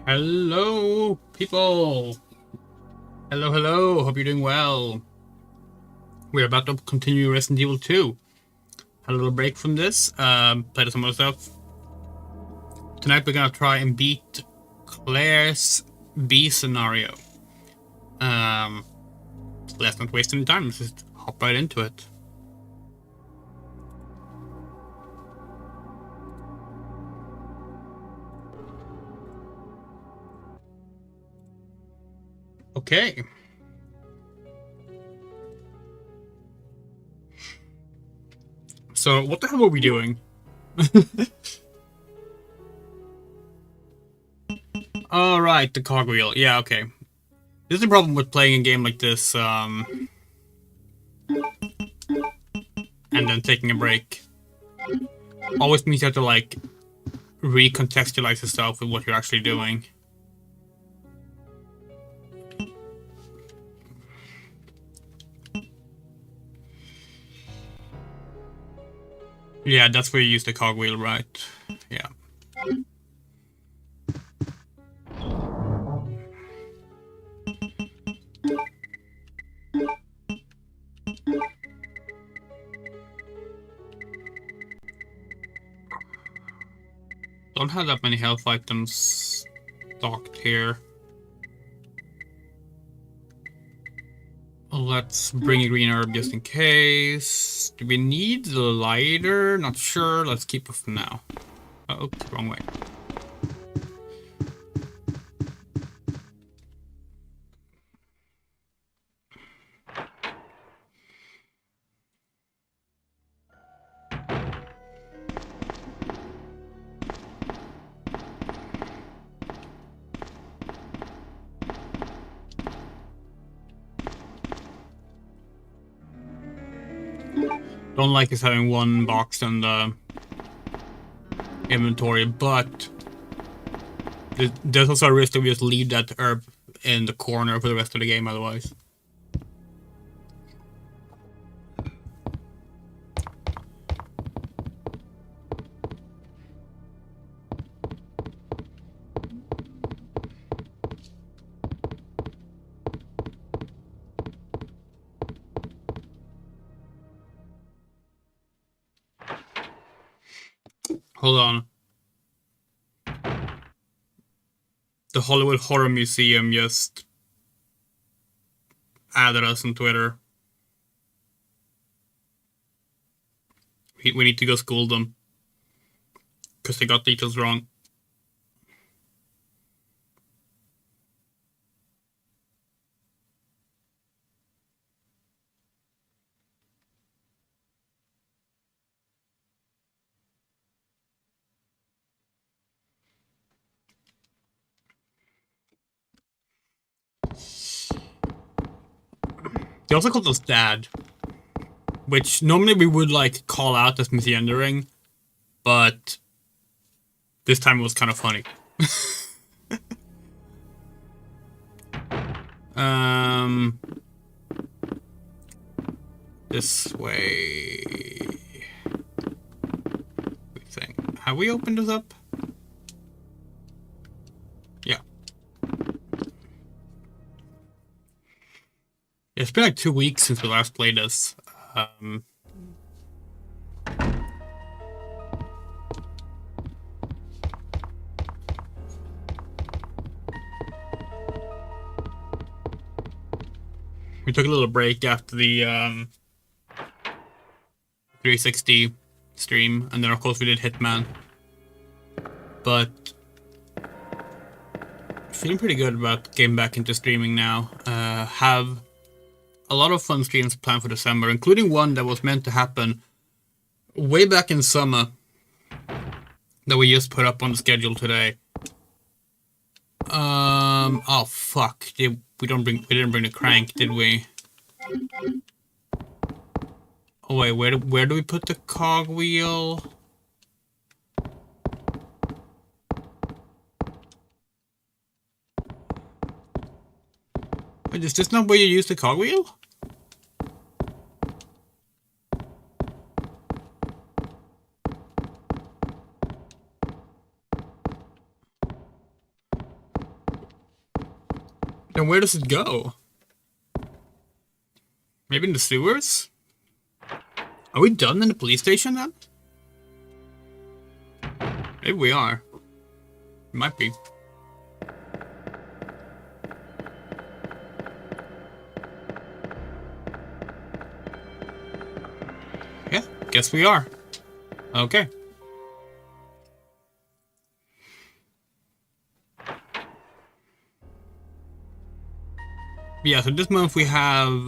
Hello, people! Hello, hello, hope you're doing well. We're about to continue Resident Evil 2. Had a little break from this, played some other stuff. Tonight we're gonna try and beat Claire's B scenario. Let's not waste any time, let's just hop right into it. Okay. So, what the hell are we doing? Alright, the cogwheel. Yeah, okay. This is the problem with playing a game like this, and then taking a break. Always means you have to, like, recontextualize yourself with what you're actually doing. Yeah, that's where you use the cogwheel, right? Yeah. Don't have that many health items stocked here. Let's bring a green herb just in case. Do we need the lighter? Not sure. Let's keep it for now. Oh, wrong way. Don't like us having one box in the inventory, but there's also a risk that we just leave that herb in the corner for the rest of the game otherwise. Hold on. The Hollywood Horror Museum just added us on Twitter. We need to go school them. Because they got details wrong. They also called us Dad. Which normally we would like call out as misgendering, but this time it was kind of funny. This way. Have we opened this up? Yeah. It's been like 2 weeks since we last played this. We took a little break after the 360 stream, and then of course we did Hitman. But feeling pretty good about getting back into streaming now. Have a lot of fun streams planned for December, including one that was meant to happen way back in summer that we just put up on the schedule today. Oh fuck! We didn't bring the crank, did we? Oh wait, where do we put the cogwheel? Wait, is this not where you use the cogwheel? Then where does it go? Maybe in the sewers? Are we done in the police station then? Maybe we are. Might be. Yeah, guess we are. Okay. Yeah, so this month we have,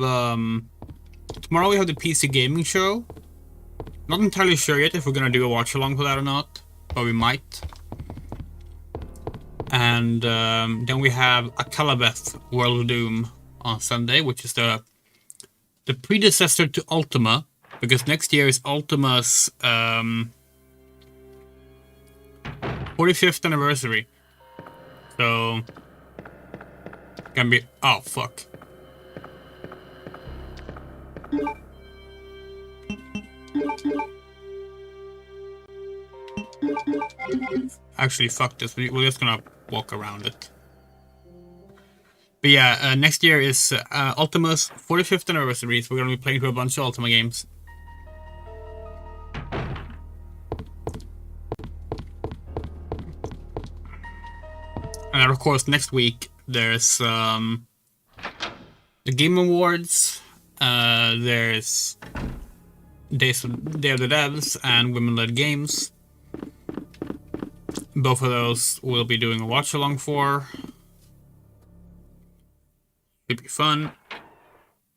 tomorrow we have the PC Gaming Show. Not entirely sure yet if we're gonna do a watch-along for that or not, but we might. And then we have a Calabeth World of Doom on Sunday, which is the predecessor to Ultima, because next year is Ultima's 45th anniversary. So gonna be, oh fuck. Actually, fuck this. We're just gonna walk around it. But yeah, next year is Ultima's 45th anniversary, so we're gonna be playing through a bunch of Ultima games. And then, of course, next week there's the Game Awards. There's Day of the Devs and Women-Led Games. Both of those we'll be doing a watch-along for. It'd be fun.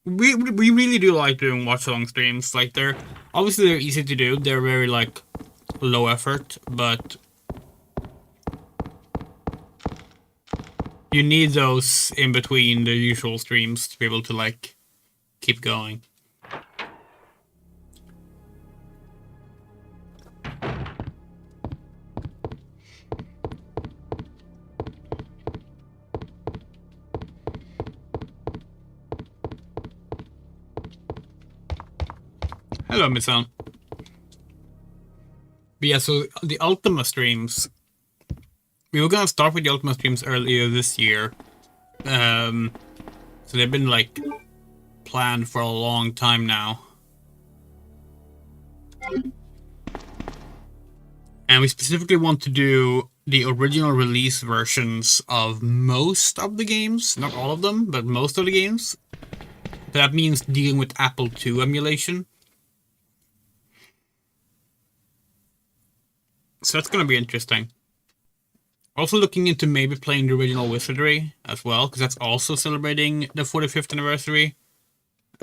We really do like doing watch-along streams. Like, they're easy to do. They're very, like, low effort, but you need those in between the usual streams to be able to, like, keep going. Hello, Miss-san. But yeah, so the Ultima streams. We were gonna start with the Ultima streams earlier this year. So they've been, like, planned for a long time now. And we specifically want to do the original release versions of most of the games. Not all of them, but most of the games. That means dealing with Apple II emulation. So that's going to be interesting. Also looking into maybe playing the original Wizardry as well, because that's also celebrating the 45th anniversary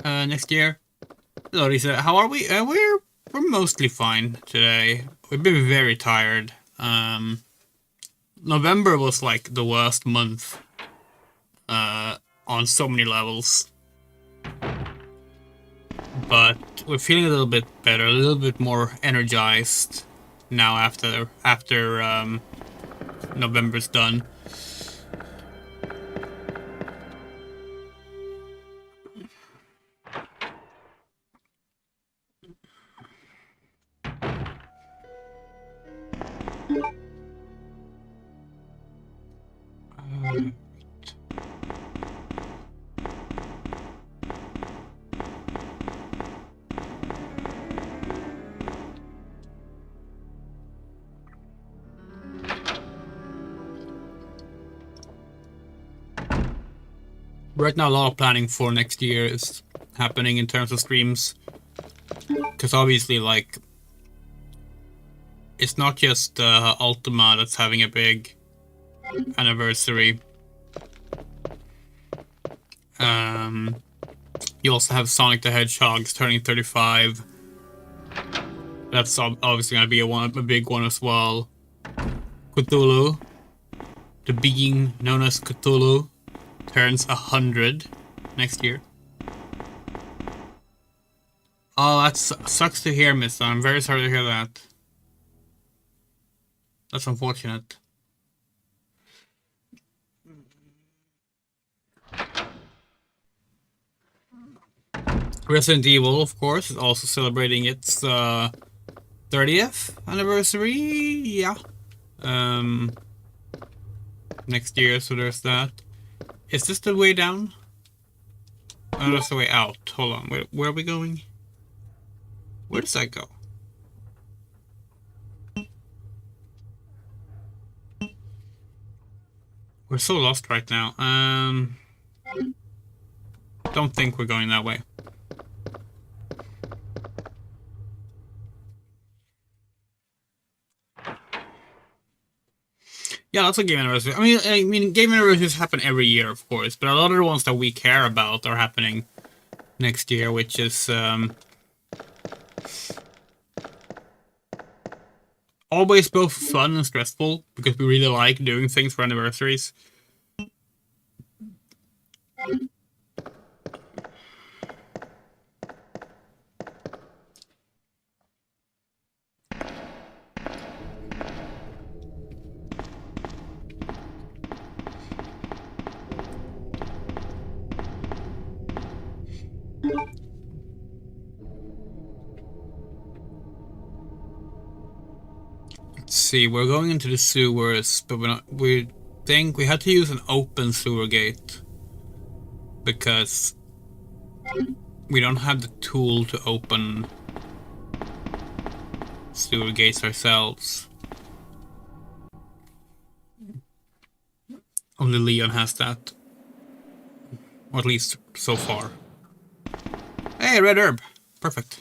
next year. Hello, Lisa. How are we? We're mostly fine today. We've been very tired. November was like the worst month on so many levels. But we're feeling a little bit better, a little bit more energized now after November's done. Right now, a lot of planning for next year is happening in terms of streams. Because obviously, like, it's not just Ultima that's having a big anniversary. You also have Sonic the Hedgehog's turning 35. That's obviously going to be a big one as well. Cthulhu, the being known as Cthulhu, turns 100 next year. Oh, that sucks to hear, mister. I'm very sorry to hear that. That's unfortunate. Resident Evil, of course, is also celebrating its 30th anniversary. Yeah. Next year, so there's that. Is this the way down? Oh, that's the way out. Hold on. Where are we going? Where does that go? We're so lost right now. Don't think we're going that way. Yeah, lots of game anniversaries. I mean, game anniversaries happen every year, of course, but a lot of the ones that we care about are happening next year, which is always both fun and stressful because we really like doing things for anniversaries. Let's see, we're going into the sewers, but we think we had to use an open sewer gate because we don't have the tool to open sewer gates ourselves. Only Leon has that. Or at least so far. Hey, red herb! Perfect.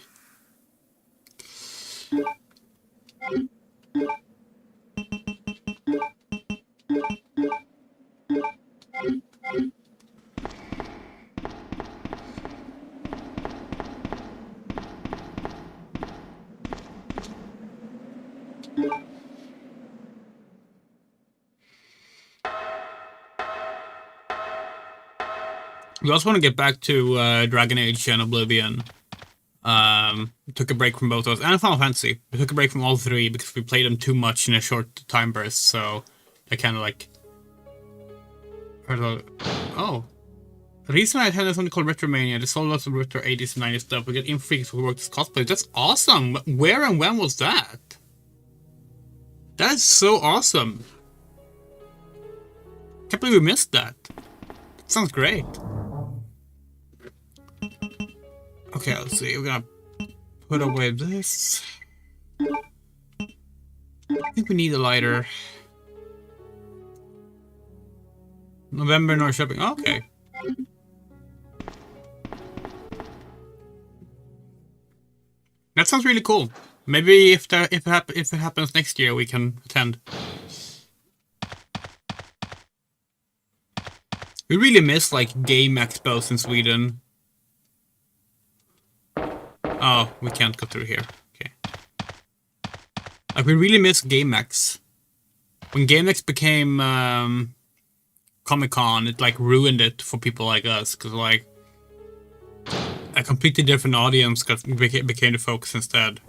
We also want to get back to Dragon Age and Oblivion. Took a break from both those, and Final Fantasy. We took a break from all three because we played them too much in a short time burst, so I kind of like... Oh. Recently I attended something called Retromania. They sold lots of retro 80s and 90s stuff. We get infreaks who worked as cosplay. That's awesome! Where and when was that? That is so awesome! Can't believe we missed that. That sounds great. Okay, let's see. We're gonna put away this. I think we need a lighter. November North Shopping. Okay. That sounds really cool. Maybe if it happens next year, we can attend. We really miss like game expos in Sweden. Oh, we can't go through here. Okay. Like, we really miss GameX. When GameX became Comic-Con, it like ruined it for people like us, because like a completely different audience became the focus instead.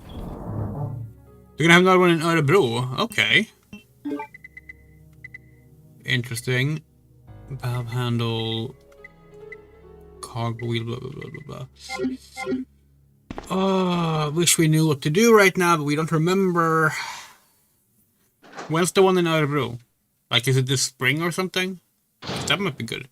You're gonna have another one in Örebro? Okay. Interesting. Valve handle, cargo wheel, blah blah blah blah blah. Oh, I wish we knew what to do right now, but we don't remember. When's the one in Örebro? Like, is it this spring or something? That might be good.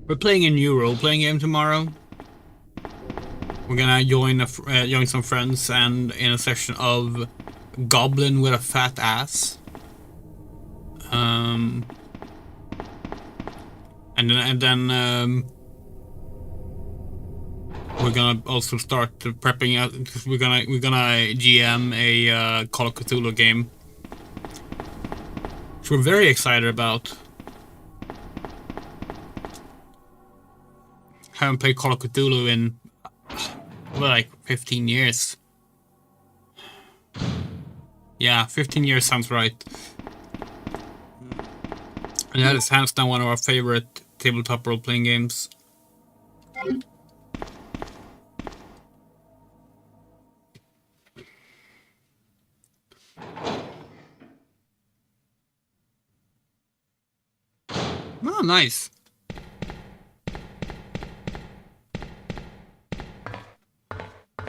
We're playing a new role-playing game tomorrow. We're gonna join some friends and in a session of Goblin with a Fat Ass. And then we're gonna also start prepping out. We're gonna GM a Call of Cthulhu game, which we're very excited about. Haven't played Call of Cthulhu in like 15 years. Yeah, 15 years sounds right. And that is hands down one of our favorite tabletop role-playing games. Oh, nice.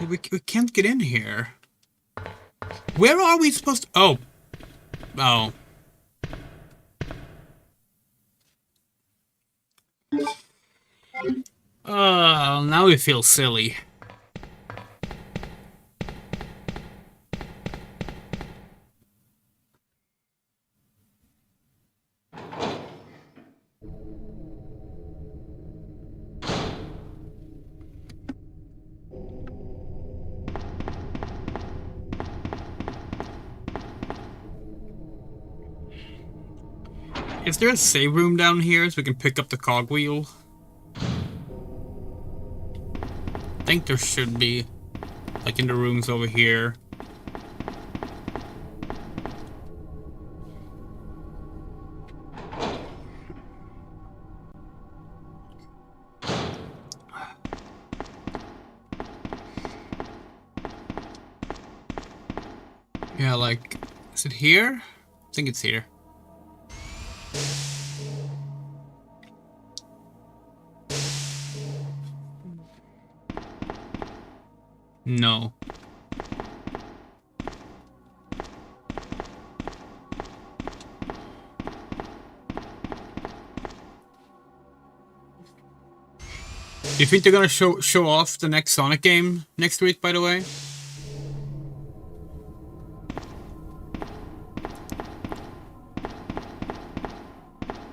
We can't get in here. Where are we supposed to... Oh. Oh. Now we feel silly. Is there a save room down here so we can pick up the cogwheel? I think there should be, like in the rooms over here. Yeah, like, is it here? I think it's here. No. Do you think they're gonna show off the next Sonic game next week, by the way?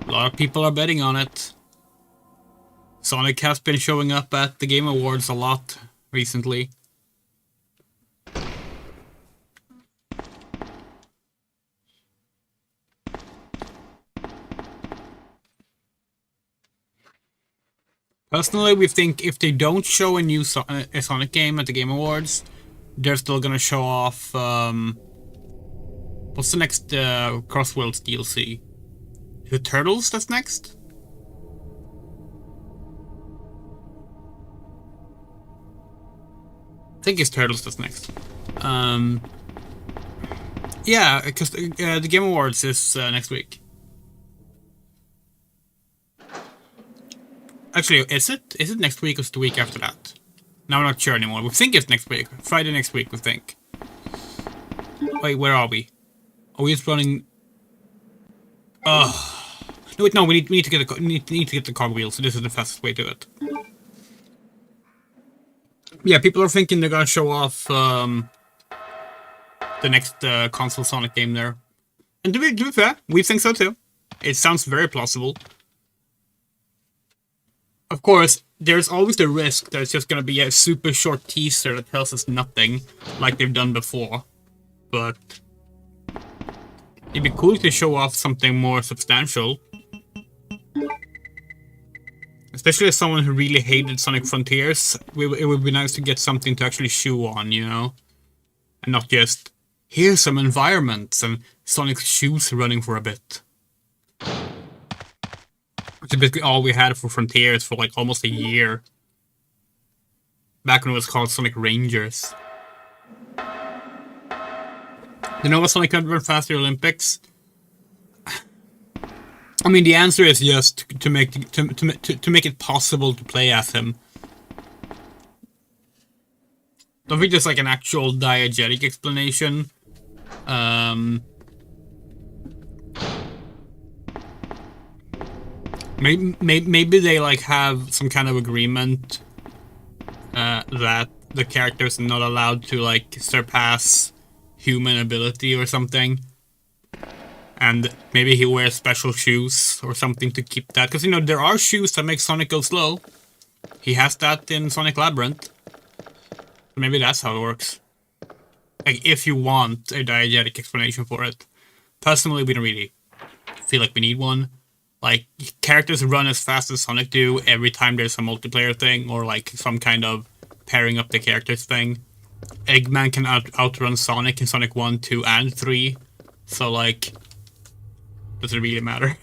A lot of people are betting on it. Sonic has been showing up at the Game Awards a lot recently. Personally, we think if they don't show a new Sonic game at the Game Awards, they're still gonna show off, what's the next Crossworlds DLC? Is it Turtles that's next? I think it's Turtles that's next. Yeah, because the Game Awards is next week. Actually, is it? Is it next week or is it the week after that? Now we're not sure anymore. We think it's next week. Friday next week, we think. Wait, where are we? Are we just running... No, wait, no, we need to get the cogwheel, so this is the fastest way to do it. Yeah, people are thinking they're gonna show off the next console Sonic game there. And to be fair, we think so too. It sounds very plausible. Of course, there's always the risk that it's just gonna be a super short teaser that tells us nothing, like they've done before. But it'd be cool to show off something more substantial. Especially as someone who really hated Sonic Frontiers, it would be nice to get something to actually chew on, you know? And not just, here's some environments and Sonic's shoes running for a bit. Which is basically all we had for Frontiers for like almost a year. Back when it was called Sonic Rangers. You know what Sonic could run faster Olympics? I mean, the answer is just to make it possible to play as him. Don't think there's like an actual diegetic explanation. Maybe they like have some kind of agreement that the characters are not allowed to like surpass human ability or something. And maybe he wears special shoes or something to keep that. Because, you know, there are shoes that make Sonic go slow. He has that in Sonic Labyrinth. Maybe that's how it works. Like, if you want a diegetic explanation for it. Personally, we don't really feel like we need one. Like, characters run as fast as Sonic do every time there's a multiplayer thing or, like, some kind of pairing up the characters thing. Eggman can outrun Sonic in Sonic 1, 2, and 3. So, like, does it really matter?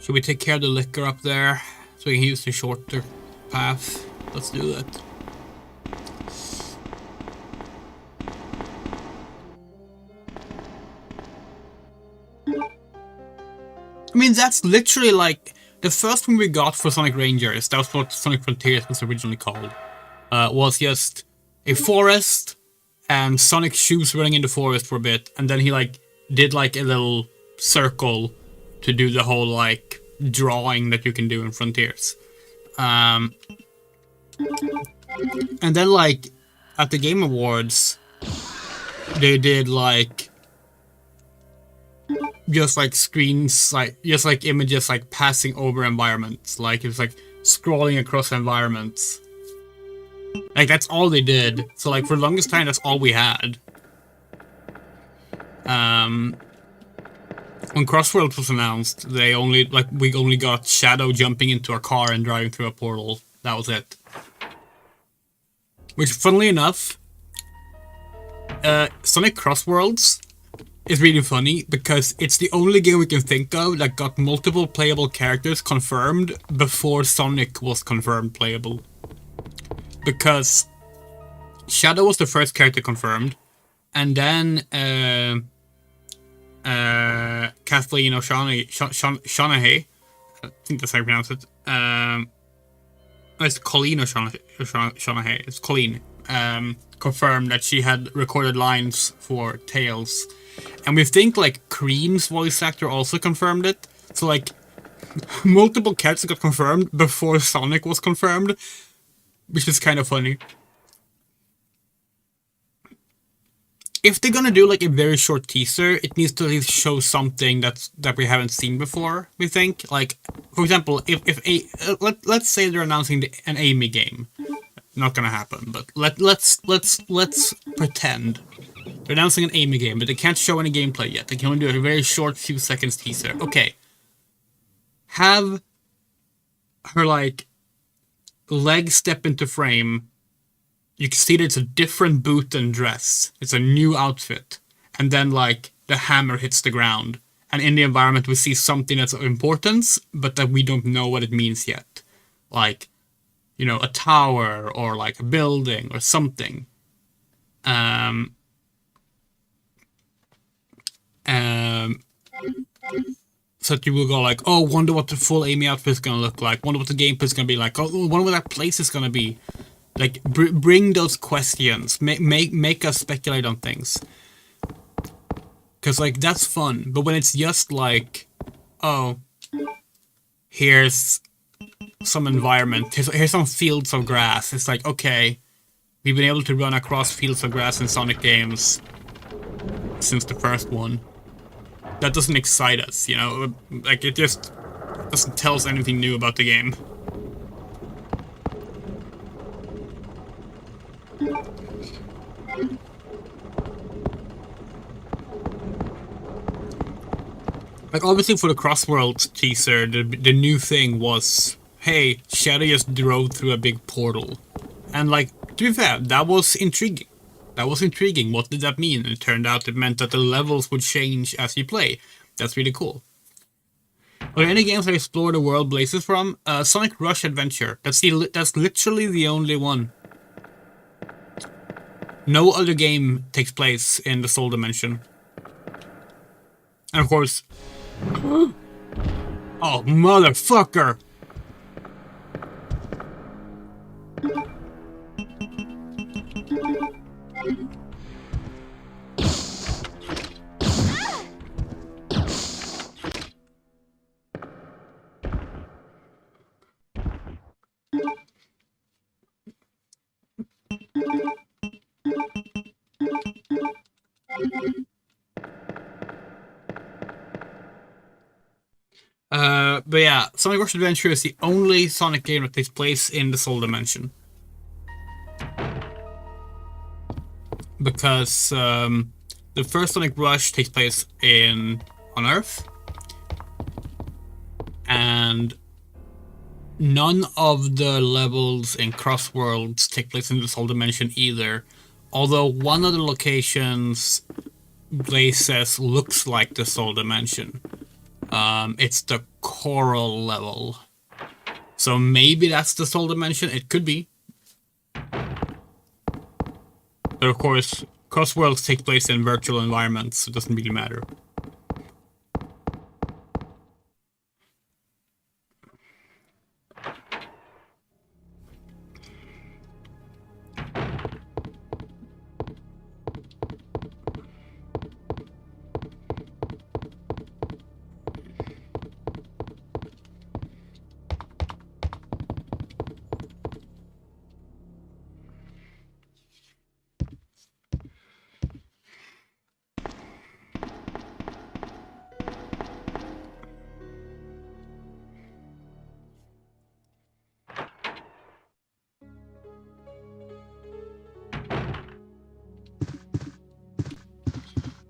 Should we take care of the liquor up there so we can use the shorter path? Let's do that. I mean, that's literally like the first one we got for Sonic Rangers. That was what Sonic Frontiers was originally called. Was just a forest and Sonic shoes running in the forest for a bit, and then he like did like a little circle to do the whole like drawing that you can do in Frontiers. And then like at the Game Awards they did like just like screens, like just like images like passing over environments, like it was like scrolling across environments. Like that's all they did. So like for the longest time that's all we had. When Crossworlds was announced, we only got Shadow jumping into a car and driving through a portal. That was it. Which, funnily enough, Sonic Crossworlds is really funny because it's the only game we can think of that got multiple playable characters confirmed before Sonic was confirmed playable. Because Shadow was the first character confirmed, and then Kathleen O'Shaughnessy, I think that's how you pronounce it. It's Colleen O'Shaughnessy. It's Colleen. Confirmed that she had recorded lines for Tails, and we think like Cream's voice actor also confirmed it. So like multiple characters got confirmed before Sonic was confirmed, which is kind of funny. If they're gonna do like a very short teaser, it needs to at least show something that we haven't seen before. We think, like, for example, let's say they're announcing an Amy game, not gonna happen. But let's pretend they're announcing an Amy game, but they can't show any gameplay yet. They can only do a very short few seconds teaser. Okay, have her like leg step into frame. You can see that it's a different boot and dress. It's a new outfit. And then, like, the hammer hits the ground. And in the environment, we see something that's of importance, but that we don't know what it means yet. Like, you know, a tower, or, like, a building, or something. So that you will go like, oh, wonder what the full Amy outfit is gonna look like. Wonder what the gameplay is gonna be like. Oh, wonder what that place is gonna be. Like, bring those questions. Make us speculate on things. Because, like, that's fun. But when it's just like, oh, here's some environment. Here's some fields of grass. It's like, okay, we've been able to run across fields of grass in Sonic games since the first one. That doesn't excite us, you know? Like, it just doesn't tell us anything new about the game. Like, obviously for the Crossworlds teaser, the new thing was, hey, Shadow just drove through a big portal. And, like, to be fair, that was intriguing. That was intriguing. What did that mean? And it turned out it meant that the levels would change as you play. That's really cool. Are there any games I explore the world blazes from? Sonic Rush Adventure. That's literally the only one. No other game takes place in the Soul Dimension. And of course... Oh, motherfucker! But yeah, Sonic Rush Adventure is the only Sonic game that takes place in the Soul Dimension. Because the first Sonic Rush takes place on Earth, and none of the levels in Cross Worlds take place in the Soul Dimension either. Although one of the locations places looks like the Soul Dimension. It's the Coral level. So maybe that's the Soul Dimension. It could be. But of course, Cross Worlds take place in virtual environments, so it doesn't really matter.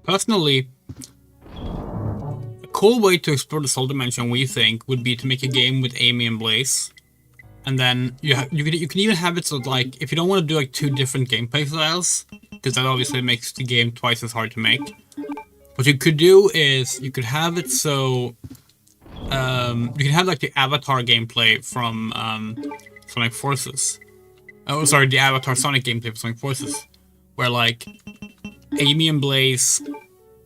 Personally, a cool way to explore the Soul Dimension, we think, would be to make a game with Amy and Blaze. And then you can even have it so like, if you don't want to do like two different gameplay styles, because that obviously makes the game twice as hard to make. What you could do is, you could have it so, you can have like the Avatar gameplay from Sonic Forces. Oh, sorry, the Avatar Sonic gameplay from Sonic Forces. Where like, Amy and Blaze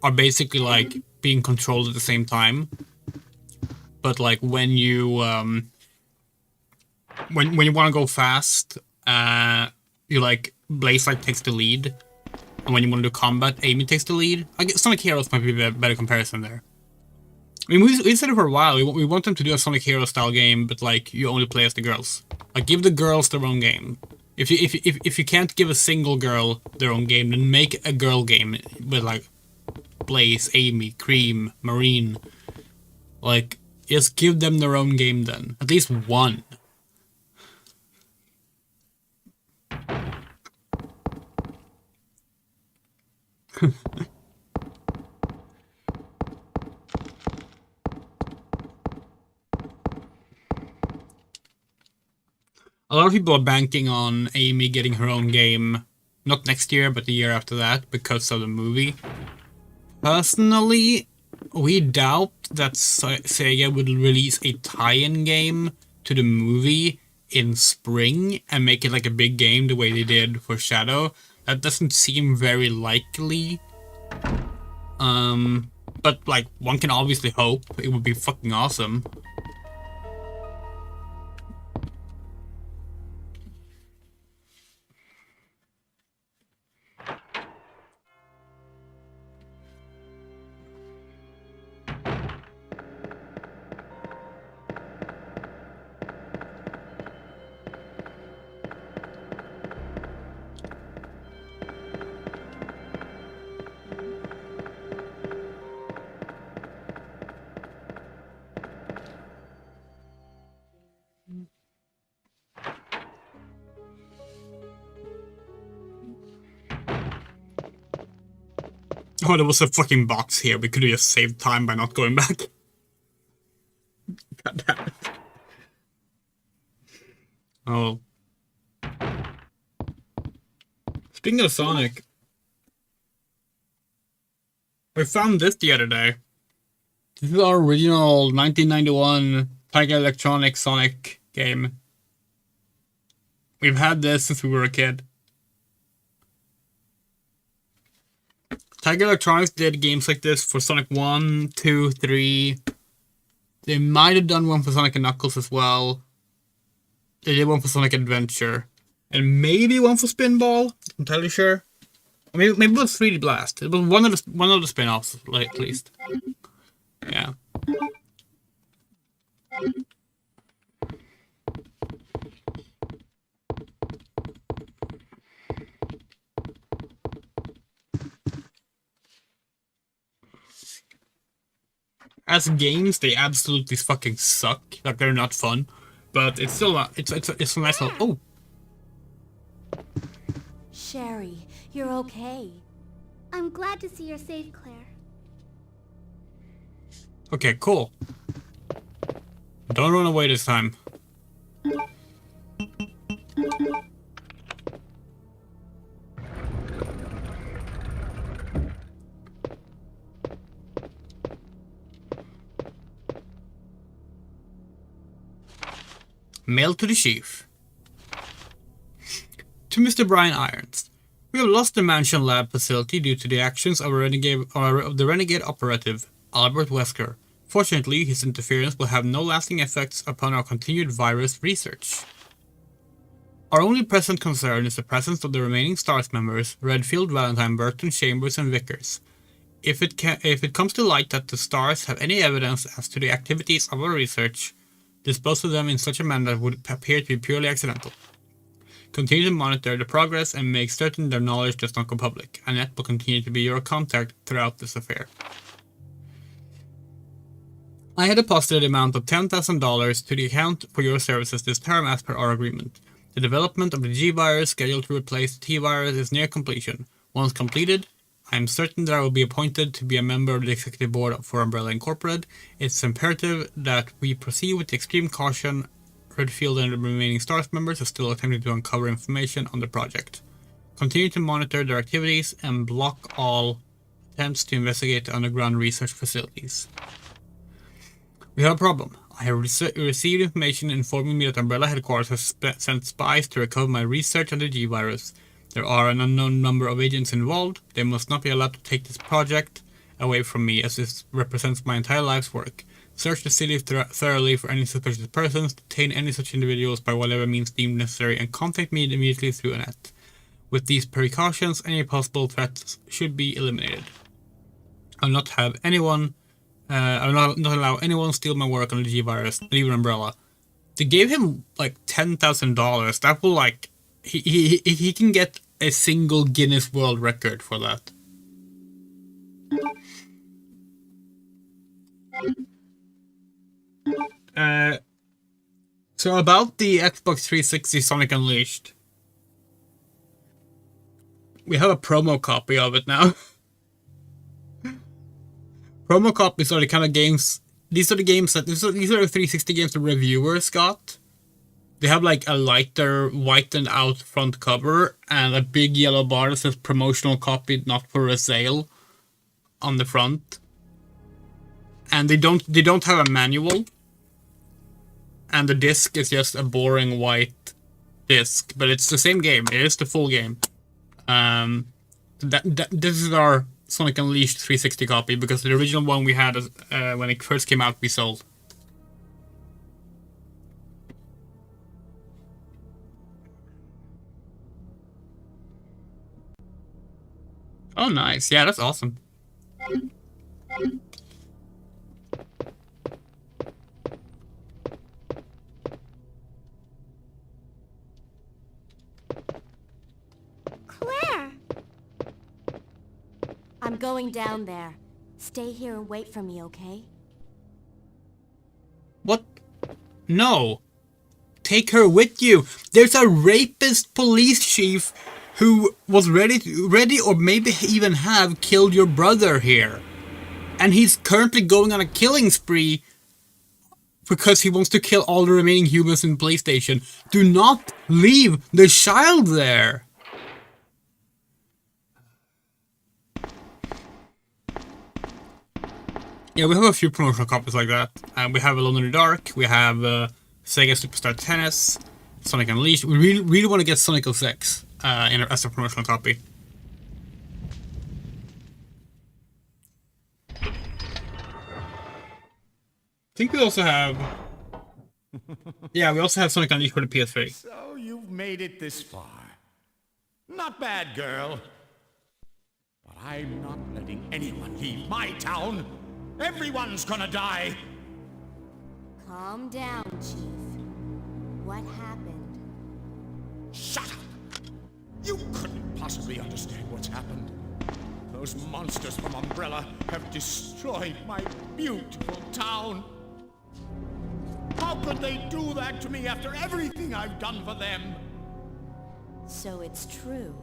are basically like being controlled at the same time, but like when you want to go fast, you like Blaze like takes the lead, and when you want to do combat, Amy takes the lead. I guess Sonic Heroes might be a better comparison there. I mean, we said it for a while. We want them to do a Sonic Hero style game, but like you only play as the girls. Like give the girls their own game. If you can't give a single girl their own game, then make a girl game with like Blaze, Amy, Cream, Marine. Like, just give them their own game then. At least one. A lot of people are banking on Amy getting her own game, not next year, but the year after that, because of the movie. Personally, we doubt that SEGA would release a tie-in game to the movie in spring and make it like a big game the way they did for Shadow. That doesn't seem very likely. But like, one can obviously hope. It would be fucking awesome. Oh, there was a fucking box here. We could have just saved time by not going back. God damn it. Oh. Speaking of Sonic, I found this the other day. This is our original 1991 Tiger Electronics Sonic game. We've had this since we were a kid. Tiger Electronics did games like this for Sonic 1, 2, 3. They might have done one for Sonic and Knuckles as well. They did one for Sonic Adventure. And maybe one for Spinball. I'm entirely sure. Maybe it was 3D Blast. It was one of the spin-offs, like, at least. Yeah. As games, they absolutely fucking suck. Like, they're not fun. But it's still it's a nice little... Oh! Sherry, you're okay. I'm glad to see you're safe, Claire. Okay, cool. Don't run away this time. Mail to the Chief. To Mr. Brian Irons. We have lost the Mansion Lab facility due to the actions of the renegade operative, Albert Wesker. Fortunately, his interference will have no lasting effects upon our continued virus research. Our only present concern is the presence of the remaining STARS members, Redfield, Valentine, Burton, Chambers, and Vickers. If it comes to light that the STARS have any evidence as to the activities of our research, dispose of them in such a manner that would appear to be purely accidental. Continue to monitor the progress and make certain their knowledge does not go public. Annette will continue to be your contact throughout this affair. I had deposited an amount of $10,000 to the account for your services this term as per our agreement. The development of the G-Virus scheduled to replace the T-Virus is near completion. Once completed, I am certain that I will be appointed to be a member of the Executive Board for Umbrella Incorporated. It's imperative that we proceed with extreme caution. Redfield and the remaining STARS members are still attempting to uncover information on the project. Continue to monitor their activities and block all attempts to investigate the underground research facilities. We have a problem. I have received information informing me that Umbrella Headquarters has sent spies to recover my research on the G-Virus. There are an unknown number of agents involved. They must not be allowed to take this project away from me, as this represents my entire life's work. Search the city thoroughly for any suspicious persons, detain any such individuals by whatever means deemed necessary, and contact me immediately through Annette. With these precautions, any possible threats should be eliminated. I will not have anyone... I will not allow anyone steal my work on the G-Virus, not even Umbrella. They gave him, like, $10,000. That will, like... He can get a single Guinness World Record for that. So about the Xbox 360 Sonic Unleashed. We have a promo copy of it now. Promo copies are the kind of games... These are the 360 games the reviewers got. They have like a lighter, whitened out front cover and a big yellow bar that says promotional copy, not for a sale on the front. And they don't have a manual. And the disc is just a boring white disc, but it's the same game. It is the full game. This is our Sonic Unleashed 360 copy, because the original one we had when it first came out we sold. Oh, nice. Yeah, that's awesome. Claire! I'm going down there. Stay here and wait for me, okay? What? No. Take her with you. There's a rapist police chief who was ready or maybe even have killed your brother here. And he's currently going on a killing spree because he wants to kill all the remaining humans in the police station. Do not leave the child there. Yeah, we have a few promotional copies like that. We have Alone in the Dark. We have Sega Superstar Tennis, Sonic Unleashed. We really want to get Sonic 06 as a promotional copy. I think we also have... Yeah, we also have Sonic Unleashed for the PS3. So you've made it this far. Not bad, girl. But I'm not letting anyone leave my town. Everyone's gonna die. Calm down, Chief. What happened? Shut up! You couldn't possibly understand what's happened. Those monsters from Umbrella have destroyed my beautiful town. How could they do that to me after everything I've done for them? So it's true.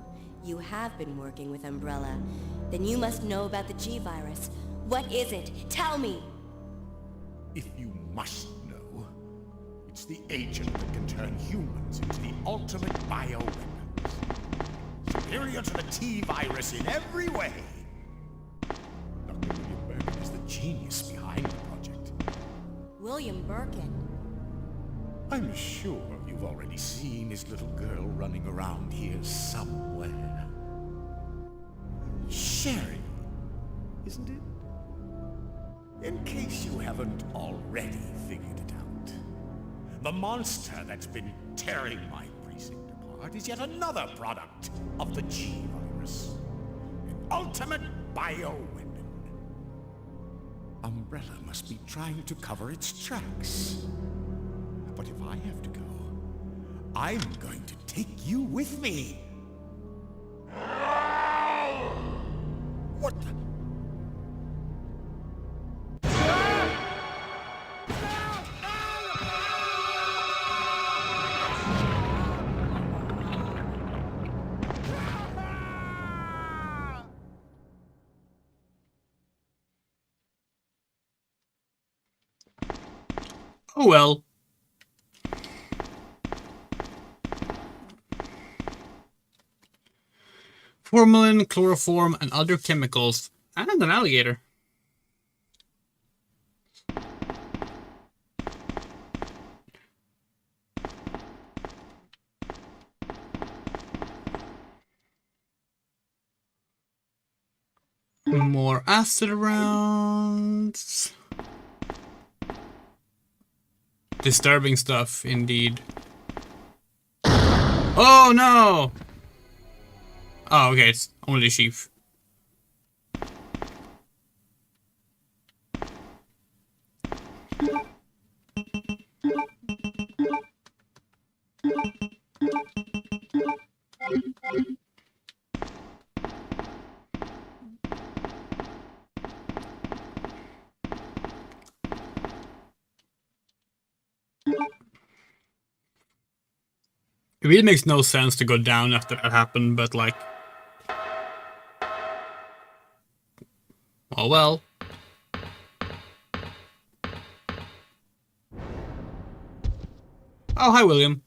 You have been working with Umbrella. Then you must know about the G-Virus. What is it? Tell me! If you must know, it's the agent that can turn humans into the ultimate bioweapons. Superior to the T-Virus in every way. Dr. William Birkin is the genius behind the project. William Birkin. I'm sure you've already seen his little girl running around here somewhere. Sherry, isn't it? In case you haven't already figured it out, the monster that's been tearing my precinct apart is yet another product of the G-Virus. An ultimate bioweapon. Umbrella must be trying to cover its tracks. But if I have to go, I'm going to take you with me. What the? Oh well. Formalin, chloroform, and other chemicals. And an alligator. More acid around. Disturbing stuff, indeed. Oh no! Oh, okay, it's only the sheaf. It really makes no sense to go down after that happened, but like... Oh well. Oh, hi, William.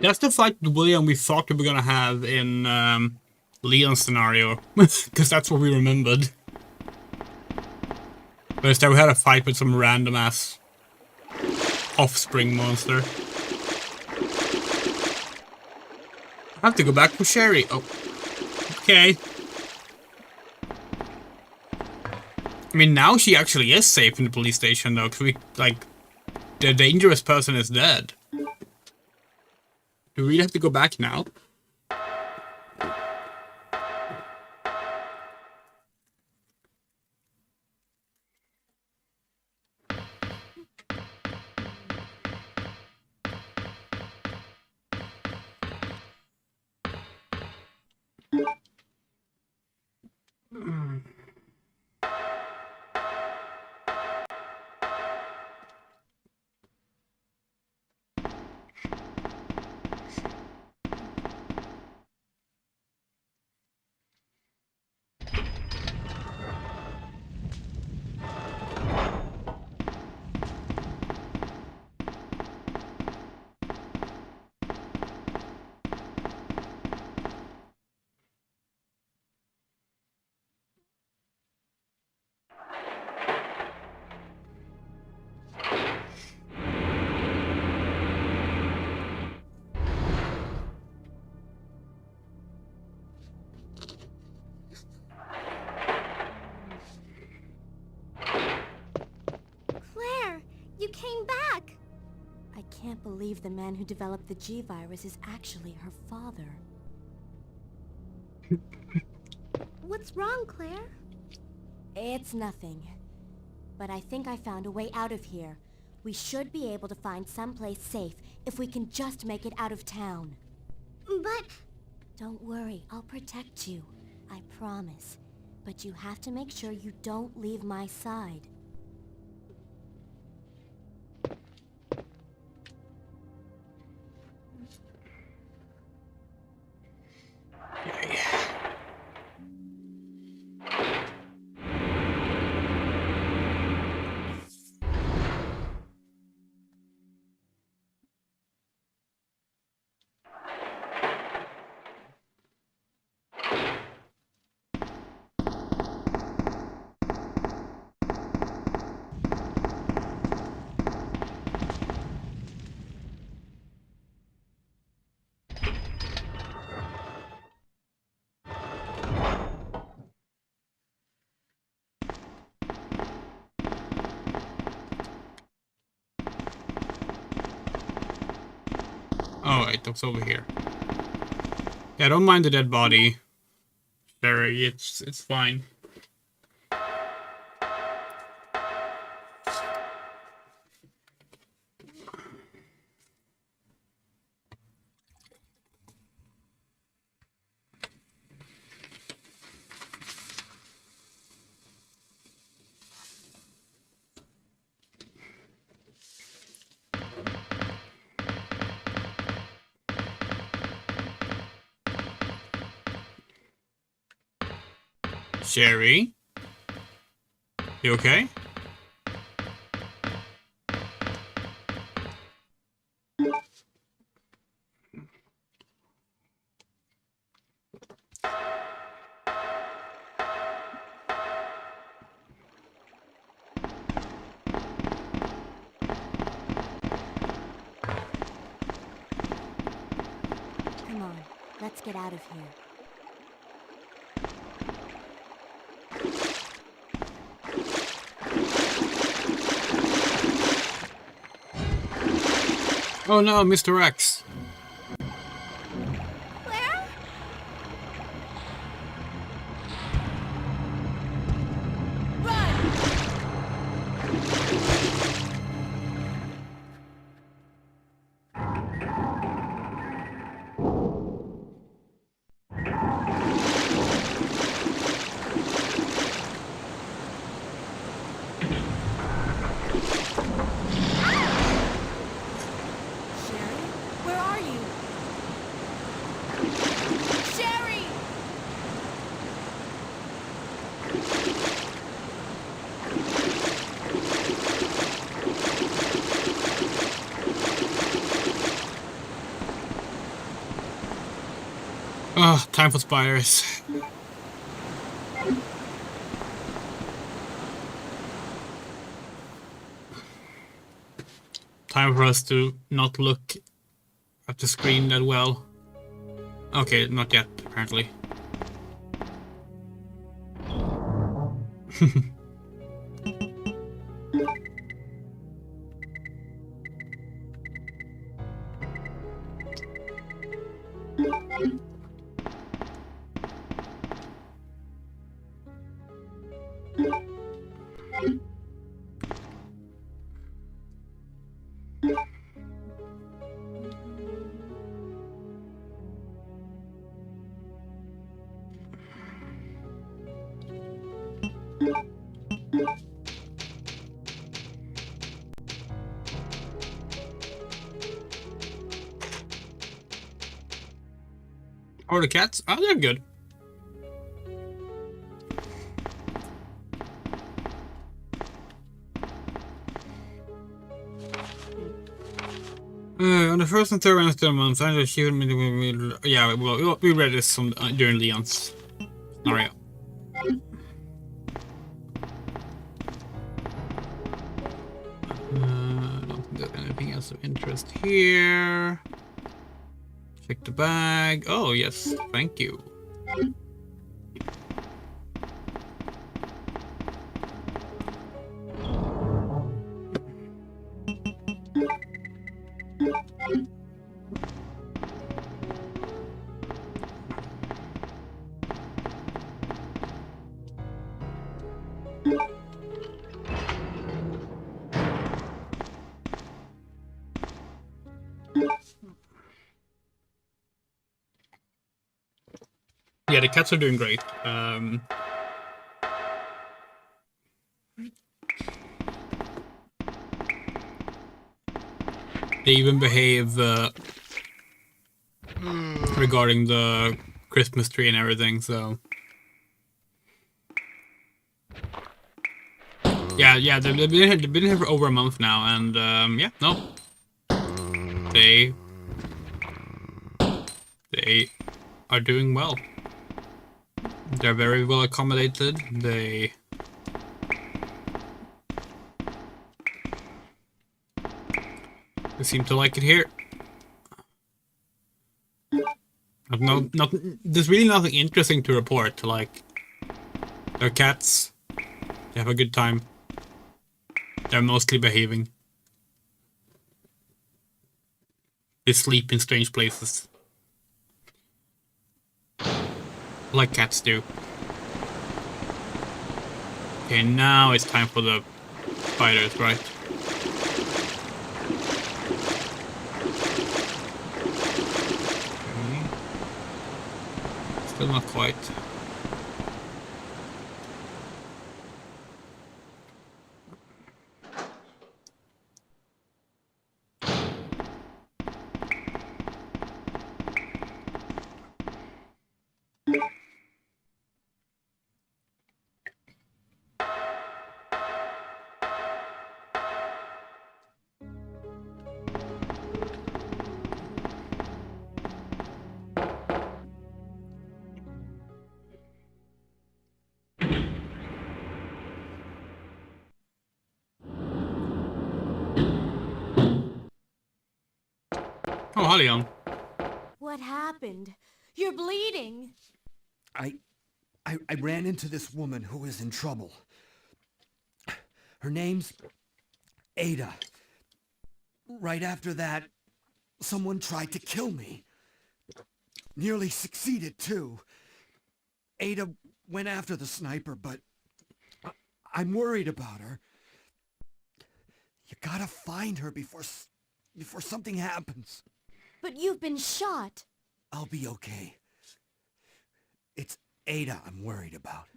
That's the fight with William we thought we were gonna have in Leon's scenario, because that's what we remembered. But instead we had a fight with some random ass offspring monster. I have to go back for Sherry. Oh, okay. I mean, now she actually is safe in the police station, though, because we, like, the dangerous person is dead. Do we really have to go back now? Claire, you came back! I can't believe the man who developed the G-Virus is actually her father. What's wrong, Claire? It's nothing. But I think I found a way out of here. We should be able to find someplace safe if we can just make it out of town. But... Don't worry, I'll protect you. I promise. But you have to make sure you don't leave my side. Oh, wait, that's over here. Yeah, don't mind the dead body. Sherry, it's fine. Sherry? You okay? Come on, let's get out of here. Oh no, Mr. X. Claire? Sherry? Where Ah, time for spiders. Time for us to not look at the screen that well. Okay, not yet, apparently. Or the cats? Oh, they're good. On the first and third Wednesday of the month, I achieved me. Yeah, well, we read this during Leon's scenario. I don't think there's anything else of interest here. Check the bag. Oh, yes, thank you. Yeah, the cats are doing great. They even behave regarding the Christmas tree and everything, so... Yeah, they've been here for over a month now, and yeah, no. They are doing well. They're very well accommodated. They seem to like it here. There's really nothing interesting to report. Like, they're cats. They have a good time. They're mostly behaving. They sleep in strange places. Like cats do. Okay, now it's time for the spiders, right? Okay. Still not quite. Oh, hi, Leon. What happened? You're bleeding. I ran into this woman who was in trouble. Her name's Ada. Right after that, someone tried to kill me. Nearly succeeded, too. Ada went after the sniper, but I'm worried about her. You gotta find her before something happens. But you've been shot. I'll be okay. It's Ada I'm worried about.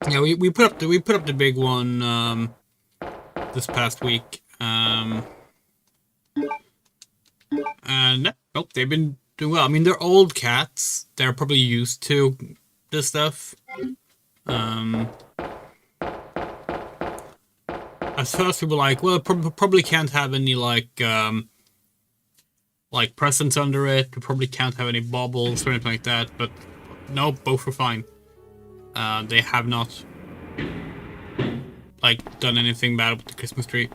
Yeah, we put up the big one this past week. And nope, they've been doing well. I mean, they're old cats. They're probably used to this stuff. I at first we were like, well, probably can't have any like presents under it. We probably can't have any baubles or anything like that. But no, both were fine. They have not like done anything bad with the Christmas tree.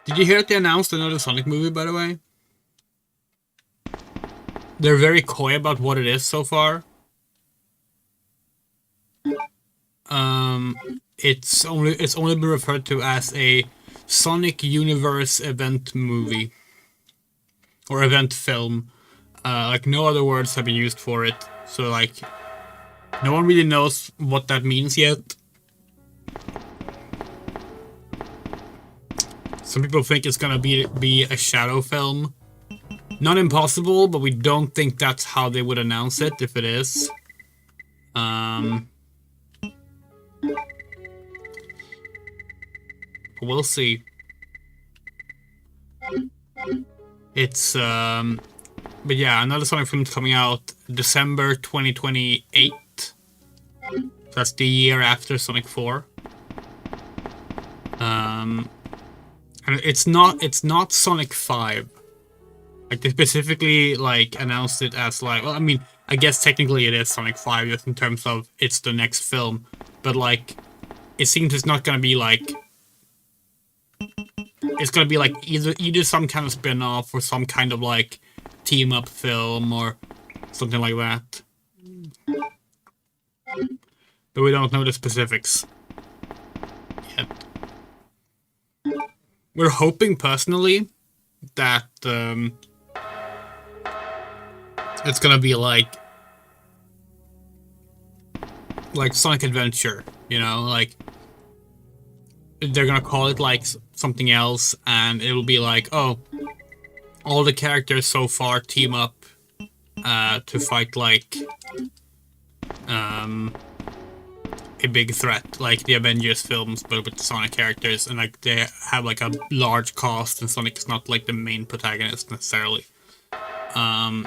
Did you hear that they announced another Sonic movie, by the way? They're very coy about what it is so far. It's only been referred to as a Sonic Universe event movie. Or event film. Like, no other words have been used for it. So, like, no one really knows what that means yet. Some people think it's gonna be a shadow film. Not impossible, but we don't think that's how they would announce it if it is. We'll see. It's but yeah, another Sonic film is coming out December 2028. That's the year after Sonic 4. And it's not Sonic 5. Like, they specifically like announced it as like, well, I mean, I guess technically it is Sonic 5 just in terms of it's the next film, but like, it seems it's not gonna be like, it's gonna be like either some kind of spin-off or some kind of like team-up film or something like that. But we don't know the specifics yet. We're hoping personally that it's gonna be like Sonic Adventure, you know, like they're gonna call it like something else, and it'll be like, oh, all the characters so far team up to fight like a big threat, like the Avengers films, but with Sonic characters, and like they have like a large cast, and Sonic is not like the main protagonist necessarily. That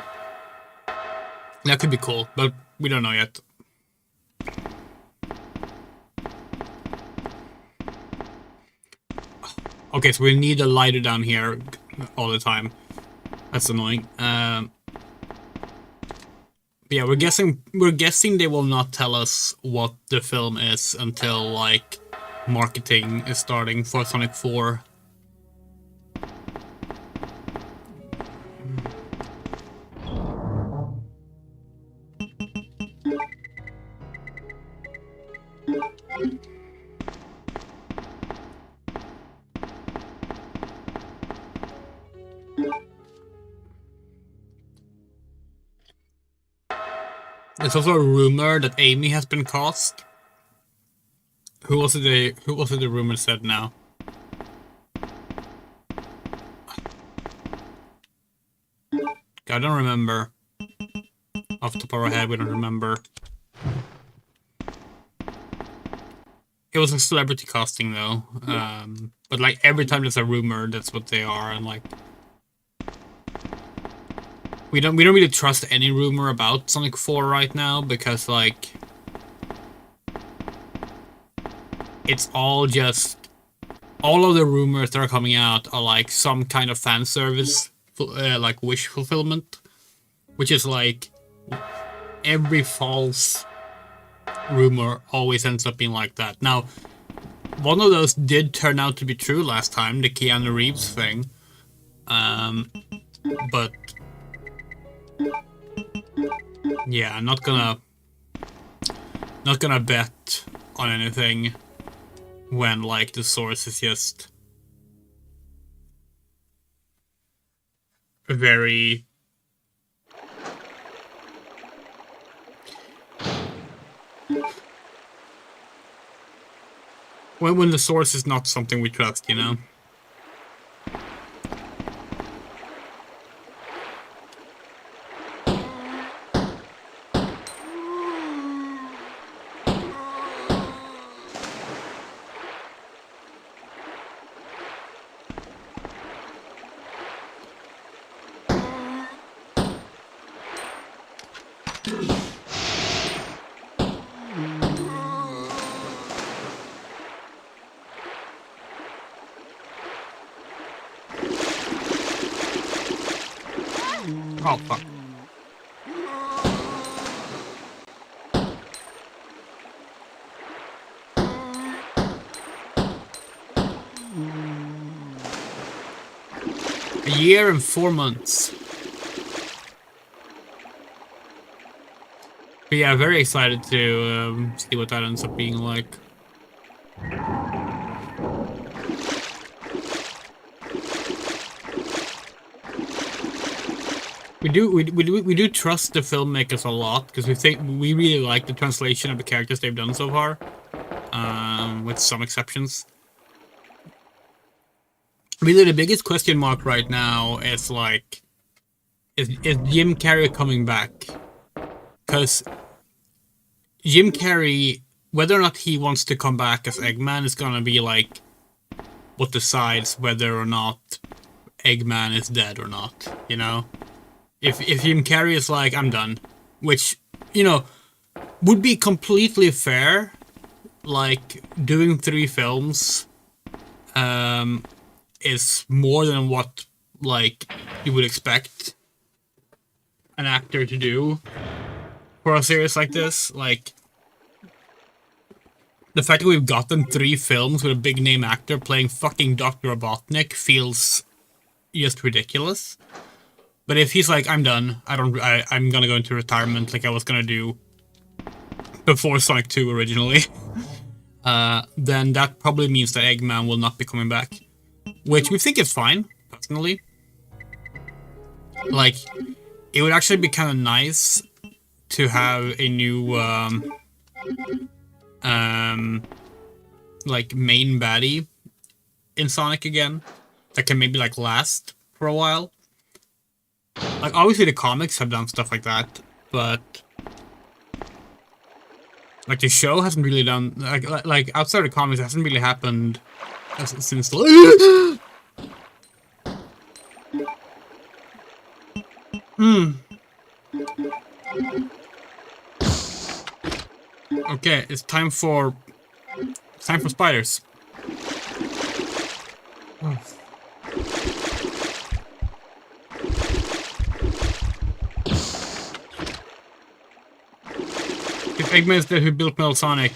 could be cool, but we don't know yet. Okay, so we need a lighter down here all the time. That's annoying. But yeah, we're guessing they will not tell us what the film is until like marketing is starting for Sonic 4. There's also a rumor that Amy has been cast. Who was it the rumor said now? I don't remember. Off the top of our head, we don't remember. It was a celebrity casting though. But like every time there's a rumor, that's what they are, and like we don't really trust any rumor about Sonic 4 right now, because like it's all just, all of the rumors that are coming out are like some kind of fan service, like wish fulfillment, which is like every false rumor always ends up being like that. Now, one of those did turn out to be true last time, the Keanu Reeves thing, but yeah, I'm not gonna bet on anything when like the source is just very When the source is not something we trust, you know? Oh, fuck. A year and 4 months. But yeah, very excited to see what that ends up being like. We do trust the filmmakers a lot because we really like the translation of the characters they've done so far, with some exceptions. Really, the biggest question mark right now is like, is Jim Carrey coming back? Because Jim Carrey, whether or not he wants to come back as Eggman, is gonna be like what decides whether or not Eggman is dead or not. You know. If Jim Carrey is like, I'm done, which, you know, would be completely fair, like, doing 3 films is more than what, like, you would expect an actor to do for a series like this. Like, the fact that we've gotten 3 films with a big-name actor playing fucking Dr. Robotnik feels just ridiculous. But if he's like, I'm done, I'm gonna go into retirement like I was gonna do before Sonic 2 originally, then that probably means that Eggman will not be coming back. Which we think is fine, personally. Like, it would actually be kind of nice to have a new, like, main baddie in Sonic again. That can maybe, like, last for a while. Like, obviously the comics have done stuff like that, but like the show hasn't really done, like outside of the comics, it hasn't really happened since the Okay, it's time for spiders. Oh. If Eggman is the who built Metal Sonic,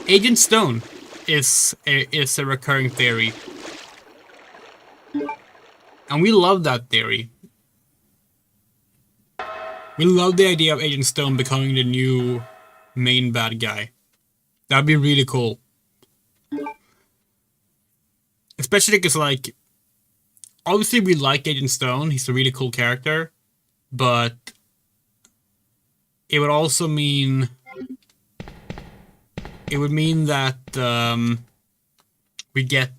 Agent Stone is a recurring theory, and we love that theory. We love the idea of Agent Stone becoming the new main bad guy. That'd be really cool, especially because, like, obviously we like Agent Stone. He's a really cool character, but it would also mean. It would mean that we get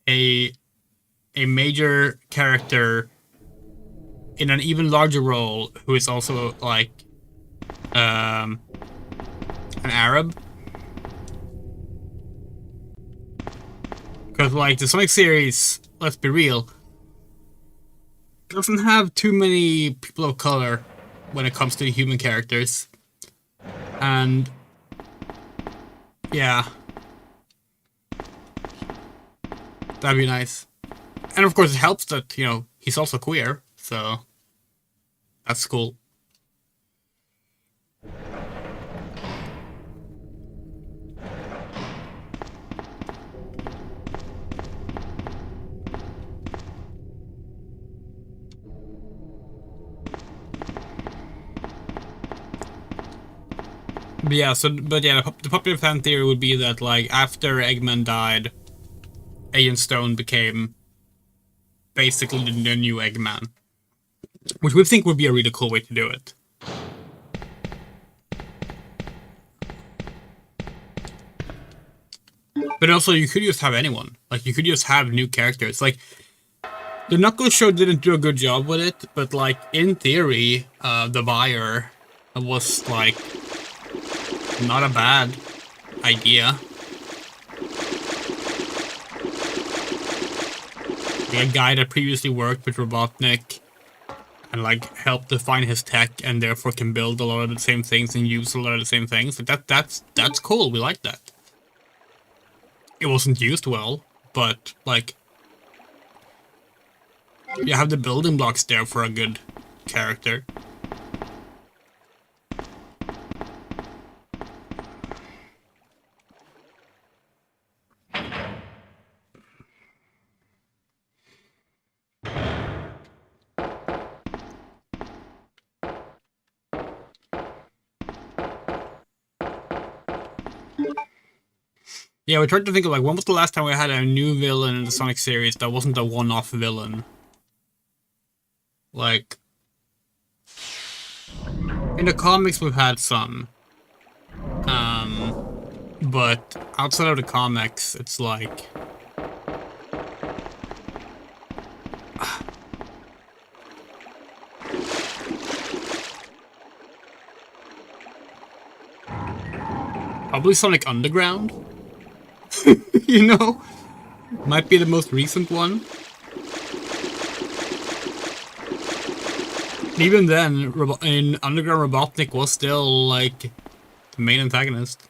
a major character in an even larger role who is also like an Arab. Because like the Sonic series, let's be real, doesn't have too many people of color when it comes to human characters. And yeah, that'd be nice. And of course it helps that, you know, he's also queer, so that's cool. But yeah, the popular fan theory would be that, like, after Eggman died, Agent Stone became basically the new Eggman. Which we think would be a really cool way to do it. But also, you could just have anyone. Like, you could just have new characters. Like, the Knuckles show didn't do a good job with it, but, like, in theory, the buyer was, like, not a bad idea. Like, a guy that previously worked with Robotnik and, like, helped define his tech and therefore can build a lot of the same things and use a lot of the same things. Like, that's cool. We like that. It wasn't used well, but, like, you have the building blocks there for a good character. Yeah, we tried to think of, like, when was the last time we had a new villain in the Sonic series that wasn't a one-off villain? Like, in the comics we've had some. But outside of the comics, it's like... Probably Sonic Underground? You know? Might be the most recent one. Even then, in Underground, Robotnik was still, like, the main antagonist.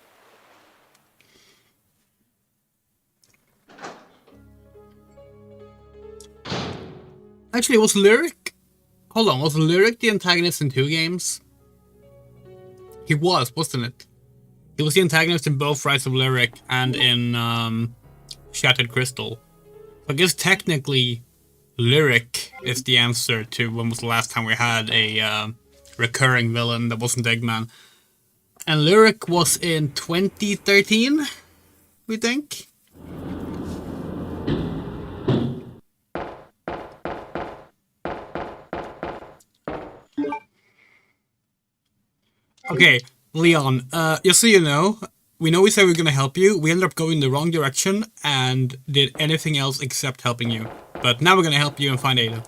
Actually, was Lyric... Hold on, was Lyric the antagonist in 2 games? He was, wasn't it? He was the antagonist in both Rise of Lyric and in Shattered Crystal. I guess technically, Lyric is the answer to when was the last time we had a recurring villain that wasn't Eggman. And Lyric was in 2013, we think? Okay, Leon, just so you know we said we were gonna help you, we ended up going the wrong direction and did anything else except helping you. But now we're gonna help you and find Ada.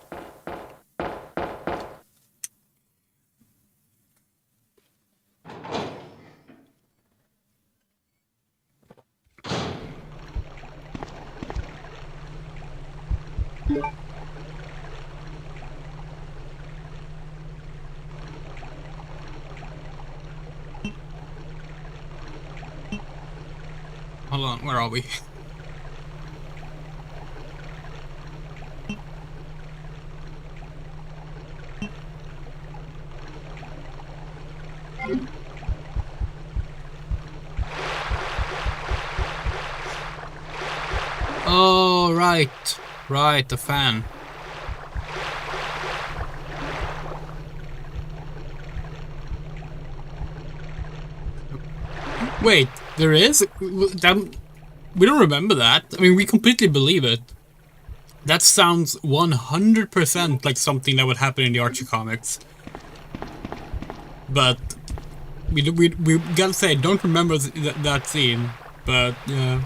Hold on, where are we? Oh, right. Right, the fan. Wait, there is? We don't remember that. I mean, we completely believe it. That sounds 100% like something that would happen in the Archie comics. But we gotta say, don't remember that scene. But yeah.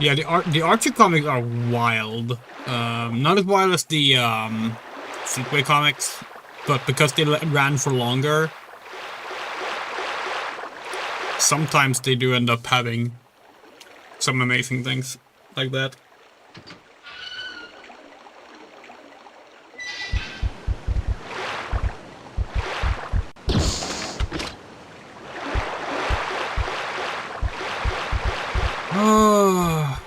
Yeah, the Archie comics are wild. Not as wild as the Sleepaway comics, but because they ran for longer, sometimes they do end up having some amazing things like that. Oh.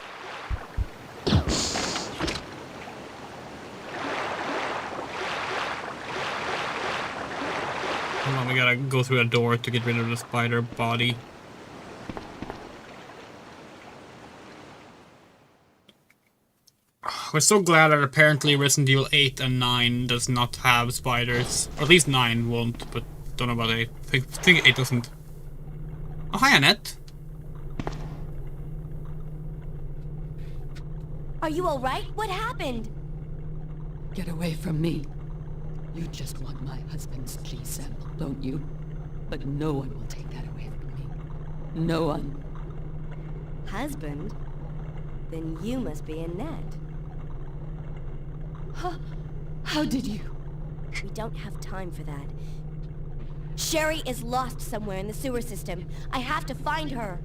Hold on, we gotta go through a door to get rid of the spider body. We're so glad that apparently Resident Evil 8 and 9 does not have spiders. Or at least 9 won't, but don't know about 8. I think 8 doesn't. Oh, hi, Annette. Are you alright? What happened? Get away from me. You just want my husband's G sample, don't you? But no one will take that away from me. No one. Husband? Then you must be Annette. How did you? We don't have time for that. Sherry is lost somewhere in the sewer system. I have to find her.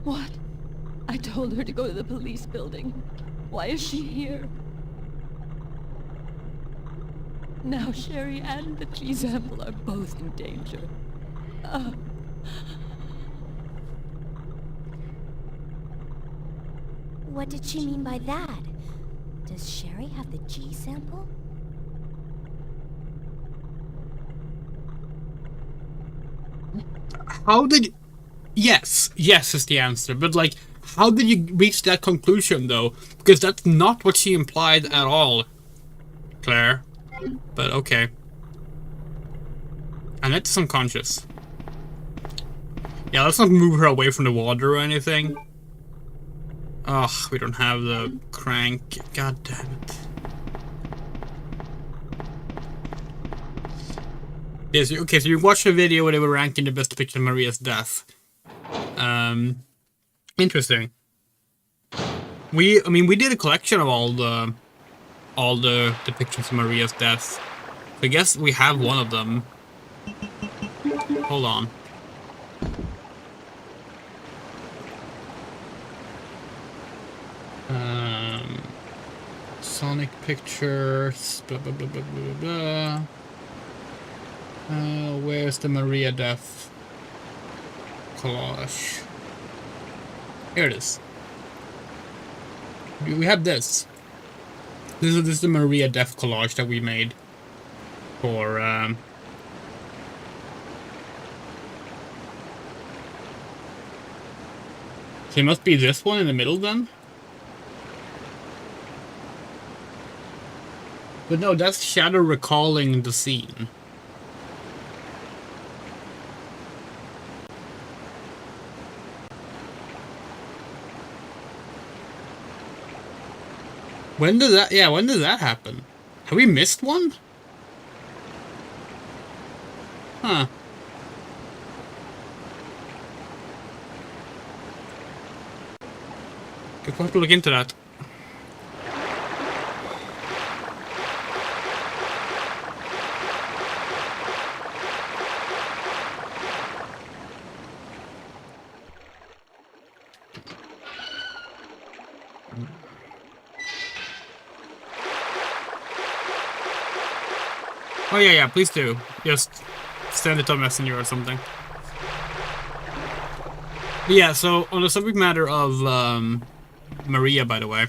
What? I told her to go to the police building. Why is she here? Now Sherry and the G sample are both in danger. What did she mean by that? Does Sherry have the G sample? How did... Yes is the answer, but like, how did you reach that conclusion though? Because that's not what she implied at all, Claire. But okay. Annette's unconscious. Yeah, let's not move her away from the water or anything. Ugh, we don't have the crank. God damn it. Yes, okay, so you watched the video where they were ranking the best depiction of Maria's death. Interesting. I mean, we did a collection of all the depictions of Maria's death. So I guess we have one of them. Hold on. Sonic pictures. Blah blah blah blah blah blah. Where's the Maria death collage? Here it is. We have this. This is the Maria death collage that we made for so it must be this one in the middle then? But no, that's Shadow recalling the scene. When did that happen? Have we missed one? Huh. We'll have to look into that. Oh yeah, please do. Just send it to Messenger or something. But yeah, so on the subject matter of Maria, by the way,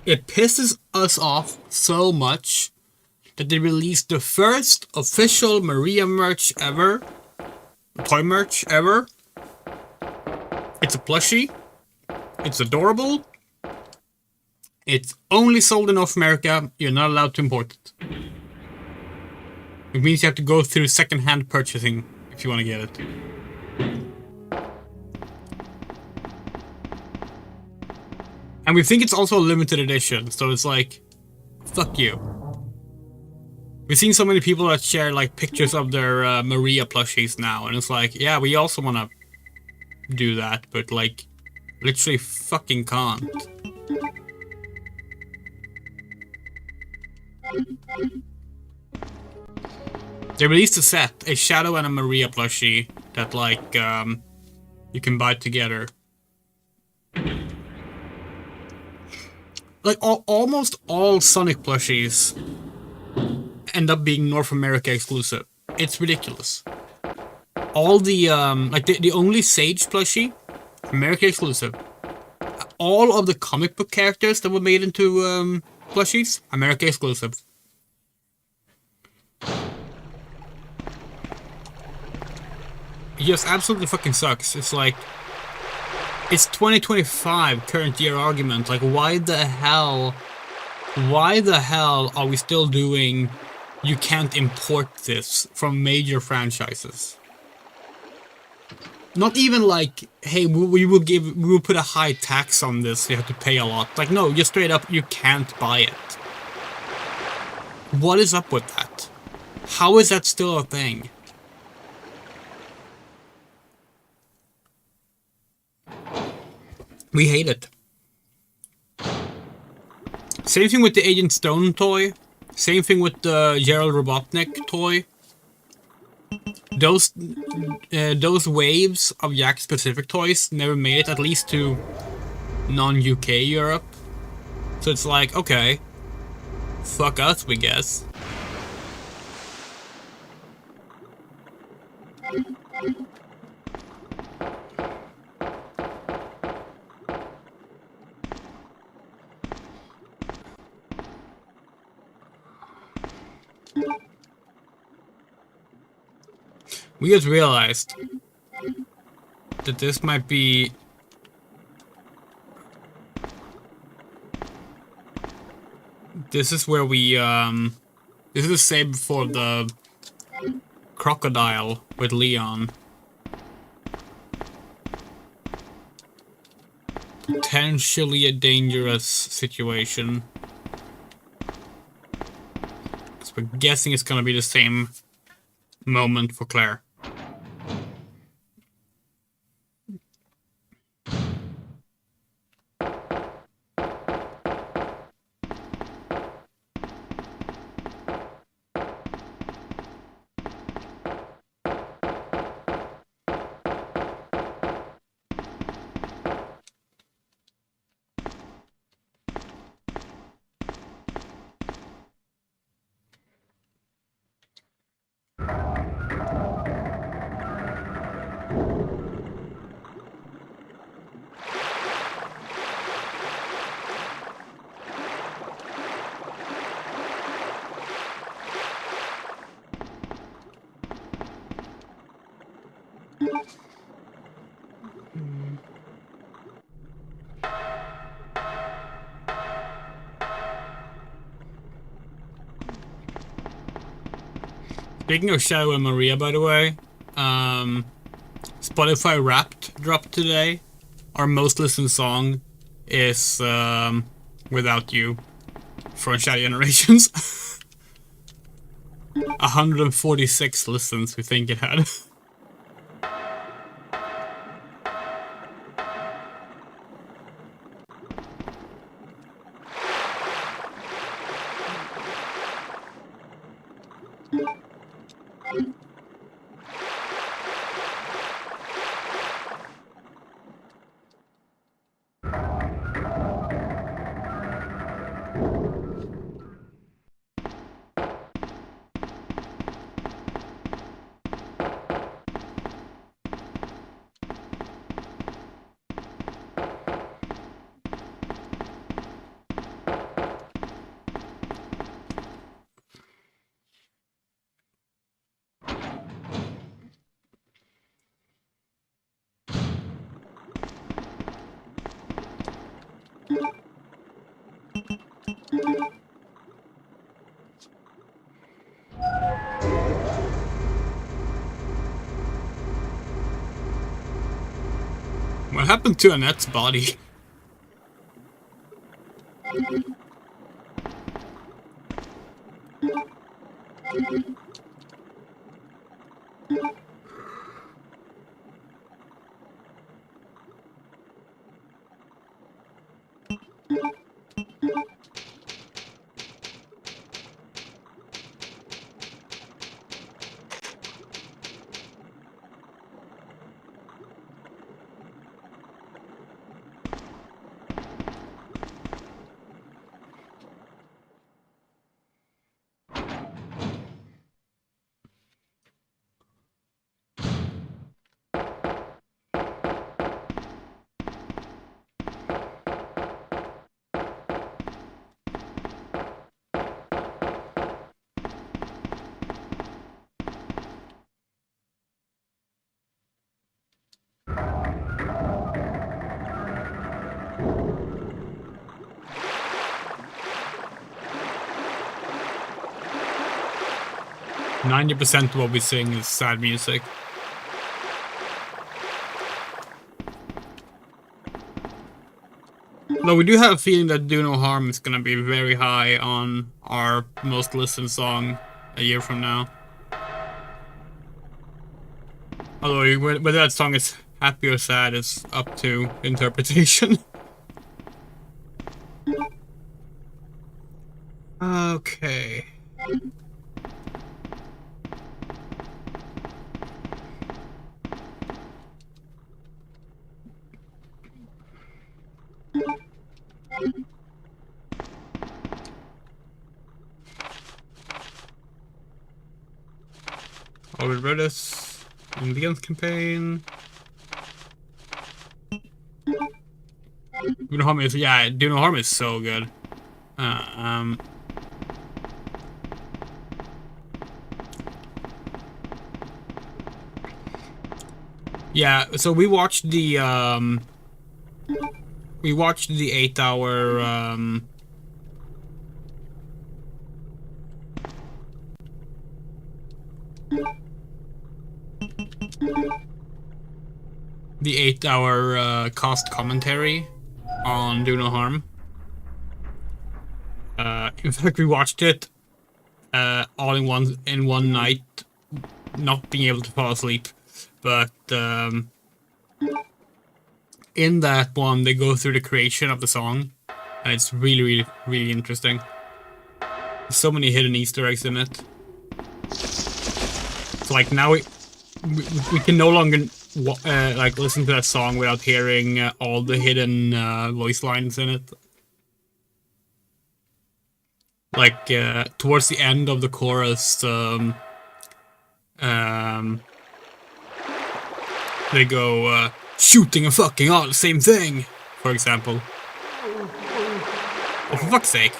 it pisses us off so much that they released the first official Maria merch ever, toy merch ever. It's a plushie. It's adorable. It's only sold in North America. You're not allowed to import it. It means you have to go through second-hand purchasing if you want to get it. And we think it's also a limited edition, so it's like, fuck you. We've seen so many people that share like pictures of their Maria plushies now, and it's like, yeah, we also want to do that, but like, literally fucking can't. They released a set, a Shadow and a Maria plushie that like you can buy together. Like almost all Sonic plushies end up being North America exclusive. It's ridiculous. All the like the only Sage plushie, America exclusive. All of the comic book characters that were made into plushies, America exclusive. It just absolutely fucking sucks. It's like, it's 2025, current year argument. Like, why the hell are we still doing, you can't import this from major franchises? Not even like, hey, we will put a high tax on this, you have to pay a lot. Like, no, just straight up, you can't buy it. What is up with that? How is that still a thing? We hate it. Same thing with the Agent Stone toy. Same thing with the Gerald Robotnik toy. Those waves of Yak-specific toys never made it, at least to non-UK Europe. So it's like, okay, fuck us, we guess. We just realized that this might be... This is where we, this is the same for the crocodile with Leon. Potentially a dangerous situation. So we're guessing it's gonna be the same moment for Claire. Speaking of Shadow and Maria, by the way, Spotify Wrapped dropped today. Our most listened song is Without You from Shadow Generations. 146 listens we think it had. What happened to Annette's body? %90 of what we sing is sad music. Though we do have a feeling that Do No Harm is gonna be very high on our most listened song a year from now. Although whether that song is happy or sad is up to interpretation. Okay. Already read this in the Guns campaign. Do No Harm is, yeah, Do No Harm is so good. Yeah, so we watched the 8-hour cast commentary on Do No Harm. In fact, we watched it all in one night, not being able to fall asleep. But in that one, they go through the creation of the song, and it's really, really, really interesting. There's so many hidden Easter eggs in it. So like now we can no longer like listen to that song without hearing all the hidden voice lines in it. Like towards the end of the chorus, they go shooting and fucking all the same thing, for example. Oh, for fuck's sake.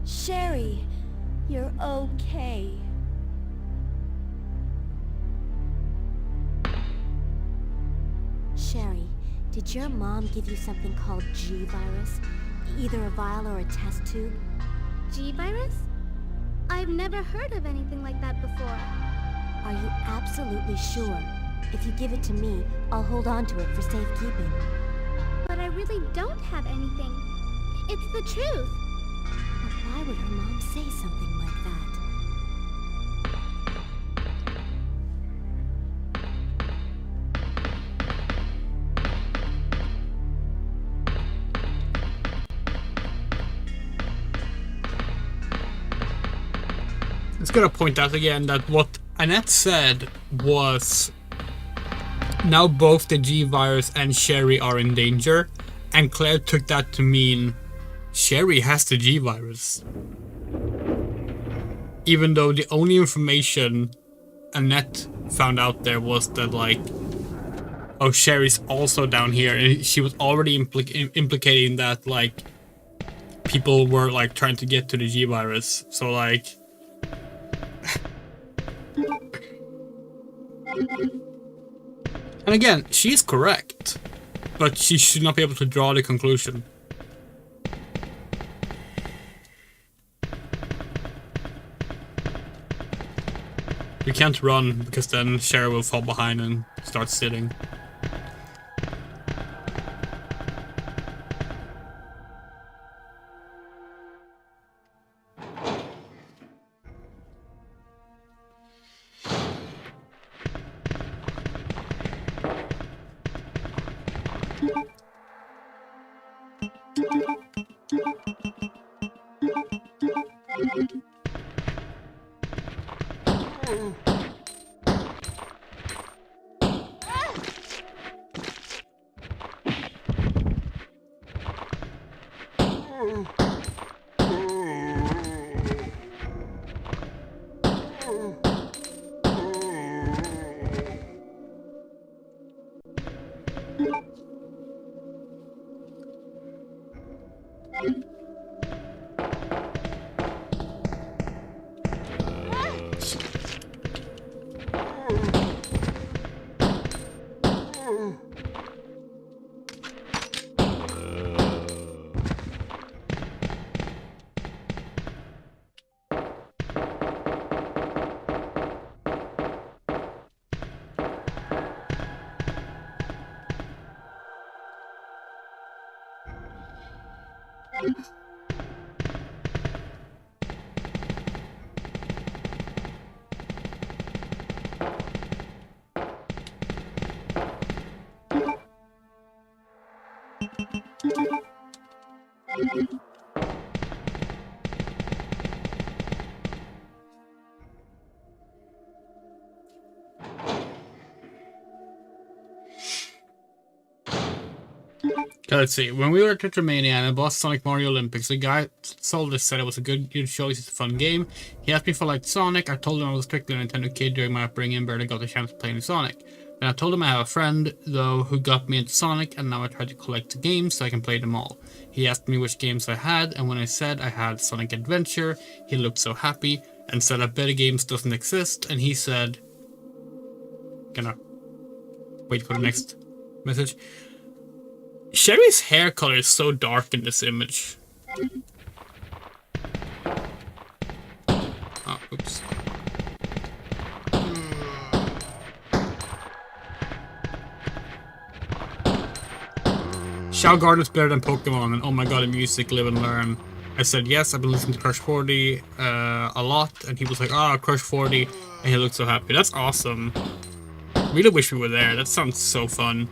Sherry, you're okay. Sherry, did your mom give you something called G-virus? Either a vial or a test tube? G-virus? I've never heard of anything like that before. Are you absolutely sure? If you give it to me, I'll hold on to it for safekeeping. But I really don't have anything. It's the truth. But why would her mom say something like that? Just gotta point out again that what Annette said was now both the G-virus and Sherry are in danger, and Claire took that to mean Sherry has the G-virus. Even though the only information Annette found out there was that, like, oh, Sherry's also down here, and she was already implicating that, like, people were, like, trying to get to the G-virus. So, like, And again, she's correct, but she should not be able to draw the conclusion. You can't run, because then Sherry will fall behind and start sitting. Let's see. When we were at Tetramania and I bought Sonic Mario Olympics, the guy sold us said it was a good choice. It's a fun game. He asked me if I liked Sonic. I told him I was strictly a Nintendo kid during my upbringing and barely got the chance to play any Sonic. Then I told him I have a friend, though, who got me into Sonic, and now I try to collect the games so I can play them all. He asked me which games I had, and when I said I had Sonic Adventure, he looked so happy and said that better games doesn't exist, and he said... Gonna wait for the next message. Sherry's hair color is so dark in this image. Oh, oops. Shao Garden is better than Pokemon, and oh my god, the music, live and learn. I said yes, I've been listening to Crush 40 a lot, and he was like, oh, Crush 40, and he looked so happy. That's awesome. Really wish we were there, that sounds so fun.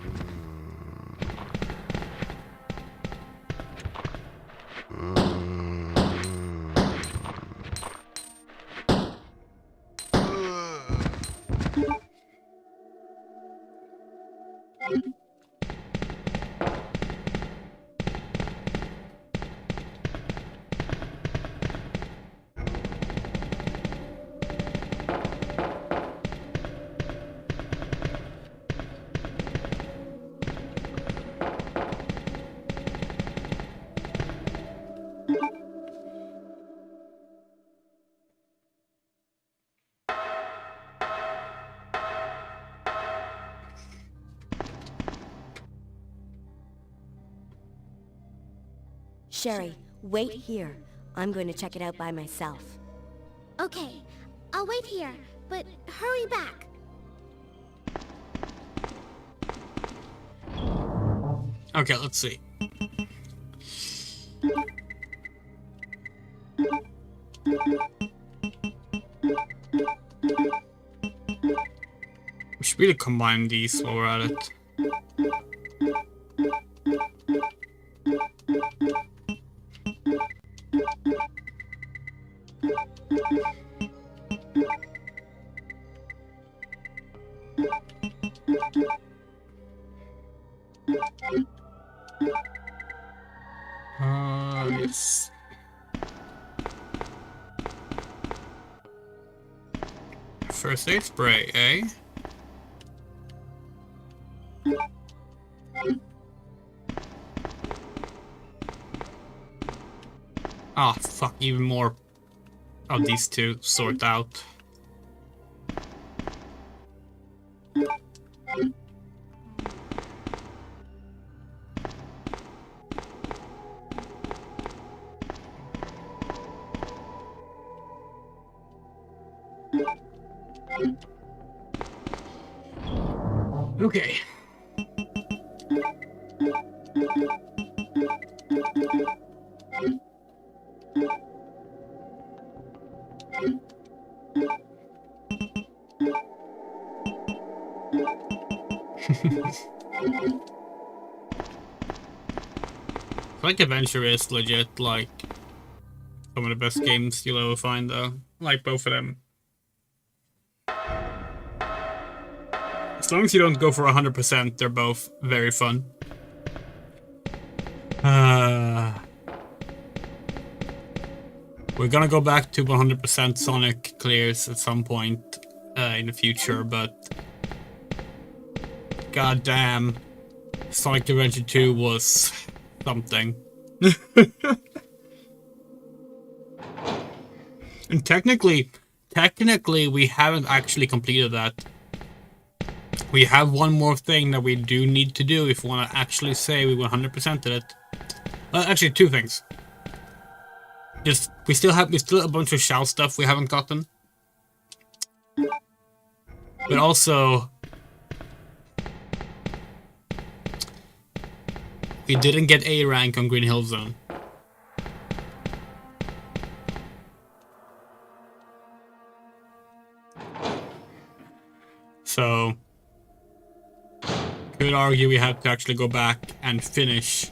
Sherry, wait here. I'm going to check it out by myself. Okay, I'll wait here, but hurry back. Okay, let's see. We should really combine these while we're at it. Yes. First aid spray, eh? Ah, fuck, even more of these two sort out. Okay. Like Adventure is legit like some of the best games you'll ever find though. Like both of them. As long as you don't go for 100%, they're both very fun. We're gonna go back to 100% Sonic clears at some point in the future, but goddamn, Sonic Adventure 2 was something. And technically we haven't actually completed that. We have one more thing that we do need to do if we want to actually say we 100%ed it. Well, actually, two things. Just we still have a bunch of shell stuff we haven't gotten, but also we didn't get A rank on Green Hill Zone. So could argue we have to actually go back and finish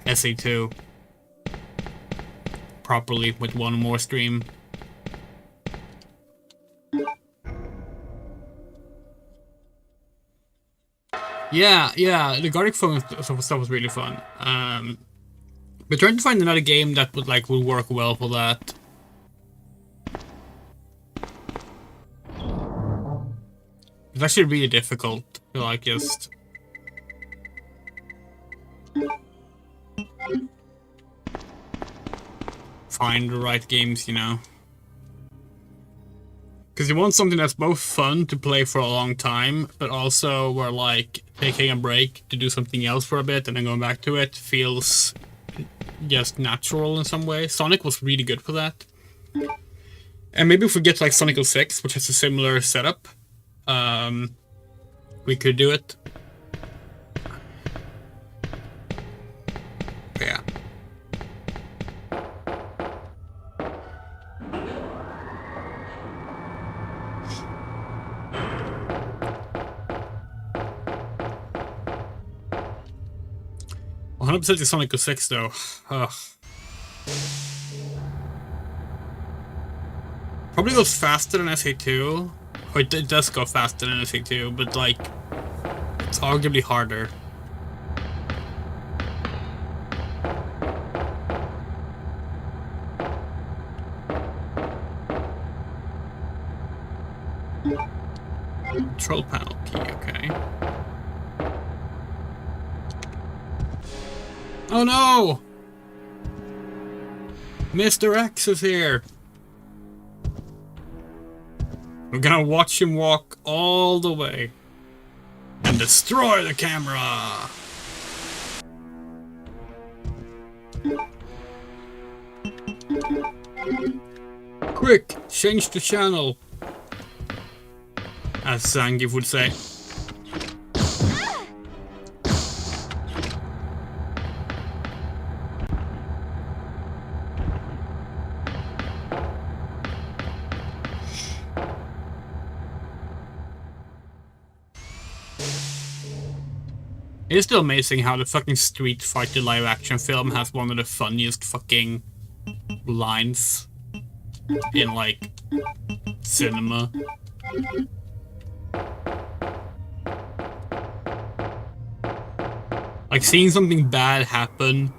SA2 properly with one more stream. Yeah, the Gartic Phone stuff was really fun. We're trying to find another game that would work well for that. It's actually really difficult to just find the right games, you know. Because you want something that's both fun to play for a long time, but also where taking a break to do something else for a bit and then going back to it feels just natural in some way. Sonic was really good for that. And maybe if we get Sonic 06, which has a similar setup, we could do it. But yeah. Well, 100% is Sonic 06 though. Ugh. Probably goes faster than SA2. Or it does go faster than SA2, but it's arguably harder. Control panel key, okay. Oh no! Mr. X is here! We're gonna watch him walk all the way and destroy the camera! Quick, change the channel! As Zangief would say. It's still amazing how the fucking Street Fighter live action film has one of the funniest fucking lines in cinema. Seeing something bad happen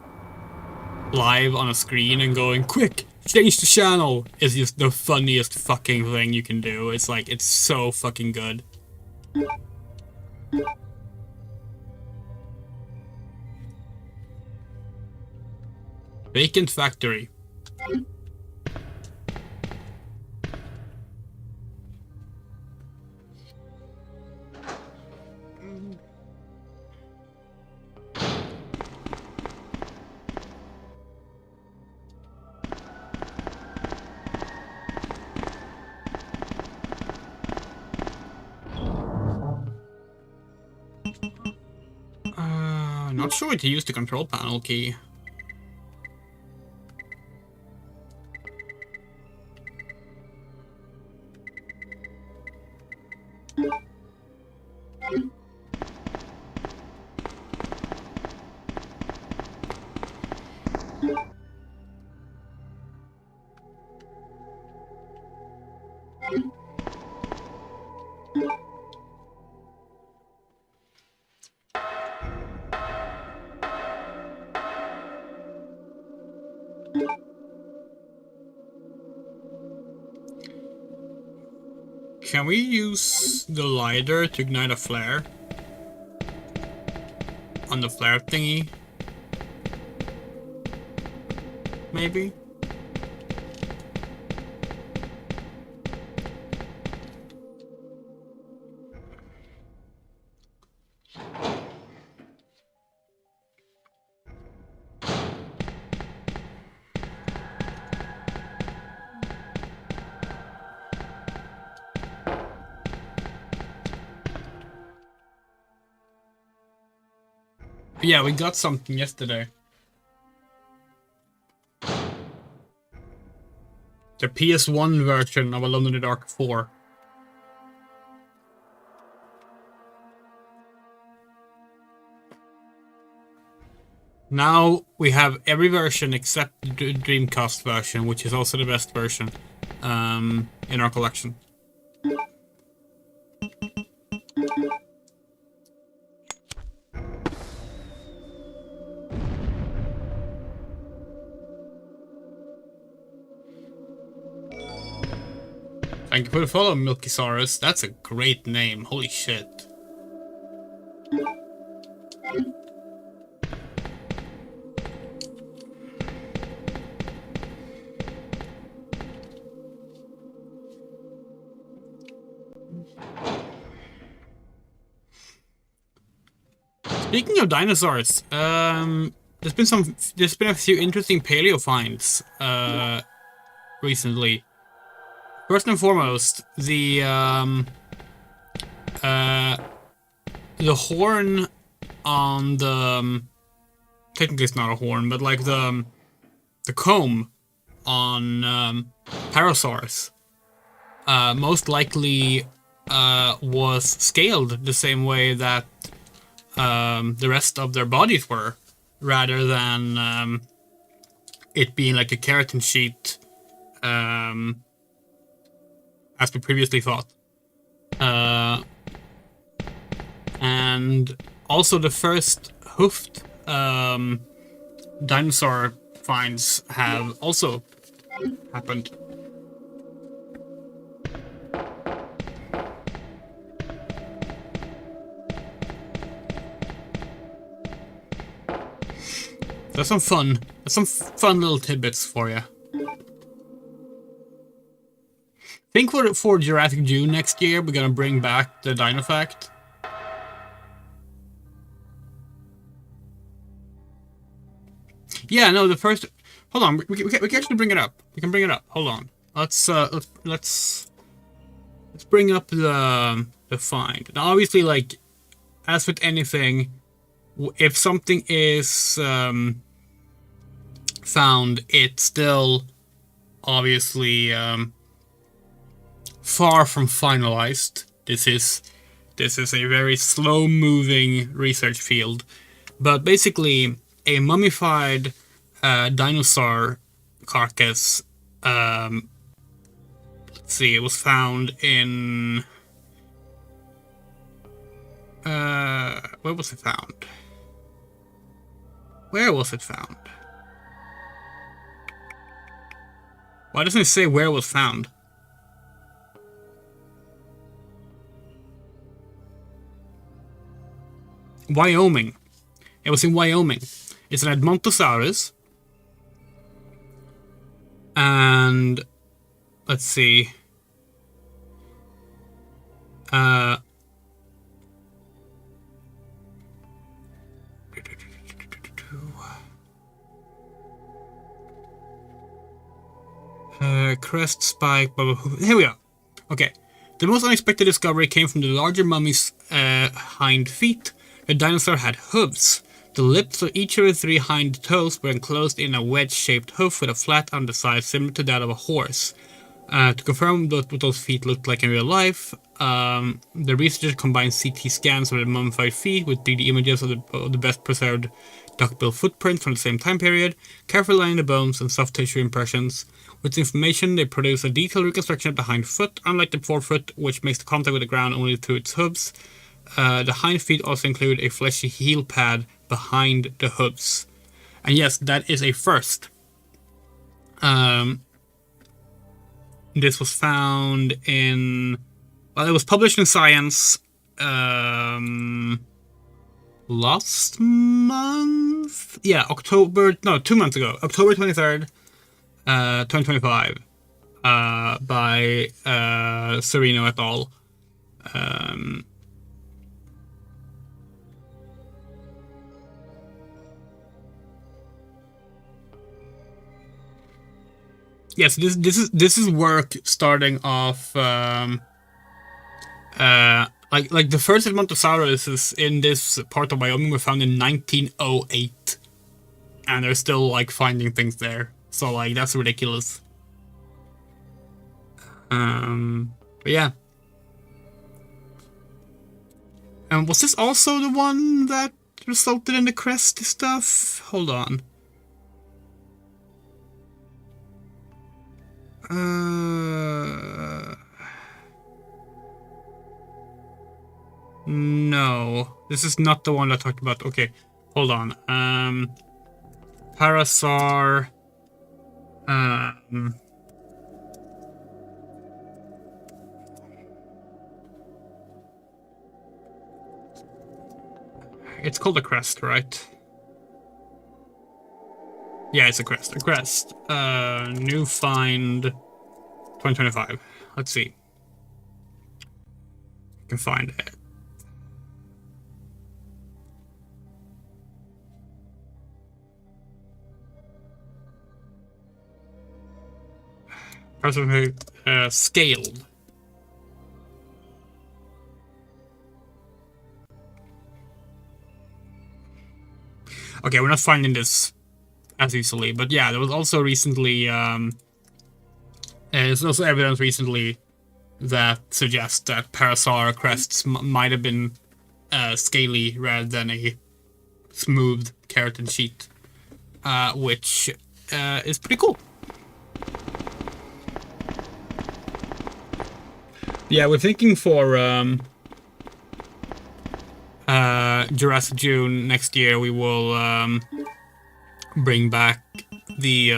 live on a screen and going, quick, change the channel, is just the funniest fucking thing you can do. It's it's so fucking good. Vacant Factory. I'm not sure to use the control panel key. Can we use the lighter to ignite a flare? On the flare thingy? Maybe? Yeah, we got something yesterday. The PS1 version of Alone in the Dark 4. Now we have every version except the Dreamcast version, which is also the best version in our collection. Thank you for the follow, Milkysaurus. That's a great name. Holy shit. Speaking of dinosaurs, there's been a few interesting paleo finds recently. First and foremost, the horn on the technically it's not a horn, but like the comb on Parasaurus most likely was scaled the same way that the rest of their bodies were, rather than it being like a keratin sheet. As we previously thought. And also the first hoofed dinosaur finds have also happened. That's some fun little tidbits for you. I think for Jurassic June next year, we're gonna bring back the Dino Fact. Yeah, no, the first. Hold on, we can actually bring it up. We can bring it up. Hold on. Let's bring up the find. Now, obviously, like as with anything, if something is found, it's still obviously far from finalized. This is a very slow-moving research field, but basically a mummified dinosaur carcass. Let's see, it was found in where was it found? Where was it found? Why doesn't it say where it was found? Wyoming. It was in Wyoming. It's an Edmontosaurus. And let's see. Crest spike. Blah, blah, blah. Here we are. Okay. The most unexpected discovery came from the larger mummy's hind feet. The dinosaur had hooves. The lips of each of the 3 hind toes were enclosed in a wedge-shaped hoof with a flat underside similar to that of a horse. To confirm what those feet looked like in real life, the researchers combined CT scans of the mummified feet with 3D images of the best preserved duckbill footprints from the same time period, carefully lining the bones and soft tissue impressions. With this information, they produced a detailed reconstruction of the hind foot, unlike the forefoot, which makes the contact with the ground only through its hooves. The hind feet also include a fleshy heel pad behind the hooves. And yes, that is a first. This was found in... Well, it was published in Science last month? Yeah, 2 months ago. October 23rd, 2025. By Serino et al. Yes, this is work starting off like the first Edmontosauruses in this part of Wyoming were found in 1908, and they're still like finding things there. So like that's ridiculous. But yeah. And was this also the one that resulted in the crest stuff? Hold on. No, this is not the one I talked about. Okay, hold on. Parasaur. It's called a crest, right? Yeah, it's a crest. A crest. New find 2025. Let's see. I can find it. Person scaled. Okay, we're not finding this as easily, but yeah, there was also recently, there's also evidence recently that suggests that Parasaur crests might have been scaly rather than a smooth keratin sheet, which is pretty cool. Yeah, we're thinking for Jurassic June next year we will bring back the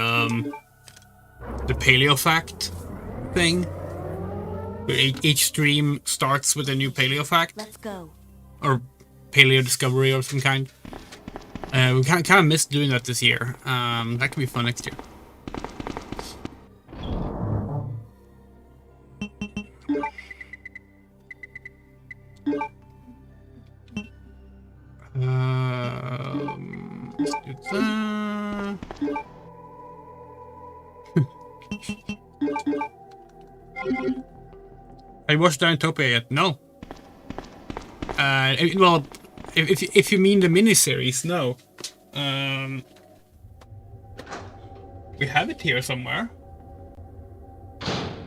Paleofact thing. Where each stream starts with a new Paleofact. Let's go. Or Paleo Discovery of some kind. We kind of missed doing that this year. That could be fun next year. Let's do that. Have you watched Dinotopia yet? No. Well, if you mean the miniseries, no. We have it here somewhere.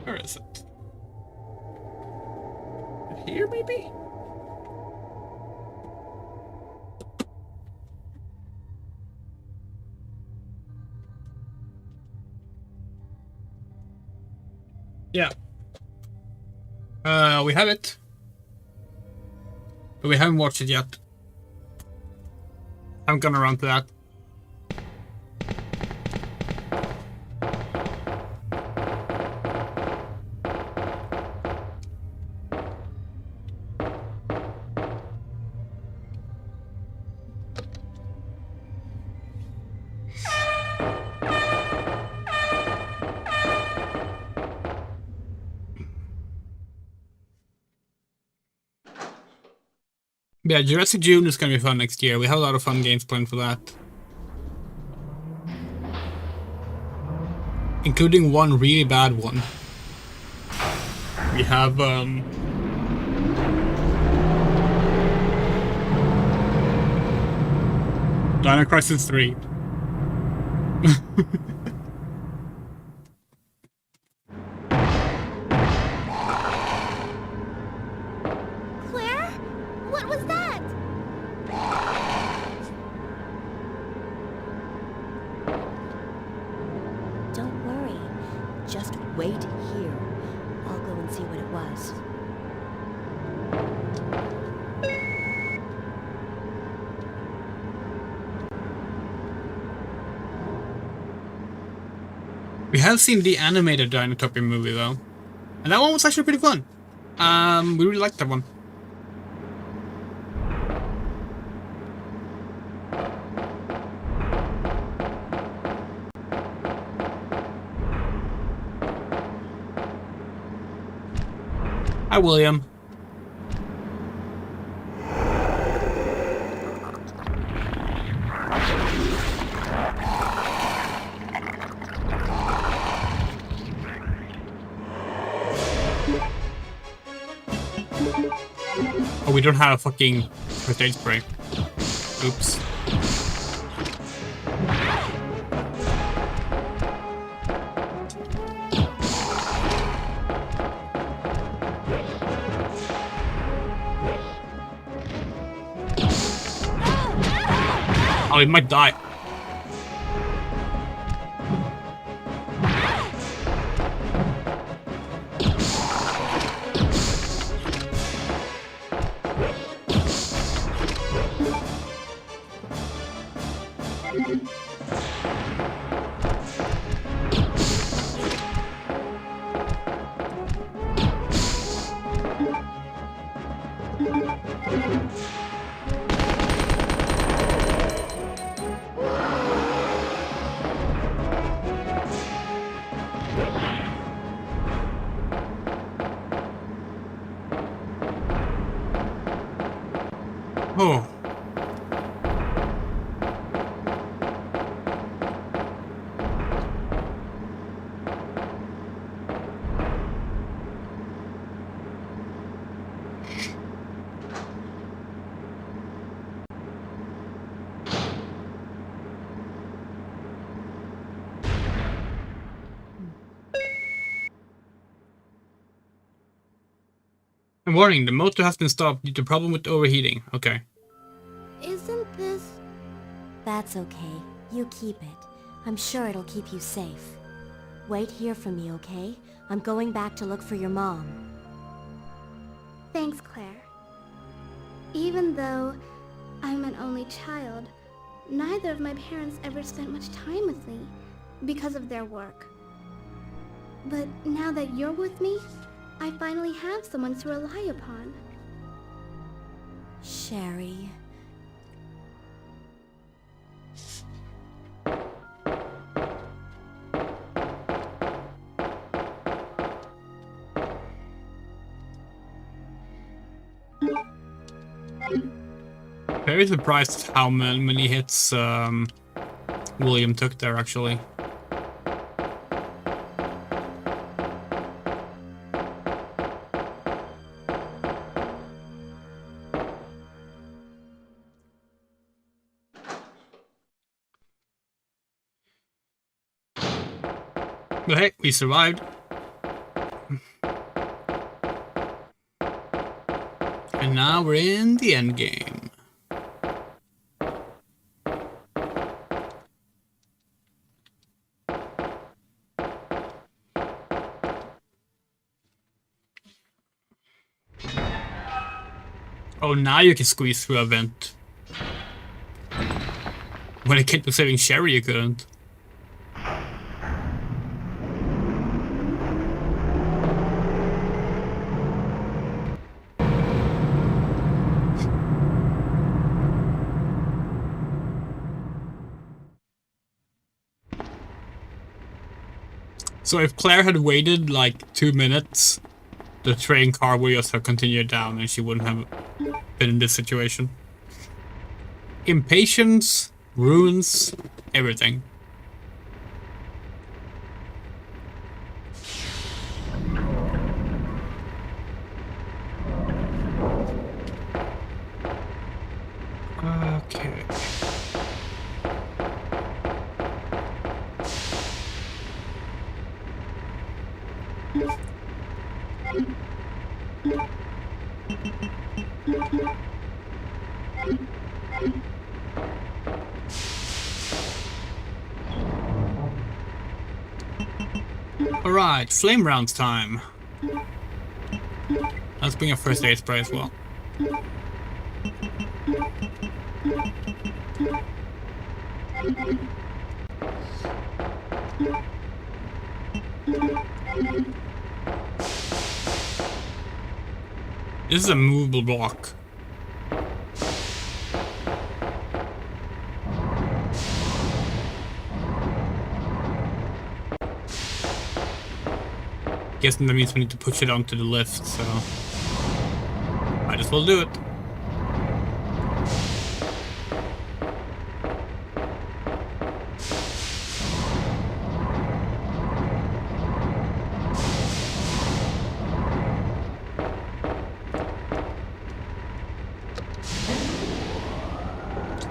Where is it? Here, maybe? Yeah. We have it. But we haven't watched it yet. Haven't gone around to that. Yeah, Jurassic June is gonna be fun next year. We have a lot of fun games planned for that. Including one really bad one. We have, Dino Crisis 3. Claire? What was that? Don't worry. Just wait here. I'll go and see what it was. We have seen the animated Dinotopia movie though, and that one was actually pretty fun. We really liked that one. Hi, William. Oh, we don't have a fucking first aid spray. Oops. Oh, he might die. Oh. And warning, the motor has been stopped due to problem with overheating. Okay. Isn't this... That's okay. You keep it. I'm sure it'll keep you safe. Wait here for me, okay? I'm going back to look for your mom. Thanks, Claire. Even though I'm an only child, neither of my parents ever spent much time with me because of their work. But now that you're with me, I finally have someone to rely upon. Sherry. Very surprised how many hits William took there, actually. But hey, we survived. And now we're in the end game. Oh, now you can squeeze through a vent. When it came to saving Sherry, you couldn't. So if Claire had waited like 2 minutes, the train car would just have continued down and she wouldn't have been in this situation. Impatience ruins everything. Okay. Alright, flame rounds time. Let's bring a first aid spray as well. This is a movable block. Guessing that means we need to push it onto the lift, so might as well do it.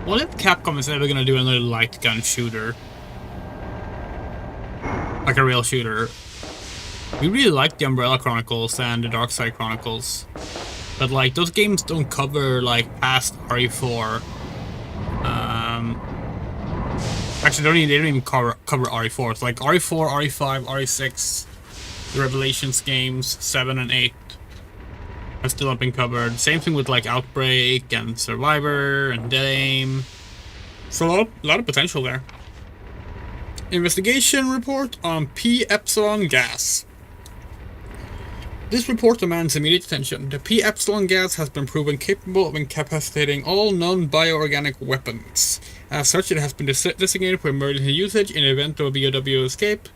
What if Capcom is ever gonna do another light gun shooter? Like a real shooter. We really like the Umbrella Chronicles and the Dark Side Chronicles. But like, those games don't cover like past RE4. Actually, they don't even cover RE4. It's like RE4, RE5, RE6, the Revelations games, 7 and 8. Have still not been covered. Same thing with like Outbreak and Survivor and Dead Aim. So a lot of potential there. Investigation report on P Epsilon gas. This report demands immediate attention. The P Epsilon gas has been proven capable of incapacitating all non-bioorganic weapons. As such, it has been designated for emergency usage in the event of a BOW escape.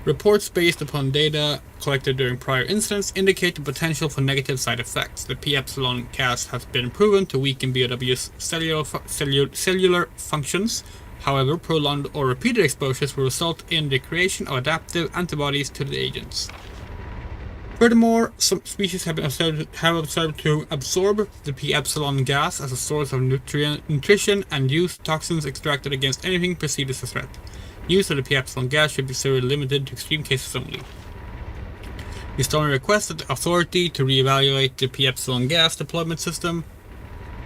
Reports based upon data collected during prior incidents indicate the potential for negative side effects. The P Epsilon gas has been proven to weaken BOW's cellular functions. However, prolonged or repeated exposures will result in the creation of adaptive antibodies to the agents. Furthermore, some species have been observed to absorb the P Epsilon gas as a source of nutrition and use toxins extracted against anything perceived as a threat. Use of the P Epsilon gas should be severely limited to extreme cases only. We strongly request that the authority to reevaluate the P Epsilon gas deployment system.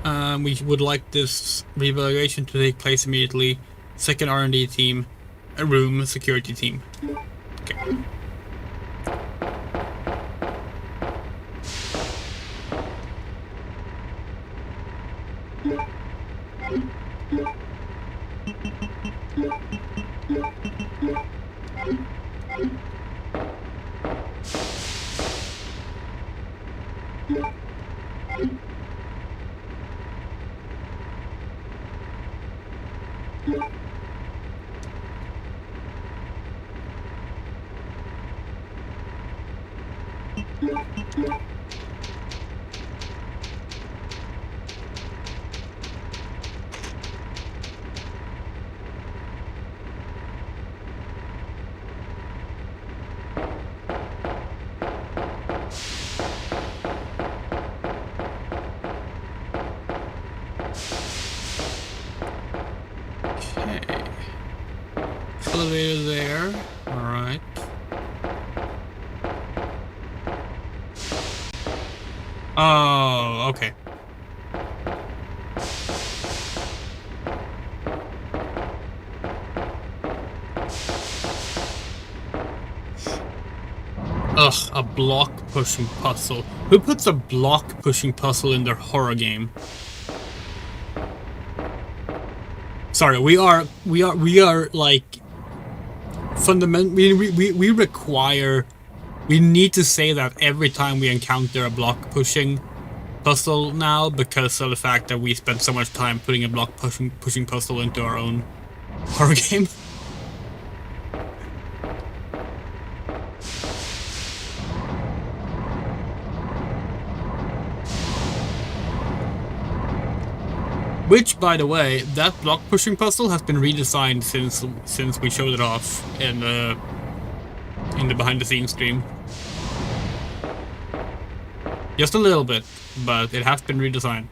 We would like this reevaluation to take place immediately. Second R&D team, a room security team. Okay. Elevator there. Alright. Oh, okay. Ugh, a block pushing puzzle. Who puts a block pushing puzzle in their horror game? Sorry, we are like fundamentally we require, we need to say that every time we encounter a block pushing puzzle now, because of the fact that we spent so much time putting a block pushing puzzle into our own horror game. Which, by the way, that block pushing puzzle has been redesigned since we showed it off in the behind the scenes stream. Just a little bit, but it has been redesigned.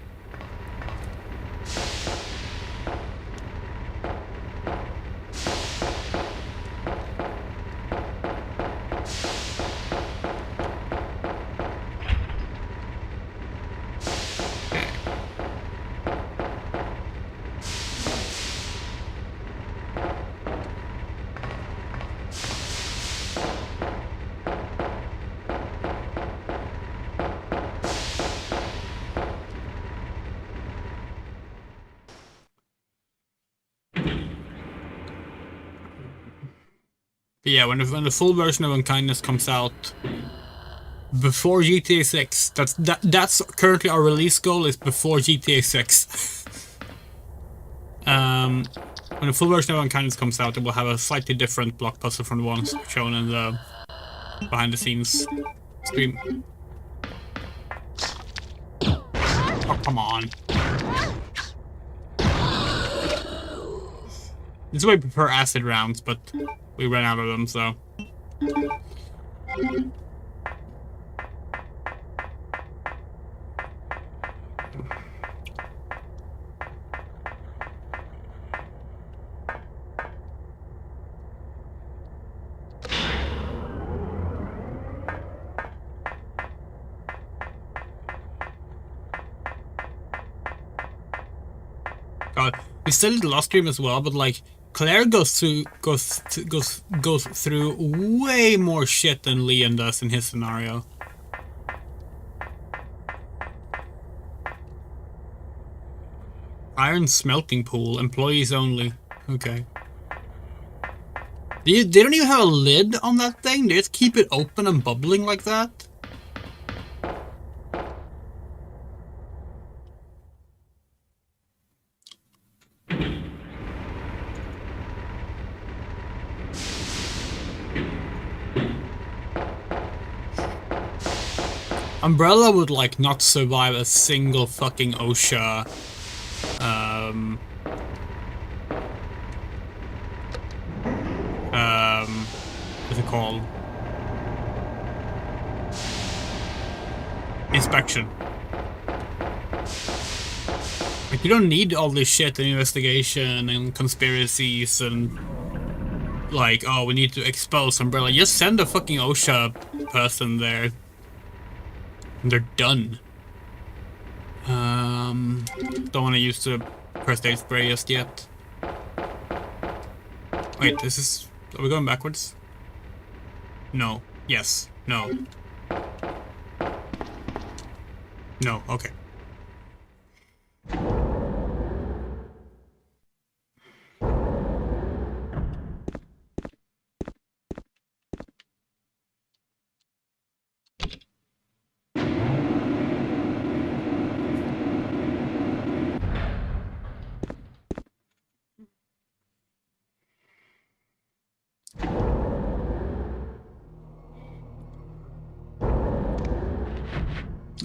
But yeah, when the full version of Unkindness comes out before GTA 6, that's currently our release goal, is before GTA 6. When the full version of Unkindness comes out, it will have a slightly different blockbuster from the ones shown in the behind the scenes stream. Oh, come on. This is why we prefer acid rounds, but we ran out of them, so. God, we still did the last stream as well, but like Claire goes through way more shit than Leon does in his scenario. Iron smelting pool, employees only. Okay. They don't even have a lid on that thing. They just keep it open and bubbling like that. Umbrella would like not survive a single fucking OSHA what's it called? Inspection. Like, you don't need all this shit and investigation and conspiracies and like, oh, we need to expose Umbrella. Just send a fucking OSHA person there. And they're done. Don't want to use the first aid spray just yet. Wait, this is... Are we going backwards? No. Yes. No. No. Okay.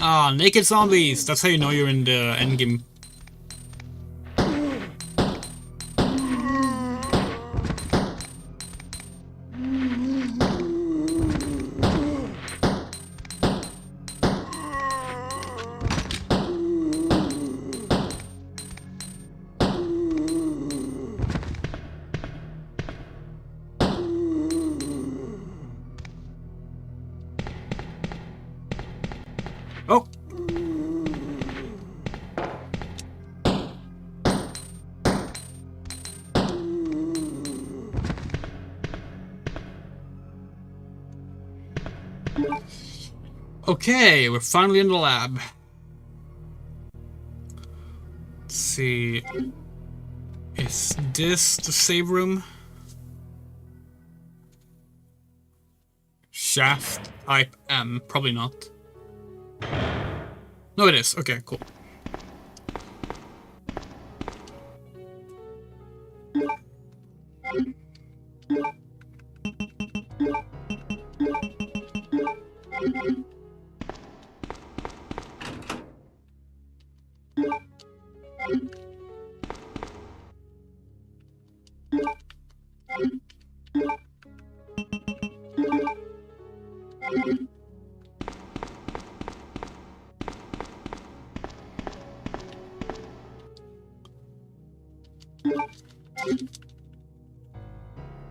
Ah, naked zombies! That's how you know you're in the endgame. Oh! Okay, we're finally in the lab. Let's see. Is this the save room? Shaft type M, probably not. No, it is. Okay, cool.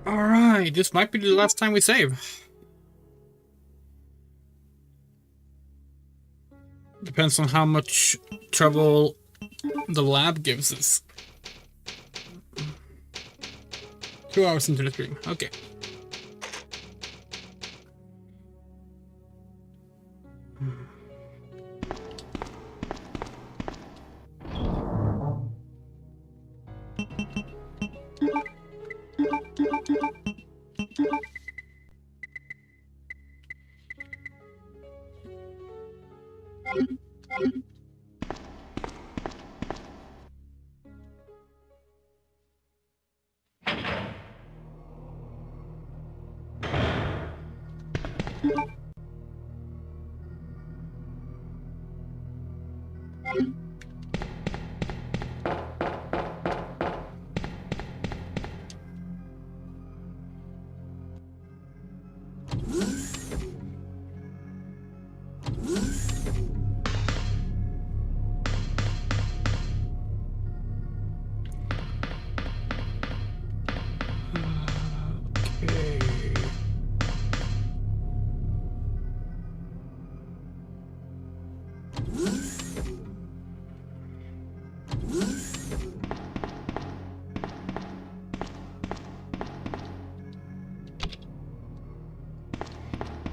Alright, this might be the last time we save. Depends on how much trouble the lab gives us. 2 hours into the stream. Okay.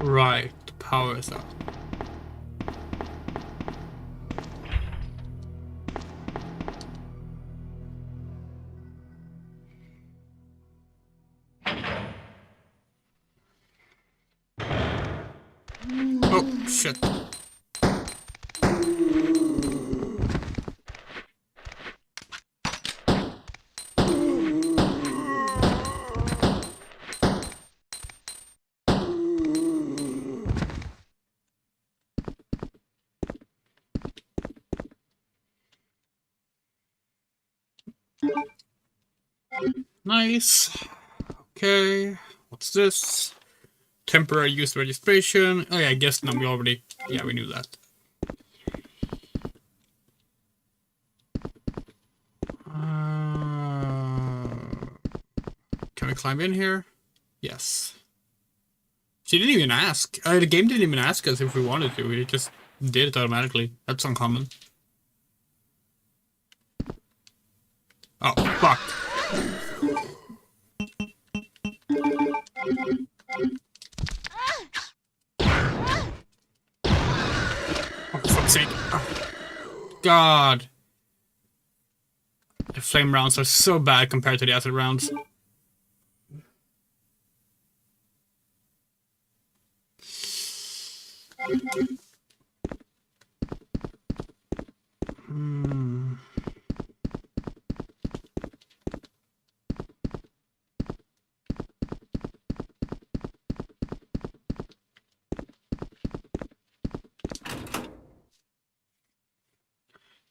Right, the power is out. Oh, shit. Nice. Okay, what's this? Temporary use registration. Oh yeah, I guess no, we already, yeah, we knew that. Can we climb in here? Yes. She didn't even ask. The game didn't even ask us if we wanted to. We just did it automatically. That's uncommon. Oh, fuck. Oh, for fuck's sake. Oh. God. The flame rounds are so bad compared to the acid rounds.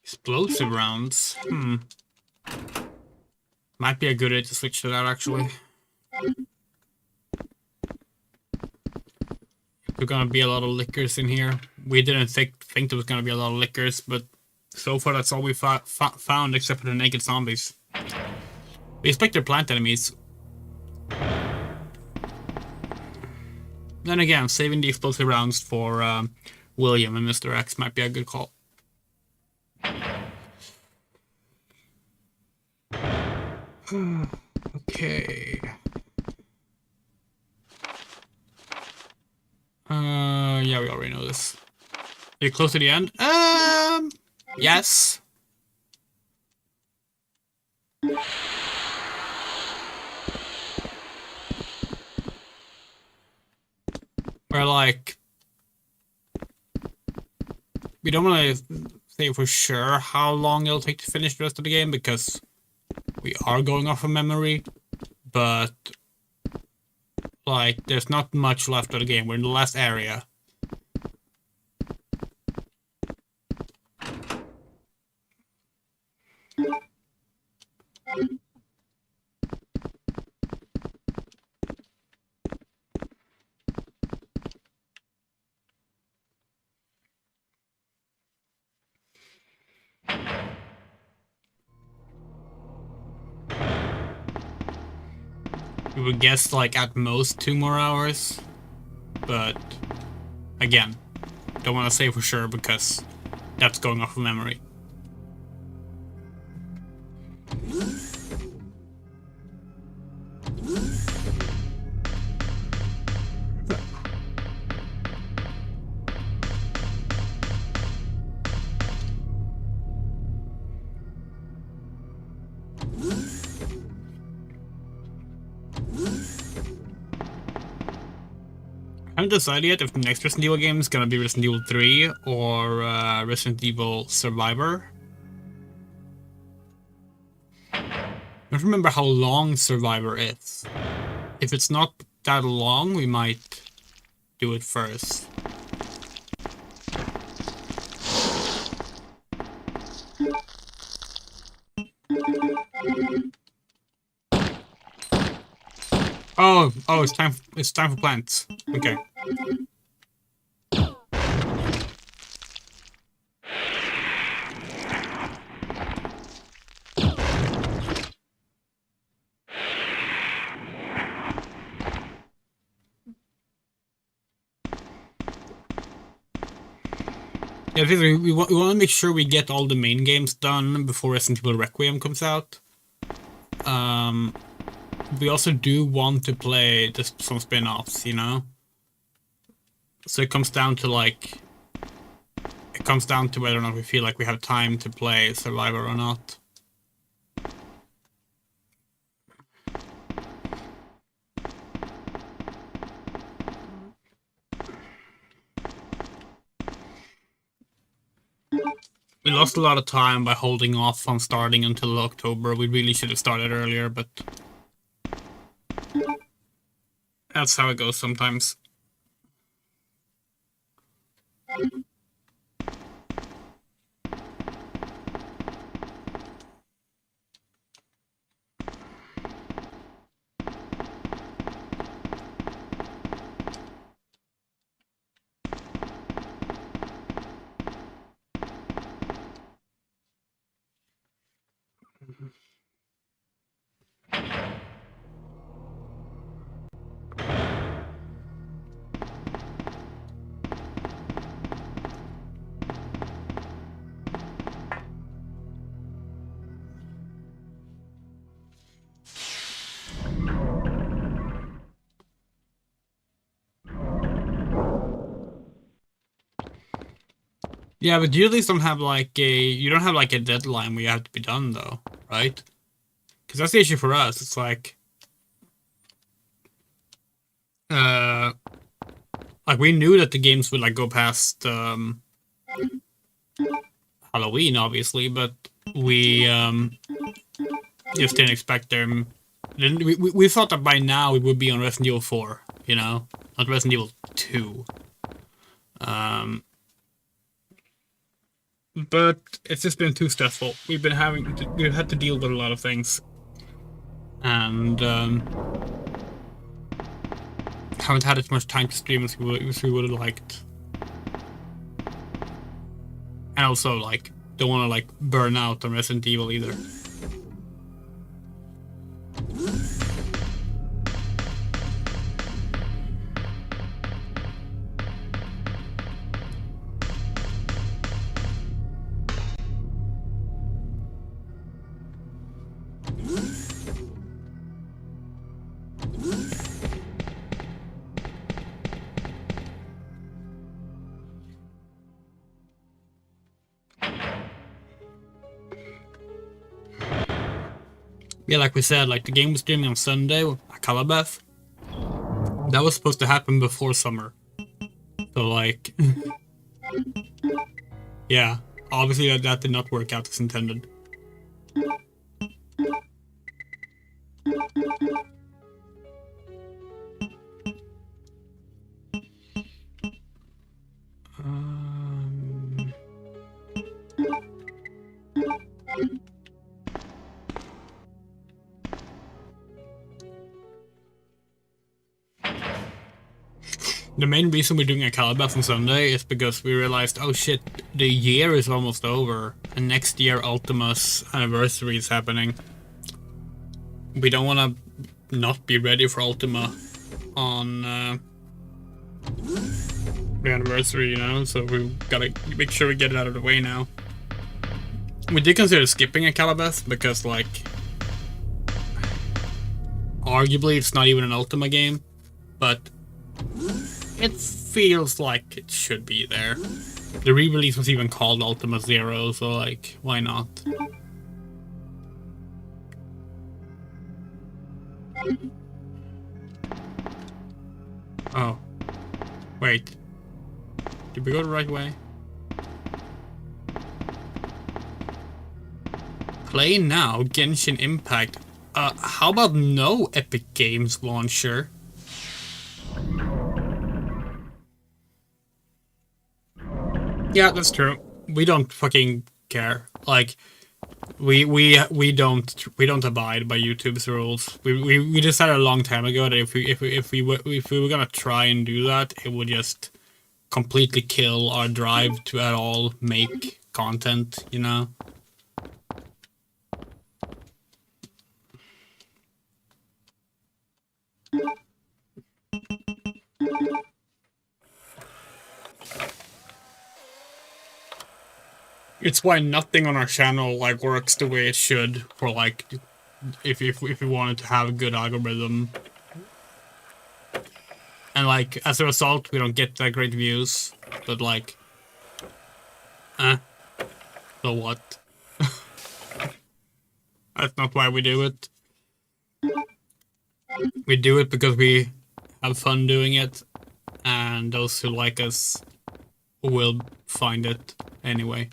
Explosive rounds. Might be a good idea to switch to that, actually. There's gonna be a lot of lickers in here. We didn't think there was gonna be a lot of lickers, but so far that's all we found except for the naked zombies. We expect they're plant enemies. Then again, saving the explosive rounds for William and Mr. X might be a good call. Okay. Yeah, we already know this. Are you close to the end? Yes. We're like, we don't want to say for sure how long it'll take to finish the rest of the game because we are going off of memory, but like, there's not much left of the game. We're in the last area. We would guess like at most 2 more hours, but again, don't want to say for sure because that's going off of memory. I haven't decided yet if the next Resident Evil game is gonna be Resident Evil 3 or Resident Evil Survivor. I don't remember how long Survivor is. If it's not that long, we might do it first. Oh, it's time for plants. Okay. Yeah, we want to make sure we get all the main games done before Resident Evil Requiem comes out. We also do want to play just some spin-offs, you know? So it comes down to whether or not we feel like we have time to play Survivor or not. We lost a lot of time by holding off on starting until October. We really should have started earlier, but that's how it goes sometimes. Yeah, but you at least don't have you don't have like a deadline where you have to be done though, right? Because that's the issue for us. It's like we knew that the games would like go past Halloween, obviously, but we just didn't expect them. We thought that by now we would be on Resident Evil 4, you know, not Resident Evil 2. But it's just been too stressful. We've had to deal with a lot of things, and haven't had as much time to stream as we would have liked. And also, like, don't want to like burn out on Resident Evil either. Yeah, like we said, like the game was streaming on Sunday, Calabeth. That was supposed to happen before summer. So like, yeah, obviously that did not work out as intended. The main reason we're doing a Calabeth on Sunday is because we realized, oh shit, the year is almost over, and next year Ultima's anniversary is happening. We don't want to not be ready for Ultima on the anniversary, you know, so we gotta make sure we get it out of the way now. We did consider skipping a Calabeth because, like, arguably it's not even an Ultima game, but it feels like it should be there. The re-release was even called Ultima Zero, so like, why not? Oh. Wait. Did we go the right way? Play now, Genshin Impact. How about no Epic Games launcher? Yeah, that's true. We don't fucking care. Like, we don't abide by YouTube's rules. We decided a long time ago that if we were gonna try and do that, it would just completely kill our drive to at all make content, you know? It's why nothing on our channel like works the way it should for like if we wanted to have a good algorithm. And like as a result we don't get that great views. But like so what? That's not why we do it. We do it because we have fun doing it, and those who like us will find it anyway.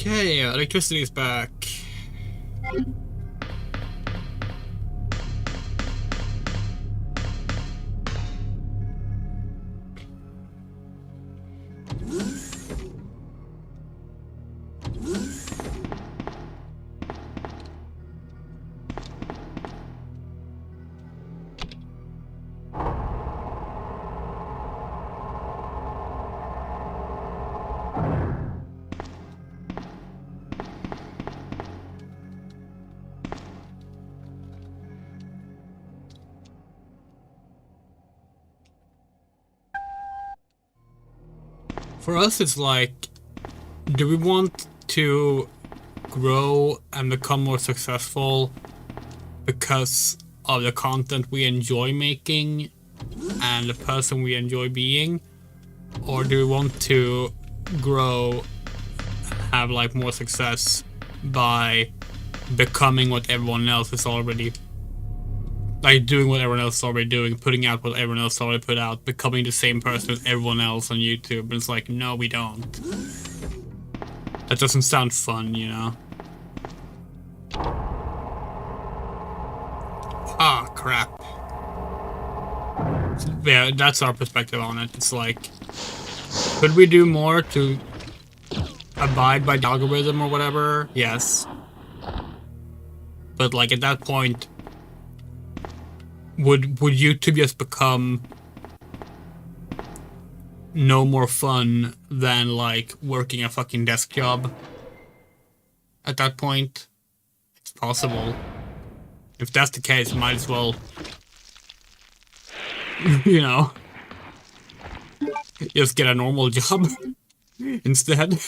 Okay, electricity is back. For us, it's like, do we want to grow and become more successful because of the content we enjoy making and the person we enjoy being? Or do we want to grow and have like more success by becoming what everyone else is already, like doing what everyone else is already doing, putting out what everyone else already put out, becoming the same person as everyone else on YouTube? And it's like, no, we don't. That doesn't sound fun, you know? Ah, crap. Yeah, that's our perspective on it. It's like, could we do more to abide by the algorithm or whatever? Yes. But like at that point, would YouTube just become no more fun than like working a fucking desk job? At that point, it's possible. If that's the case, might as well, you know, just get a normal job instead.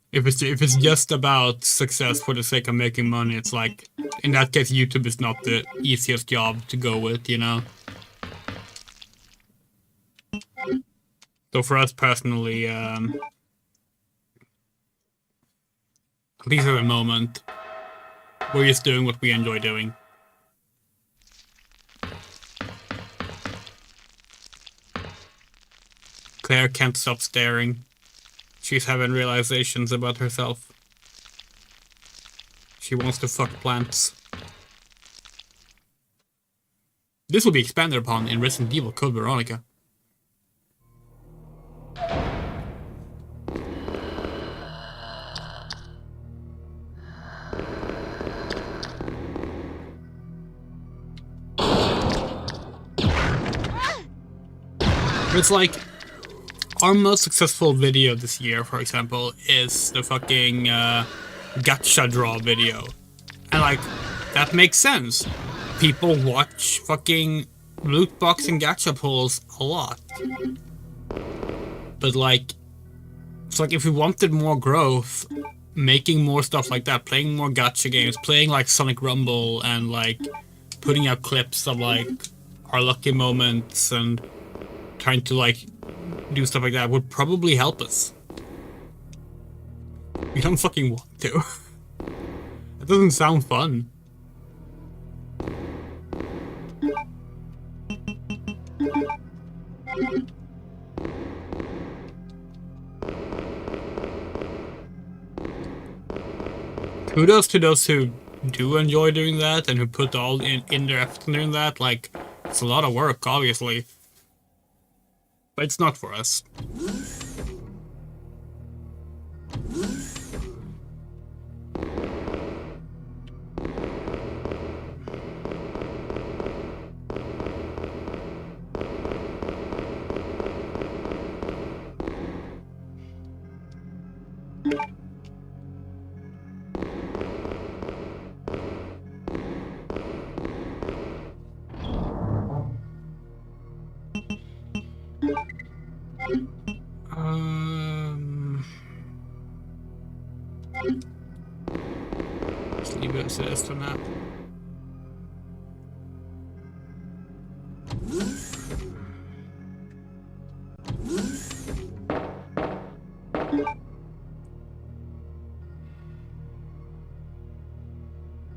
If it's just about success for the sake of making money, it's like, in that case, YouTube is not the easiest job to go with, you know? So for us personally, at least at the moment, we're just doing what we enjoy doing. Claire can't stop staring. She's having realizations about herself. She wants to fuck plants. This will be expanded upon in Resident Evil Code Veronica. It's like, our most successful video this year, for example, is the fucking gacha draw video. And like, that makes sense. People watch fucking loot box and gacha pulls a lot. But like, it's like if we wanted more growth, making more stuff like that, playing more gacha games, playing like Sonic Rumble, and like putting out clips of like our lucky moments and trying to like do stuff like that would probably help us. We don't fucking want to. It doesn't sound fun. Kudos to those who do enjoy doing that and who put all in their effort in doing that. Like, it's a lot of work, obviously. But it's not for us. Let's leave it as it is for now.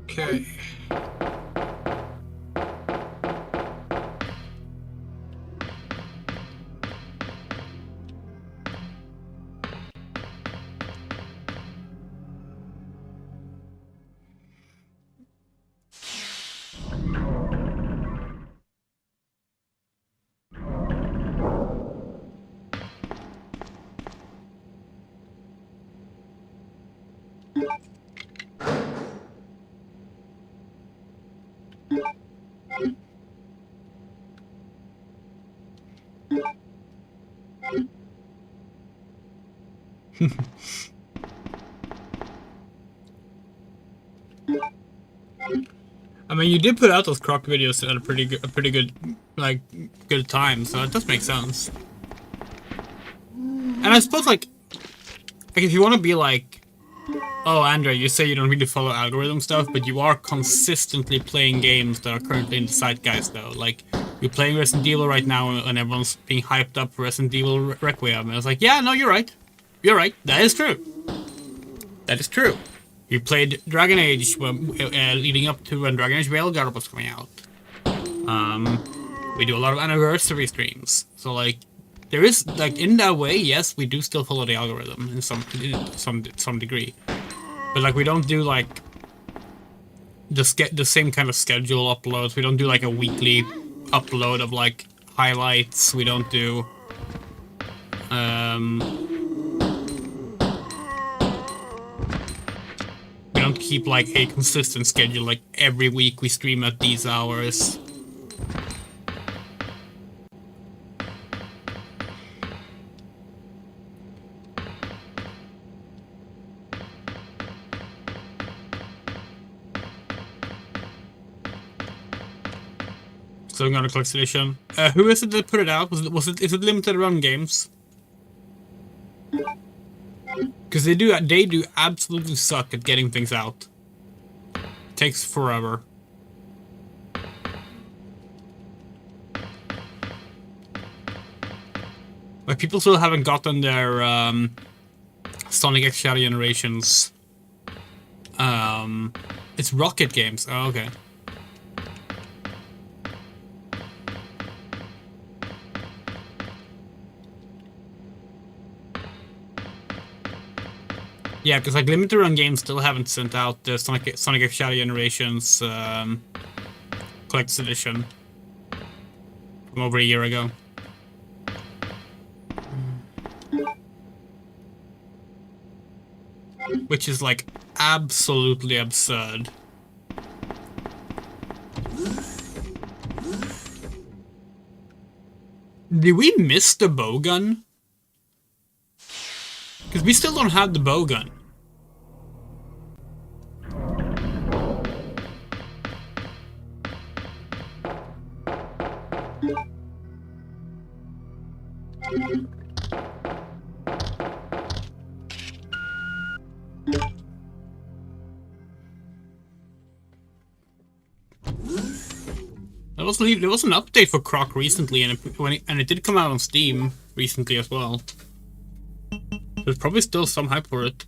Okay. I mean, you did put out those croc videos at a pretty good, like, good time, so it does make sense. And I suppose, like if you want to be like, oh, Andrea, you say you don't really follow algorithm stuff, but you are consistently playing games that are currently in the zeitgeist, though. Like, you're playing Resident Evil right now, and everyone's being hyped up for Resident Evil Requiem. And I was like, yeah, no, you're right. You're right. That is true. That is true. You played Dragon Age leading up to when Dragon Age Veilguard was coming out. We do a lot of anniversary streams. So, like, there is, like, in that way, yes, we do still follow the algorithm in some degree. But, like, we don't do, like, the same kind of schedule uploads. We don't do, like, a weekly upload of, like, highlights. We don't do, we don't keep, like, a consistent schedule, like, every week we stream at these hours. So I'm gonna collect edition. Who is it that put it out? Is it limited run games? Because they do absolutely suck at getting things out. It takes forever. Like, people still haven't gotten their Sonic X Shadow Generations. It's Rocket Games. Oh, okay. Yeah, because, like, limited run games still haven't sent out the Sonic X Shadow Generations Collector's Edition from over a year ago. Which is, like, absolutely absurd. Did we miss the bow gun? Because we still don't have the bow gun. There was an update for Croc recently, and it did come out on Steam recently as well. There's probably still some hype for it.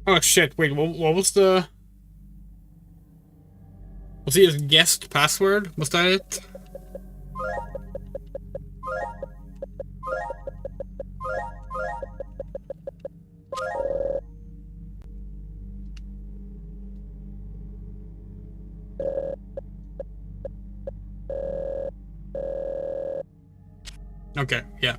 Oh shit, wait, what was the... Was he a guest password? Was that it? Okay, yeah.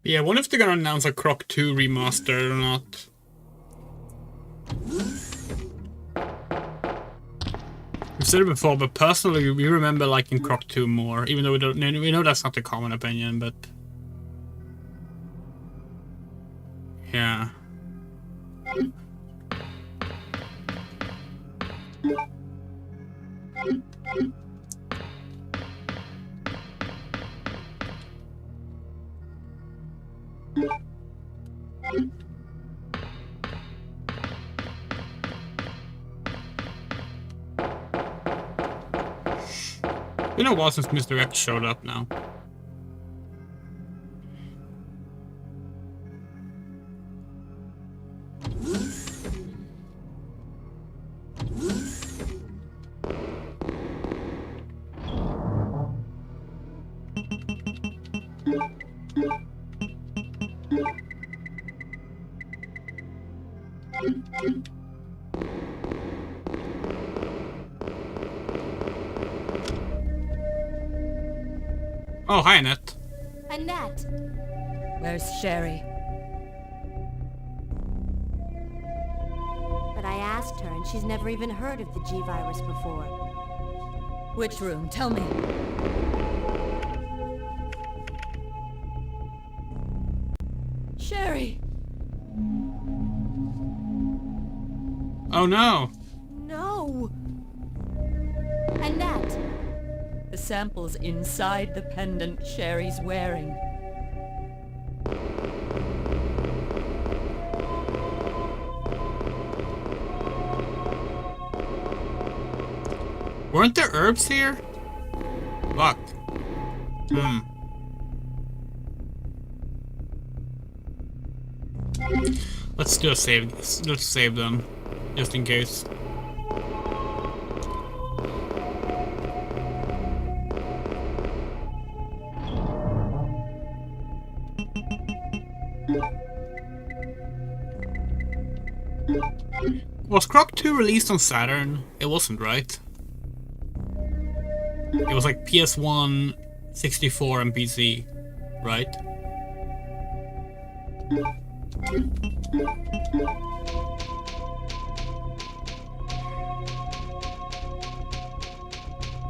Yeah, I wonder if they're gonna announce a Croc 2 remaster or not. We've said it before, but personally, we remember liking Croc 2 more, even though we know that's not the common opinion, but... Yeah. Been a while since Mr. X showed up now. Oh, hi, Annette. Annette! Where's Sherry? But I asked her, and she's never even heard of the G-Virus before. Which room? Tell me. Sherry! Oh no! No! Annette! The sample's inside the pendant Sherry's wearing. Weren't there herbs here? Fuck. Let's do a save. Let's save them, just in case. Was Croc 2 released on Saturn? It wasn't, right? It was like PS1, 64, and PC, right?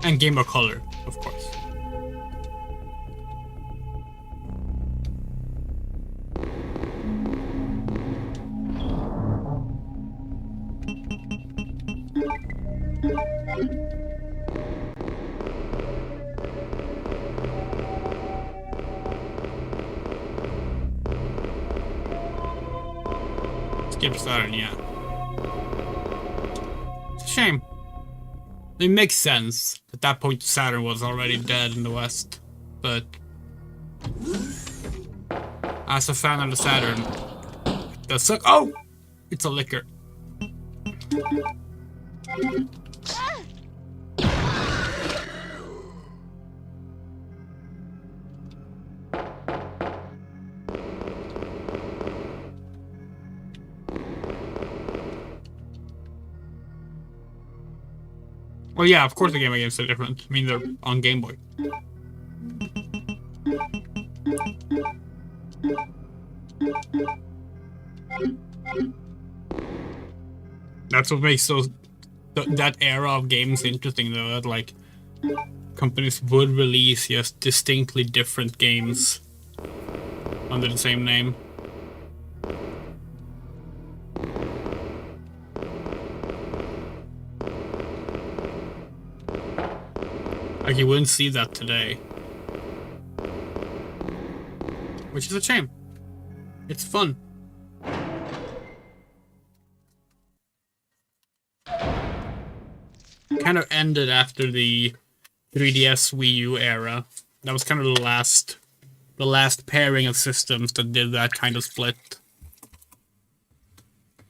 And Game Boy Color, of course. Skip Saturn, yeah. It's a shame. It makes sense. At that point, Saturn was already dead in the West. but as a fan of the Saturn, it does suck. Oh! It's a liquor. Well, yeah, of course the Game Boy games are different. I mean, they're on Game Boy. That's what makes that era of games interesting, though. That like companies would release just distinctly different games under the same name. Like, you wouldn't see that today. Which is a shame. It's fun. Kind of ended after the 3DS Wii U era. That was kind of the last pairing of systems that did that kind of split.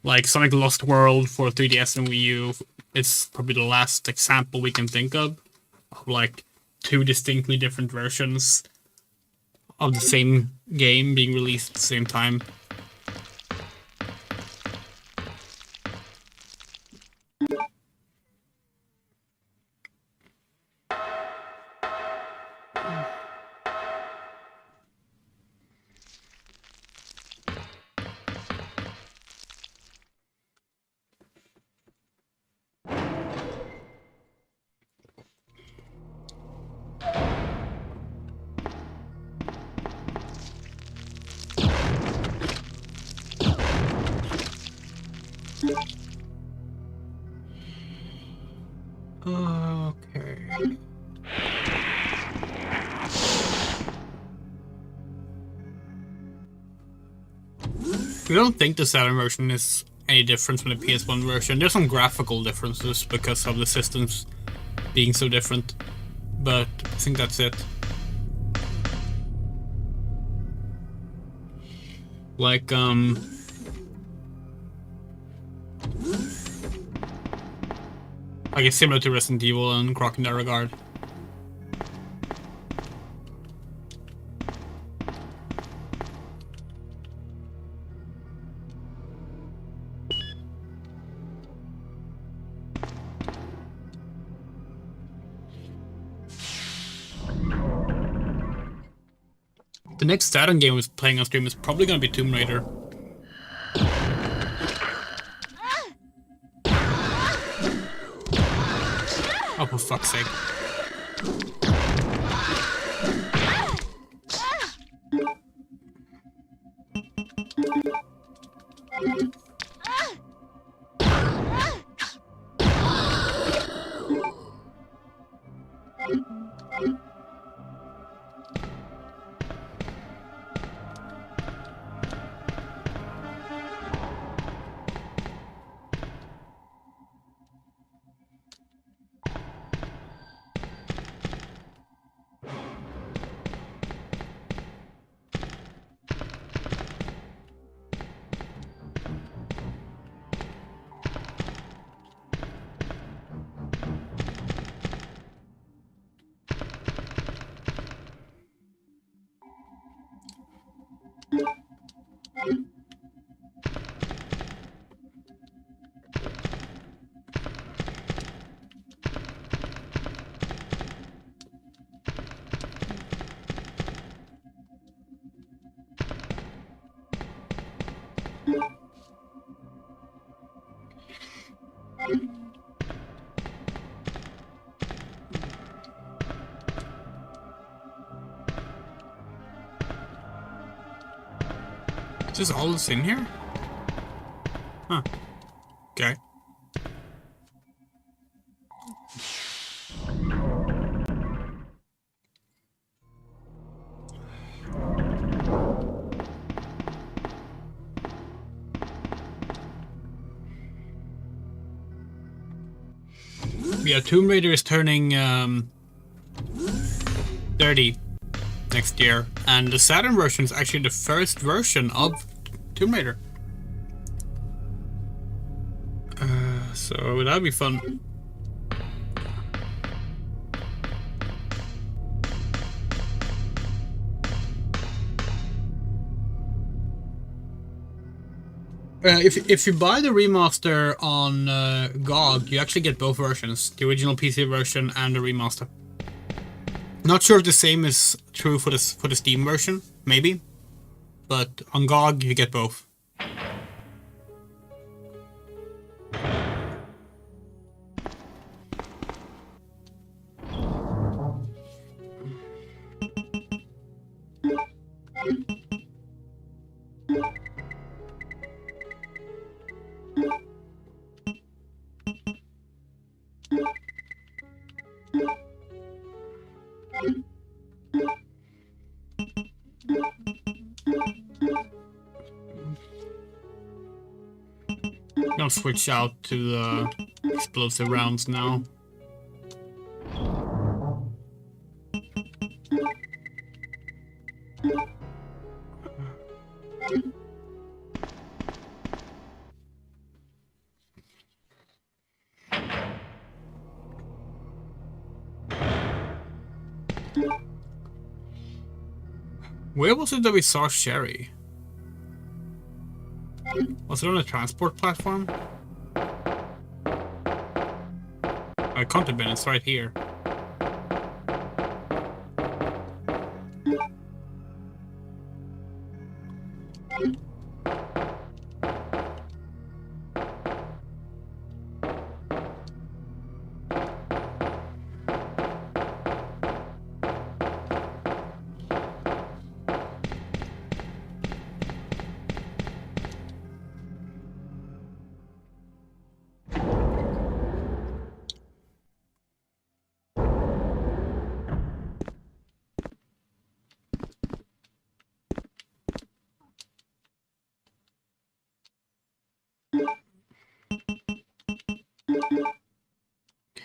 Like, Sonic Lost World for 3DS and Wii U is probably the last example we can think of like two distinctly different versions of the same game being released at the same time. Okay. I don't think the Saturn version is any different from the PS1 version. There's some graphical differences because of the systems being so different, but I think that's it. Like, I guess similar to Resident Evil and Croc in that regard. The next Saturn game I was playing on stream is probably gonna be Tomb Raider. Oh, for fuck's sake. Is this all that's in here? Huh. Okay. Yeah, Tomb Raider is turning 30 next year, and the Saturn version is actually the first version of Tomb Raider. So that'd be fun. If you buy the remaster on GOG, you actually get both versions, the original PC version and the remaster. Not sure if the same is true for the Steam version, maybe, but on GOG you get both. I'll switch out to the explosive rounds now. Where was it that we saw Sherry? Was it on a transport platform? It can't have been, it's right here.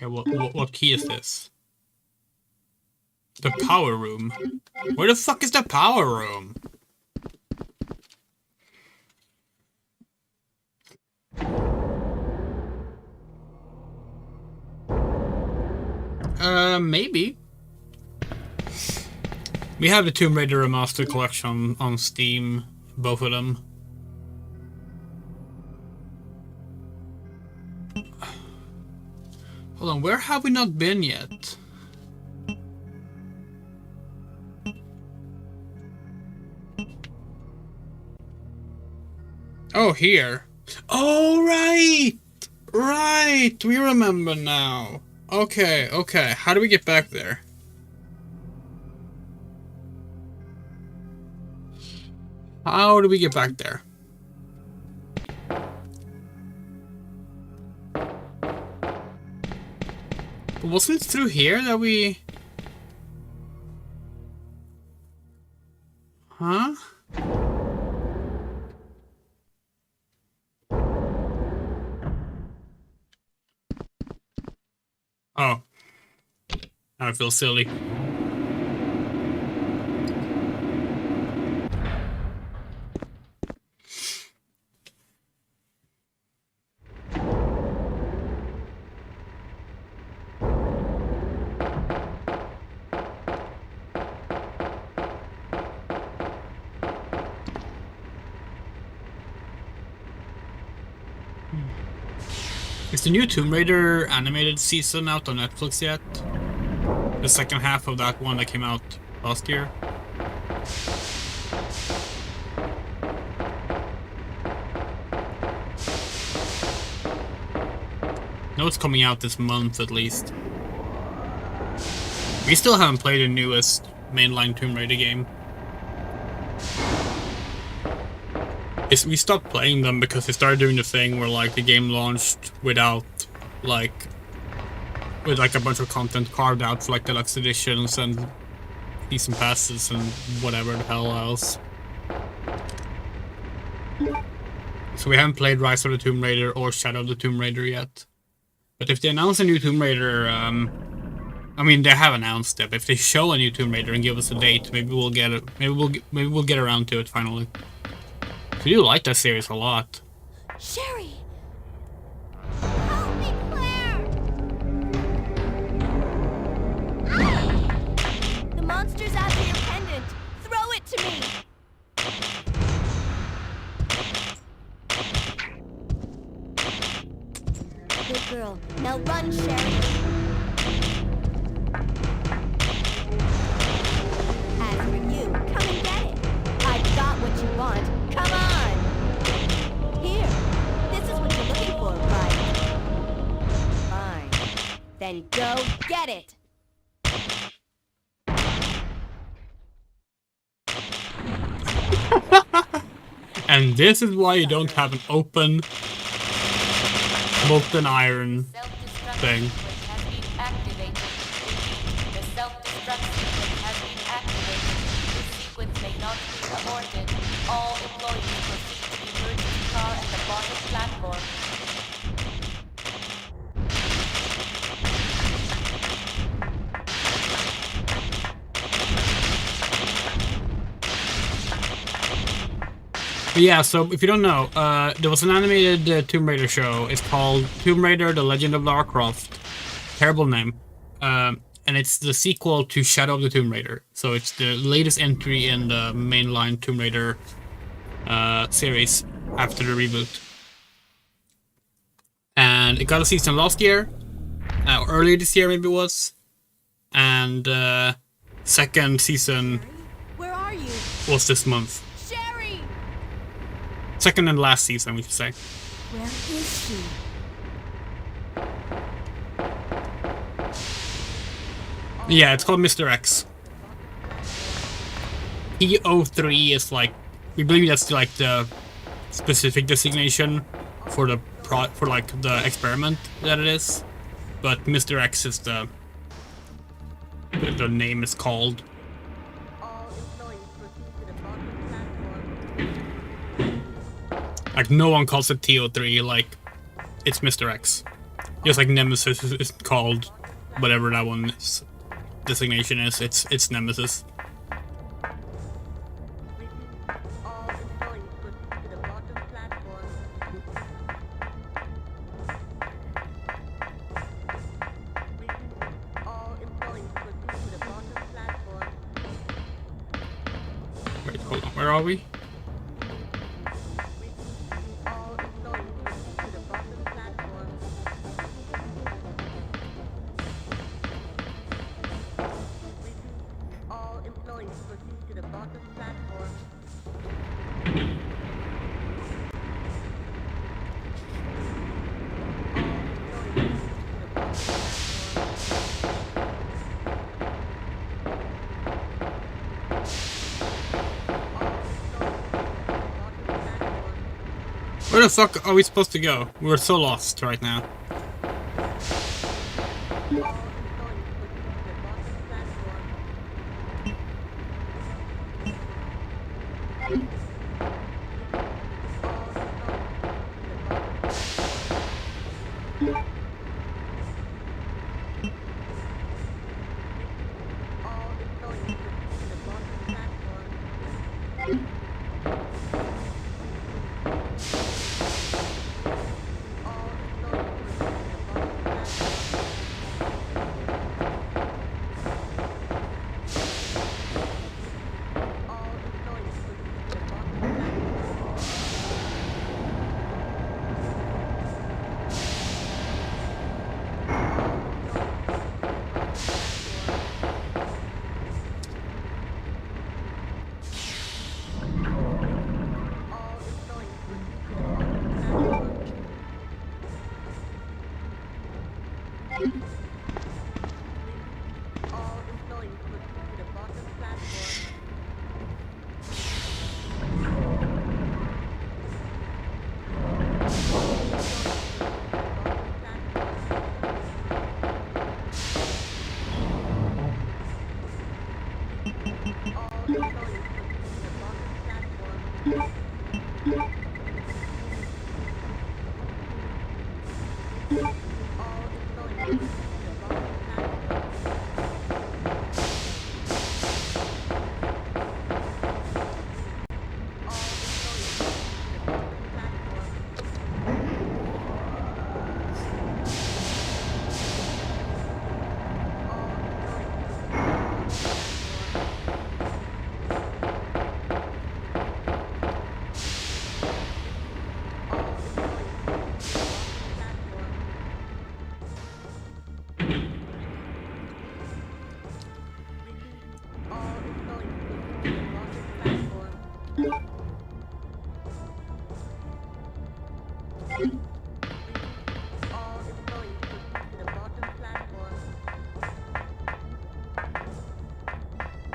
Okay, what key is this? The power room. Where the fuck is the power room? Maybe. We have the Tomb Raider Remastered Collection on Steam, both of them. Hold on, where have we not been yet? Oh, here. Oh, right! Right! We remember now. Okay, okay. How do we get back there? How do we get back there? Wasn't it through here that we... Huh? Oh. Now I feel silly. Is the new Tomb Raider animated season out on Netflix yet? The second half of that one that came out last year? No, it's coming out this month at least. We still haven't played the newest mainline Tomb Raider game. We stopped playing them because they started doing the thing where like the game launched without like with like a bunch of content carved out for like deluxe editions and season passes and whatever the hell else. So we haven't played Rise of the Tomb Raider or Shadow of the Tomb Raider yet. But if they announce a new Tomb Raider I mean, they have announced it. But if they show a new Tomb Raider and give us a date, maybe we'll get it. Maybe we'll get around to it finally. I do like that series a lot. Sherry! Help me, Claire! The monster's after your pendant. Throw it to me! Good girl. Now run, Sherry. As for you, come and get it. I've got what you want. Come on! Here. This is what you're looking for, right? Fine. Then go get it! And this is why you don't have an open molten iron thing. The self-destruct sequence has been activated. This sequence may not be aborted. All employees proceed to the emergency car at the bottom platform. But yeah, so if you don't know, there was an animated Tomb Raider show. It's called Tomb Raider: The Legend of Lara Croft. Terrible name. And it's the sequel to Shadow of the Tomb Raider. So it's the latest entry in the mainline Tomb Raider series after the reboot. And it got a season last year, earlier this year maybe it was. And second season Where are you? was this month. Sherry! Second and last season, we should say. Where is she? Yeah, it's called Mr. X. PO3 is like, we believe that's like the specific designation for the the experiment that it is, but Mr. X is the name is called. Like no one calls it TO3, like it's Mr. X. Just like Nemesis is called whatever that one's designation is, it's Nemesis. Wait, hold on, where are we? Where the fuck are we supposed to go? We're so lost right now. All employees proceed to the bottom platform.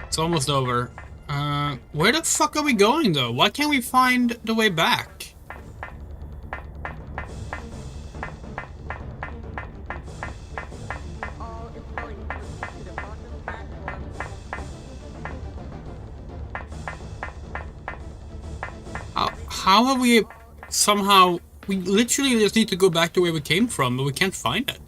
It's almost over. Where the fuck are we going though? Why can't we find the way back? All employees proceed to the bottom platform. How have we somehow... We literally just need to go back to where we came from, but we can't find it.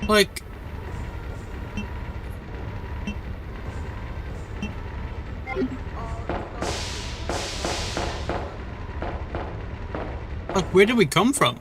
Like... Like, where did we come from?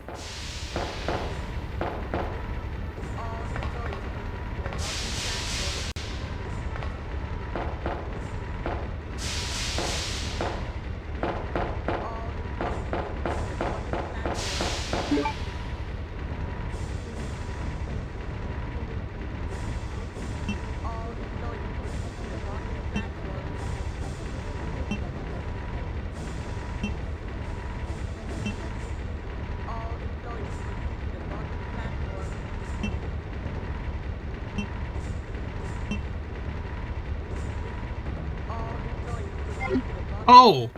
Oh!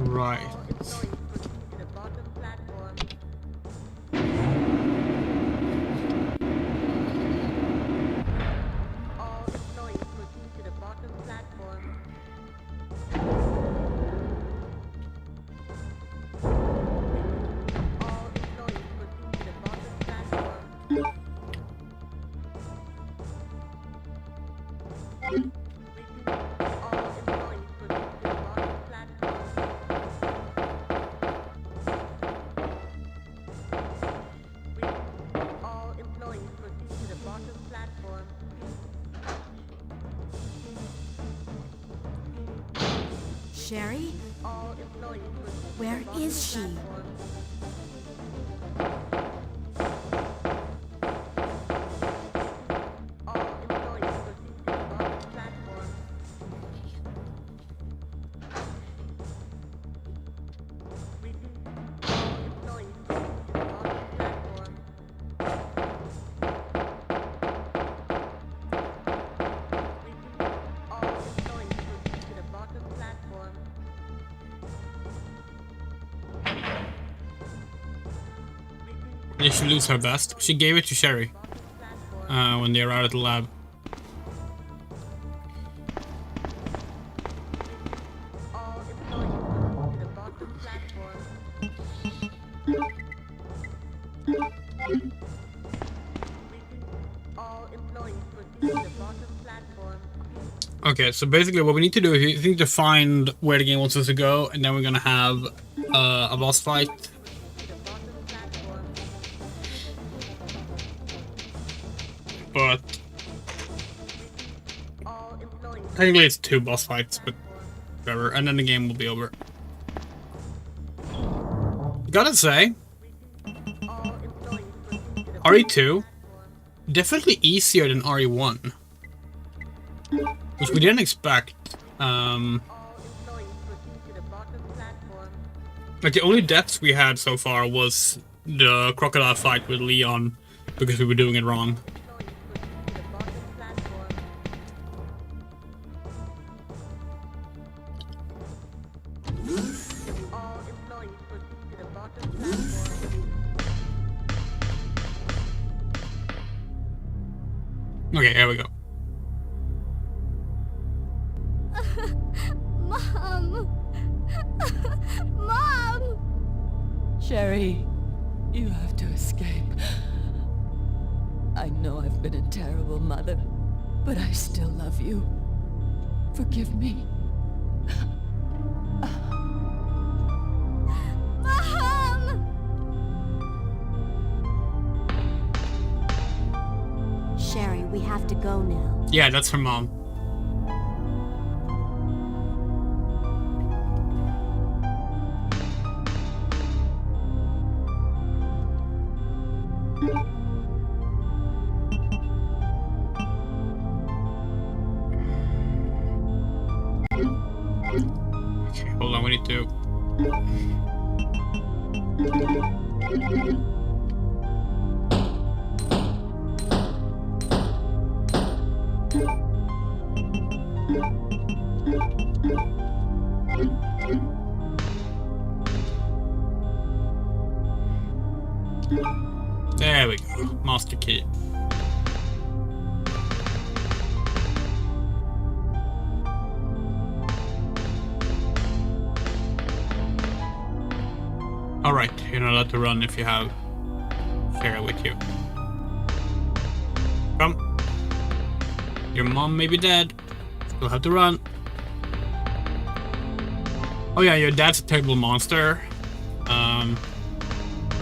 Right. Sherry? Where is she? Did she lose her vest? She gave it to Sherry when they were out at the lab. Okay, so basically what we need to do is we need to find where the game wants us to go, and then we're gonna have a boss fight. But technically it's 2 boss fights, but whatever, and then the game will be over. Gotta say, RE2 definitely easier than RE1, which we didn't expect. Like, the only deaths we had so far was the crocodile fight with Leon, because we were doing it wrong. Okay, here we go. Mom! Mom! Sherry, you have to escape. I know I've been a terrible mother, but I still love you. Forgive me. Mom! Sherry, we have to go now. Yeah, that's her mom. Okay, hold on, we need to... There we go. Master key. Alright, you're not allowed to run if you have Sarah with you. Come. Your mom may be dead. You'll have to run. Oh yeah, your dad's a terrible monster.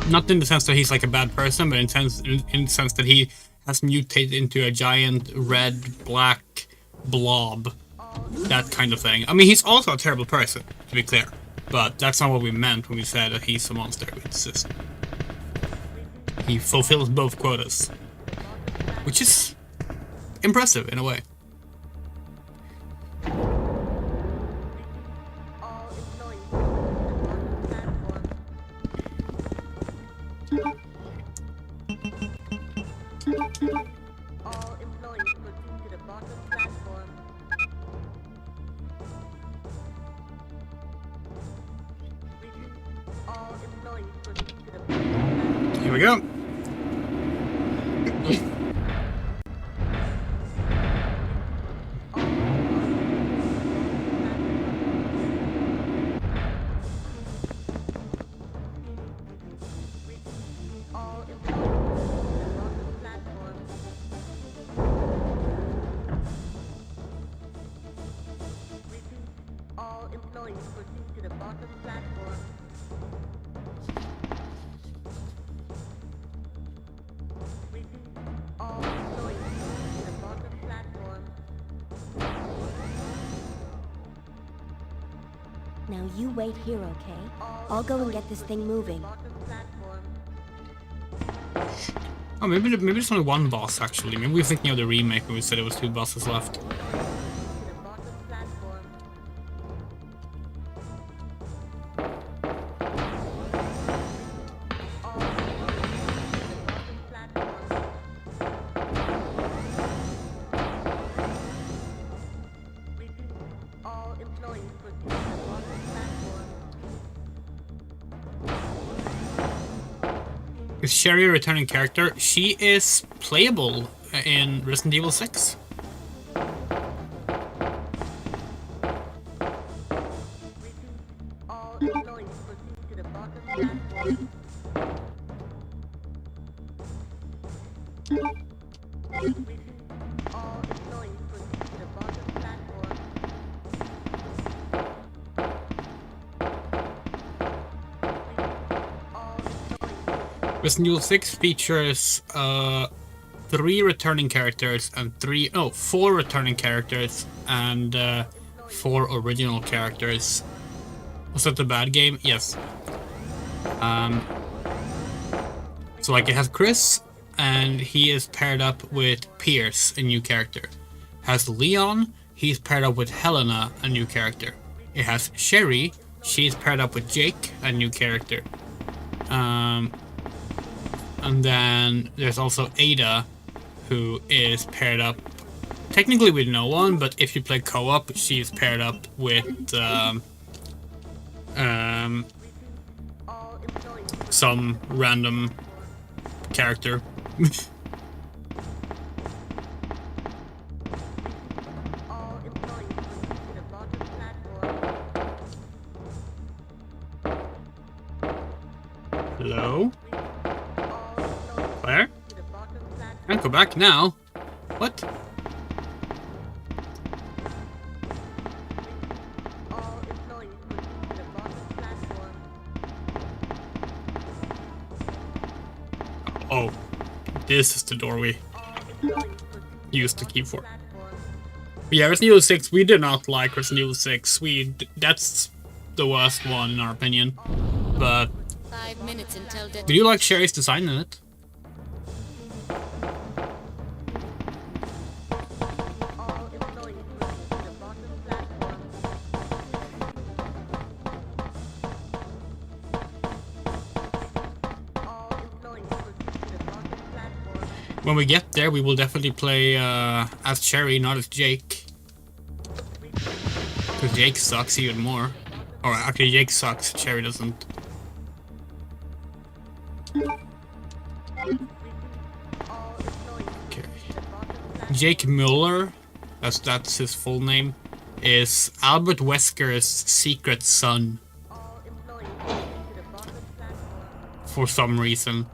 Not in the sense that he's like a bad person, but in the sense that he has mutated into a giant red, black blob. That kind of thing. I mean, he's also a terrible person, to be clear. But that's not what we meant when we said that he's a monster. It's just... he fulfills both quotas. Which is impressive, in a way. Here we go. Now you wait here, okay? I'll go and get this thing moving. Oh, maybe there's only one boss, actually. Maybe we're thinking of the remake when we said there was 2 bosses left. Is Sherry a returning character? She is playable in Resident Evil 6. Resident Evil 6 features 3 returning characters and 4 returning characters and 4 original characters. Was that the bad game? Yes. So like it has Chris, and he is paired up with Pierce, a new character. It has Leon, he's paired up with Helena, a new character. It has Sherry, she's paired up with Jake, a new character. And then there's also Ada, who is paired up technically with no one, but if you play co-op, she is paired up with some random character. Hello? Claire? Can't go back now. What? Oh, this is the door we used the key for. But yeah, Resident Evil 6, we did not like Resident Evil 6. That's the worst one in our opinion. But 5 minutes until did you like Sherry's design in it? When we get there, we will definitely play as Cherry, not as Jake. Because Jake sucks even more. Or actually, Jake sucks, Cherry doesn't. Okay. Jake Mueller, that's his full name, is Albert Wesker's secret son. For some reason.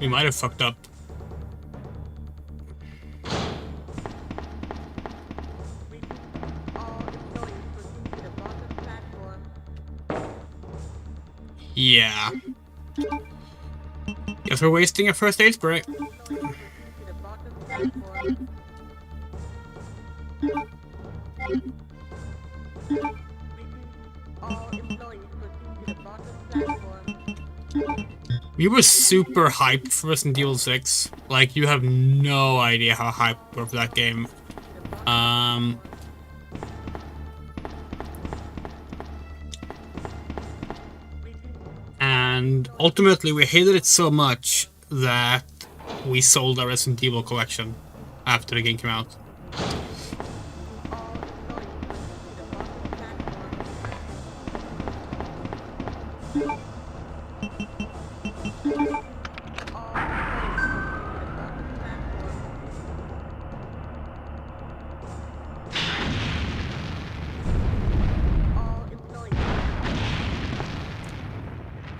We might have fucked up. Yeah. Guess we're wasting a first aid spray. We were super hyped for Resident Evil 6. Like, you have no idea how hyped we were for that game. And ultimately, we hated it so much that we sold our Resident Evil collection after the game came out.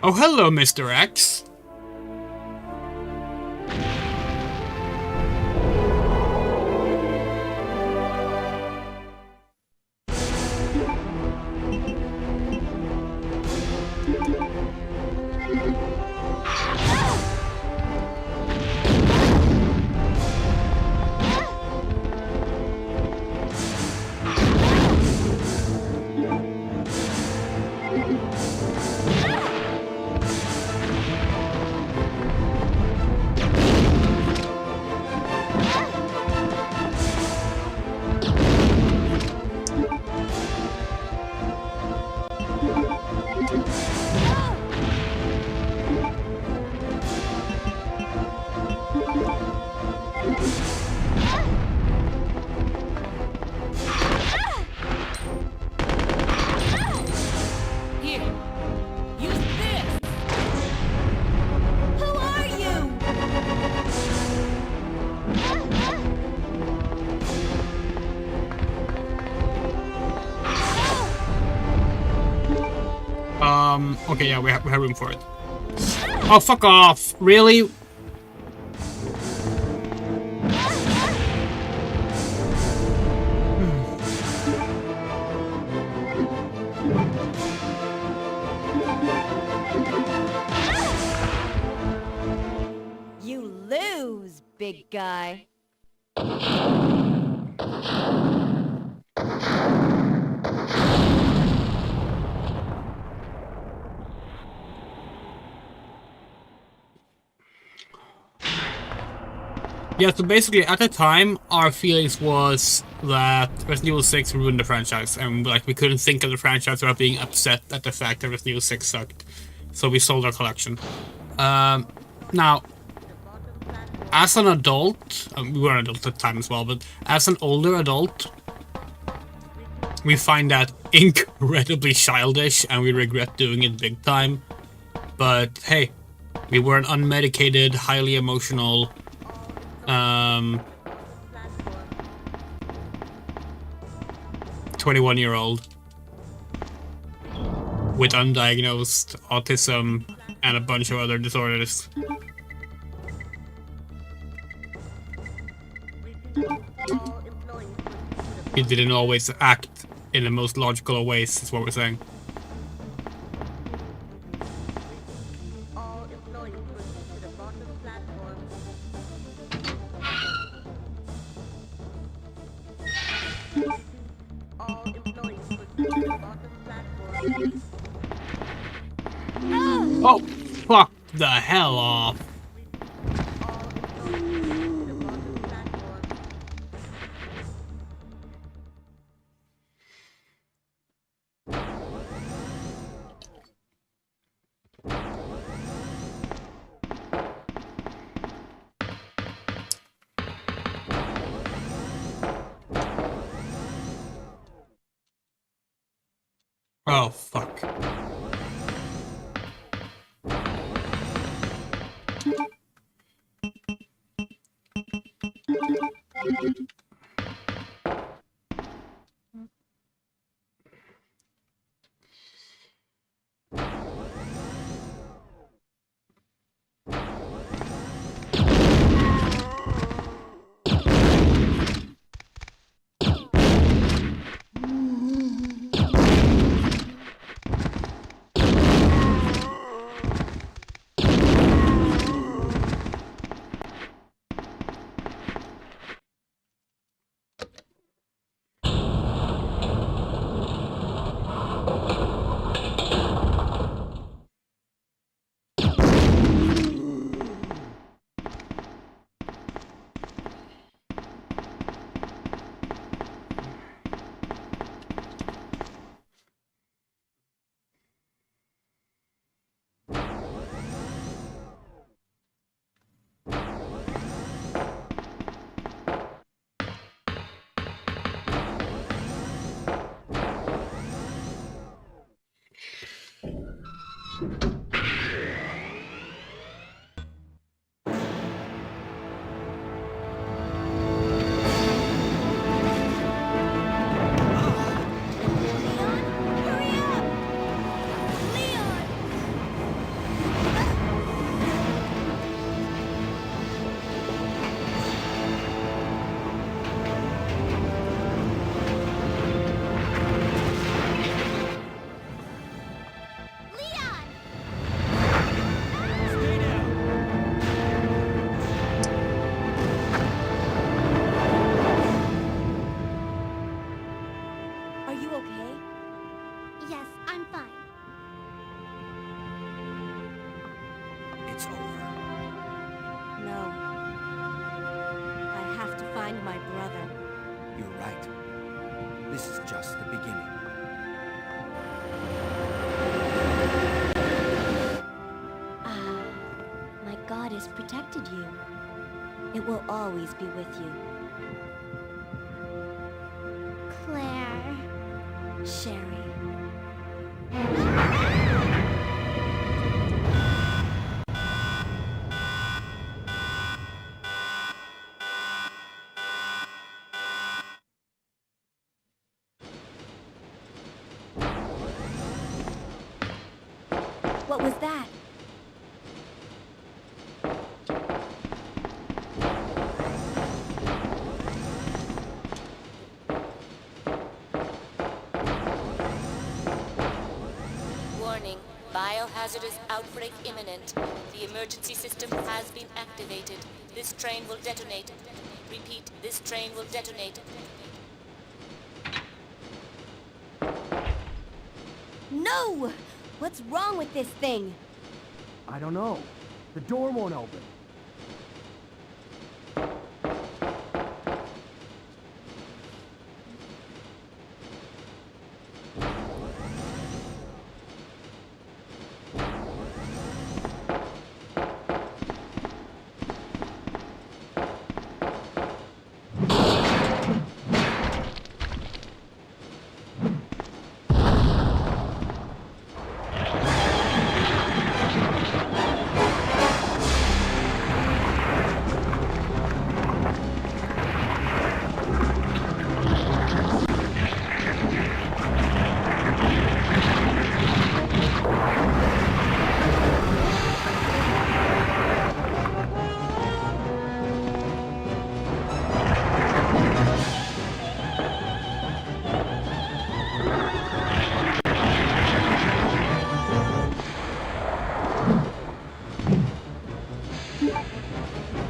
Oh, hello, Mr. X. Okay, yeah, we have room for it. Oh, fuck off! Really? big guy. Yeah, so basically at the time, our feelings was that Resident Evil 6 ruined the franchise, and like we couldn't think of the franchise without being upset at the fact that Resident Evil 6 sucked. So we sold our collection. Now, as an adult, we were an adult at the time as well, but as an older adult, we find that incredibly childish, and we regret doing it big time. But hey, we were an unmedicated, highly emotional, 21-year-old with undiagnosed autism and a bunch of other disorders. He didn't always act in the most logical of ways, is what we're saying. Oh, fuck the hell off. Oh, fuck. Are you okay? Yes, I'm fine. It's over. No. I have to find my brother. You're right. This is just the beginning. Ah, my God has protected you. It will always be with you. Claire. Sherry. What was that? Warning. Biohazardous outbreak imminent. The emergency system has been activated. This train will detonate. Repeat, this train will detonate. No! What's wrong with this thing? I don't know. The door won't open.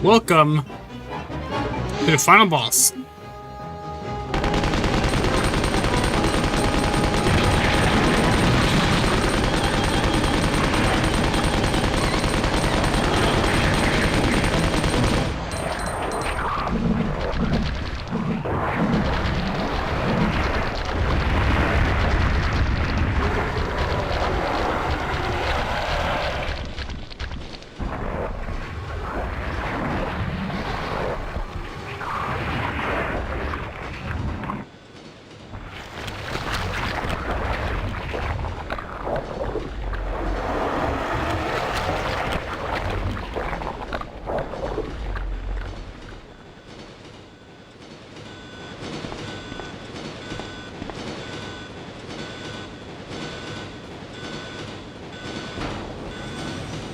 Welcome to the final boss.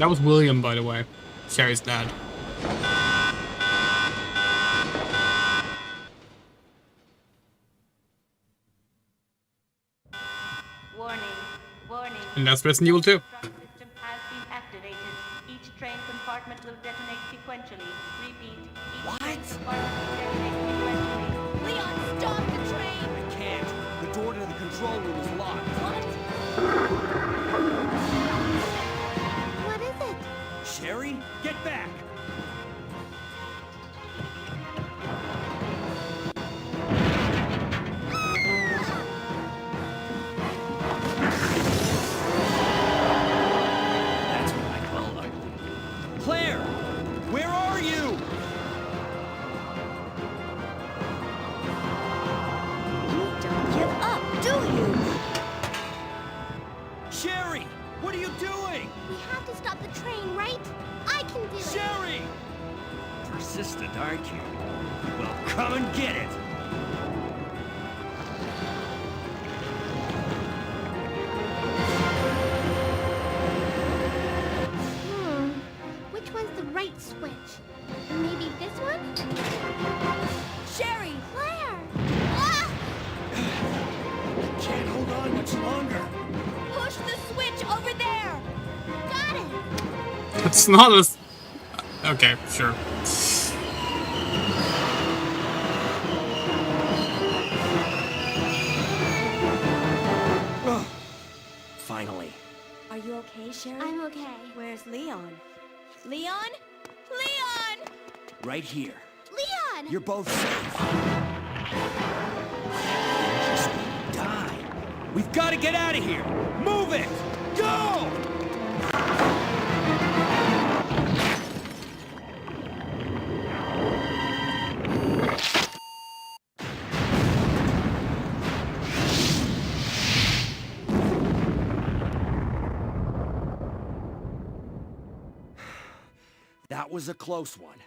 That was William, by the way. Sherry's dad. Warning. Warning. And that's Resident Evil 2. System has been activated. Each train compartment will detonate sequentially. Repeat. Each train compartment will detonate sequentially. Leon, stop the train! I can't. The door to the control room is locked. What is it? Sherry, get back! That's what I call ugly. Claire! Where are you? You don't give up, do you? Sherry! What are you doing? We have to stop the train, right? I can do it. Sherry! Persistent, aren't you? Well, come and get it! Which one's the right switch? Maybe this one? Sherry! Claire! Ah! Can't hold on much longer. Push the switch over there! Got it! It's not as... Okay, sure. Finally. Are you okay, Sherry? I'm okay. Where's Leon? Leon? Leon! Right here. Leon! You're both safe. Just die. We've got to get out of here. Move it! Go! That was a close one.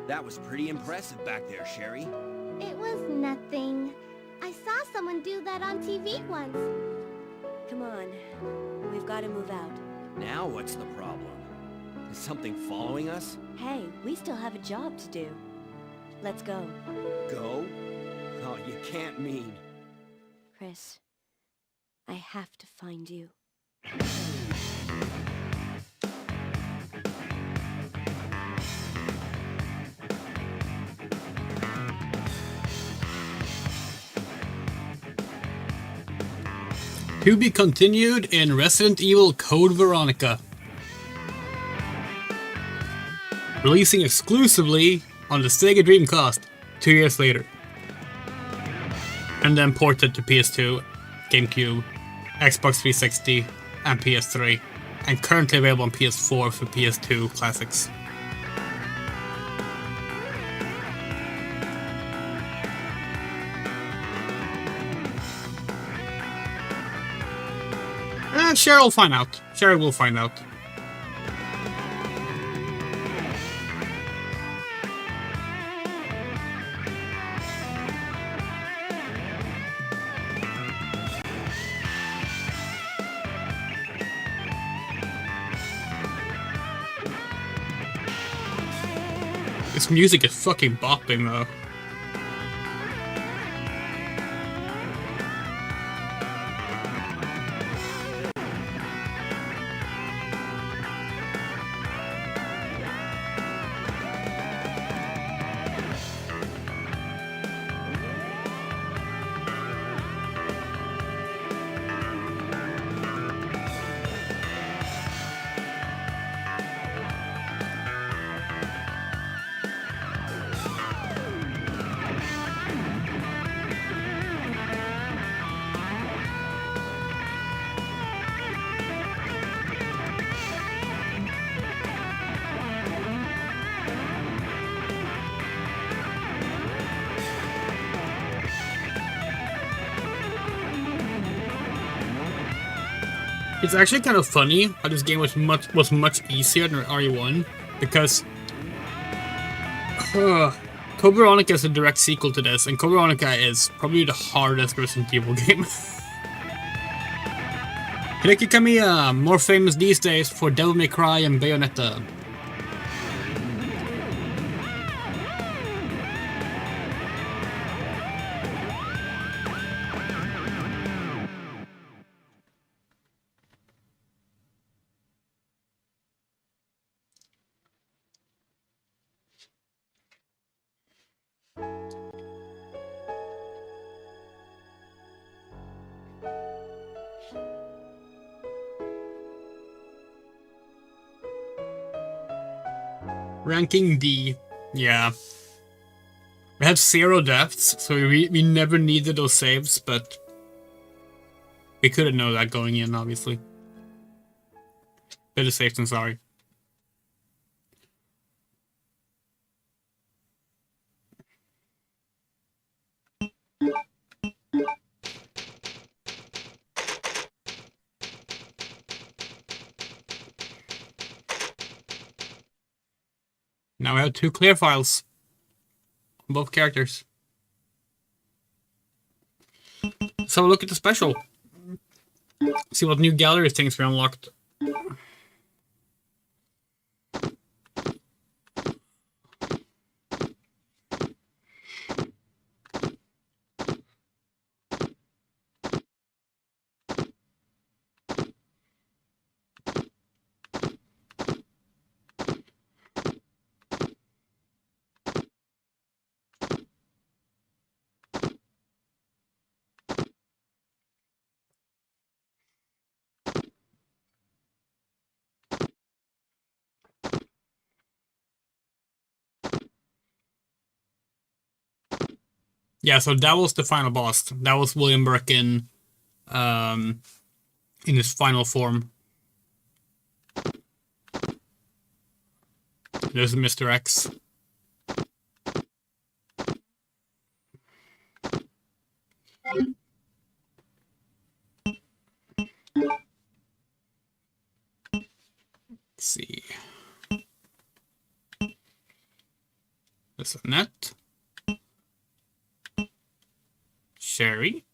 That was pretty impressive back there, Sherry. It was nothing. I saw someone do that on TV once. Come on. We've got to move out. Now what's the problem? Is something following us? Hey, we still have a job to do. Let's go. Go? Oh, you can't mean. Chris, I have to find you. To be continued in Resident Evil Code Veronica. Releasing exclusively on the SEGA Dreamcast 2 years later. And then ported to PS2, GameCube, Xbox 360, and PS3. And currently available on PS4 for PS2 classics. Cheryl will find out. Cheryl will find out. This music is fucking bopping though. It's actually kind of funny how this game was much easier than RE1 because Code Veronica is a direct sequel to this, and Code Veronica is probably the hardest Resident Evil game. Hideki Kamiya, more famous these days for Devil May Cry and Bayonetta. Ranking D. Yeah. We had 0 deaths, so we never needed those saves, but we couldn't know that going in, obviously. Better safe than sorry. Now we have 2 clear files on both characters. Let's have a look at the special. See what new gallery things we unlocked. Yeah, so that was the final boss. That was William Birkin in his final form. There's Mr. X. Let's see. There's Annette. Sherry.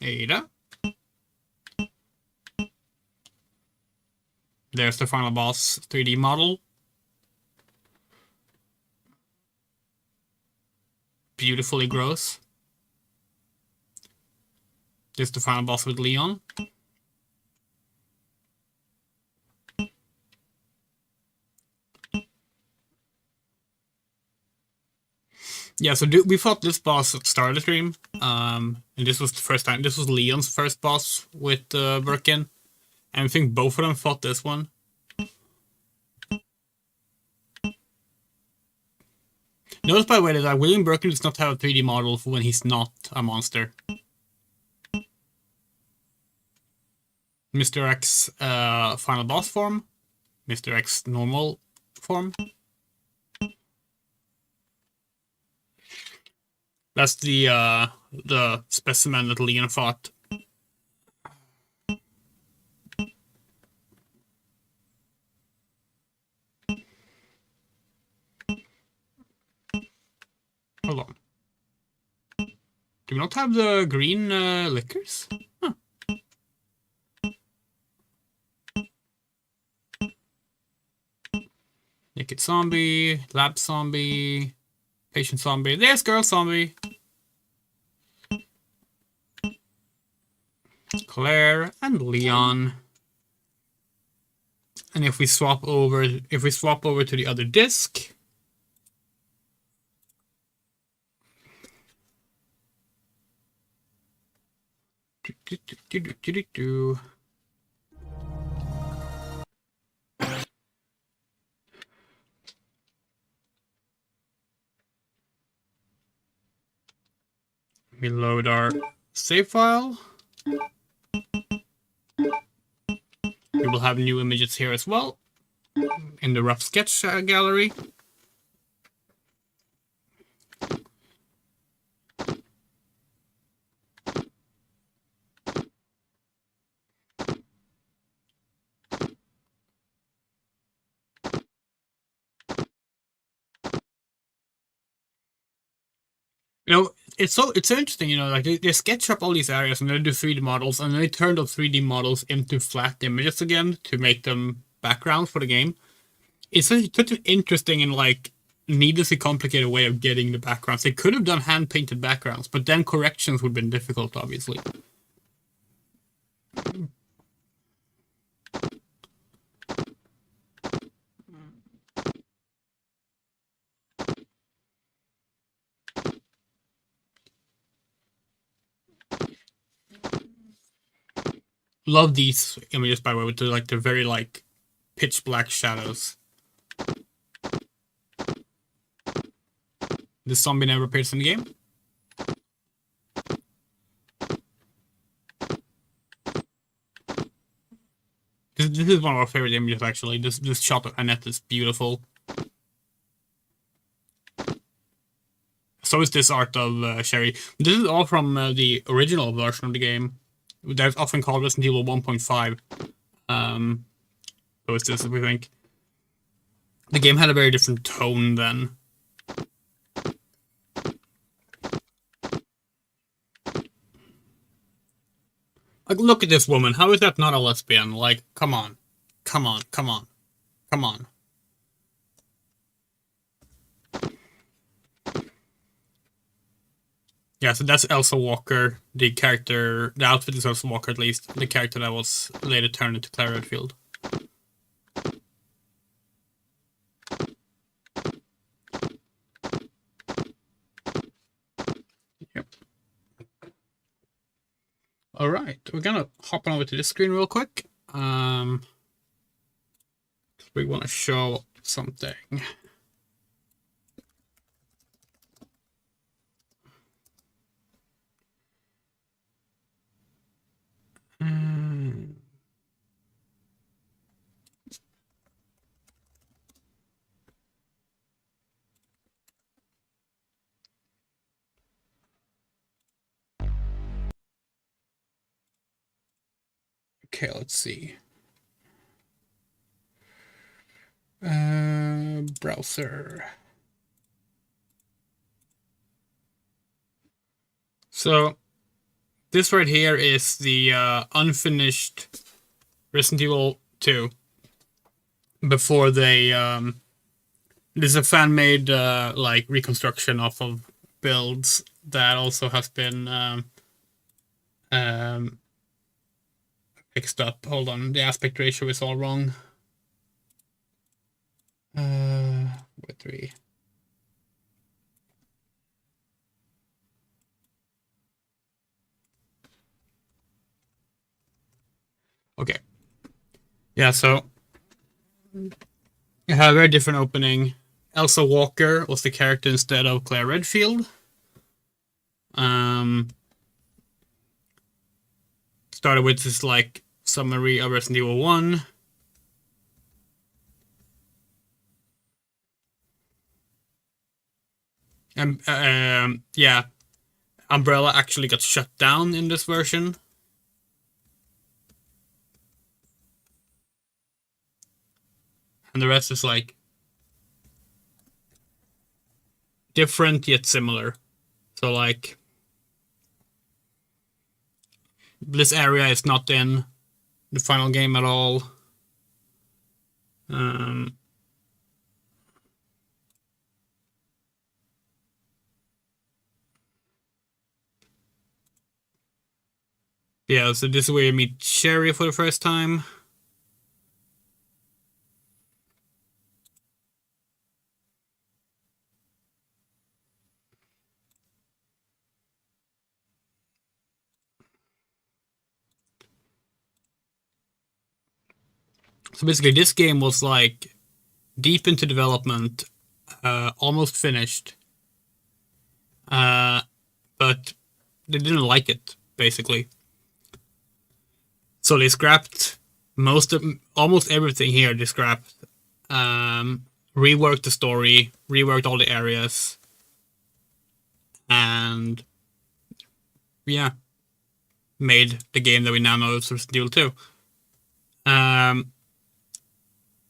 Ada. There's the final boss 3D model. Beautifully gross. There's the final boss with Leon. Yeah, so we fought this boss at the start of the stream, and this was the first time. This was Leon's first boss with Birkin, and I think both of them fought this one. Notice, by the way, that William Birkin does not have a 3D model for when he's not a monster. Mr. X final boss form, Mr. X normal form. That's the specimen that Leon fought. Hold on. Do we not have the green liquors? Huh. Naked zombie, lab zombie, patient zombie. There's girl zombie. Claire and Leon. And if we swap over to the other disc, we load our save file. We will have new images here as well in the rough sketch gallery. You know, it's so interesting, you know, like they sketch up all these areas and then do 3D models, and then they turn those 3D models into flat images again to make them backgrounds for the game. It's such an interesting and like needlessly complicated way of getting the backgrounds. They could have done hand-painted backgrounds, but then corrections would have been difficult, obviously. Love these images, by the way, with the very like pitch black shadows. This zombie never appears in the game. This is one of our favorite images, actually. This shot of Annette is beautiful. So is this art of Sherry. This is all from the original version of the game. That's often called Resident Evil 1.5. So is this, we think. The game had a very different tone then. Like, look at this woman. How is that not a lesbian? Like, come on. Come on, come on. Come on. Yeah, so that's Elsa Walker, the character, the outfit is Elsa Walker at least, the character that was later turned into Claire Redfield. Yep. Alright, we're gonna hop on over to this screen real quick. We want to show something. Okay, let's see. Browser. So this right here is the unfinished Resident Evil 2 before they this is a fan-made like reconstruction off of builds that also has been fixed up. Hold on, the aspect ratio is all wrong. With 3. Okay. Yeah, so it had a very different opening. Elsa Walker was the character instead of Claire Redfield. Started with this like summary of Resident Evil 1. And yeah, Umbrella actually got shut down in this version. And the rest is like different yet similar. So like this area is not in the final game at all. Yeah, so this is where you meet Sherry for the first time. So basically this game was like deep into development, almost finished. But they didn't like it, basically. So they scrapped almost everything here. They scrapped, reworked the story, reworked all the areas, and yeah, made the game that we now know as Resident Evil 2.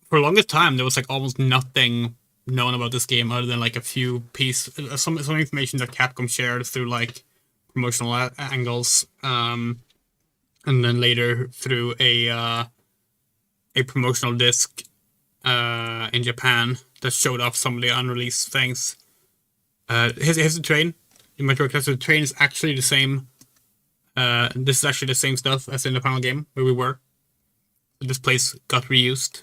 For the longest time, there was like almost nothing known about this game other than like a few some information that Capcom shared through like promotional angles. And then later through a promotional disc in Japan that showed off some of the unreleased things. Here's the train. You might recognize the train is actually the same. This is actually the same stuff as in the final game where we were. This place got reused.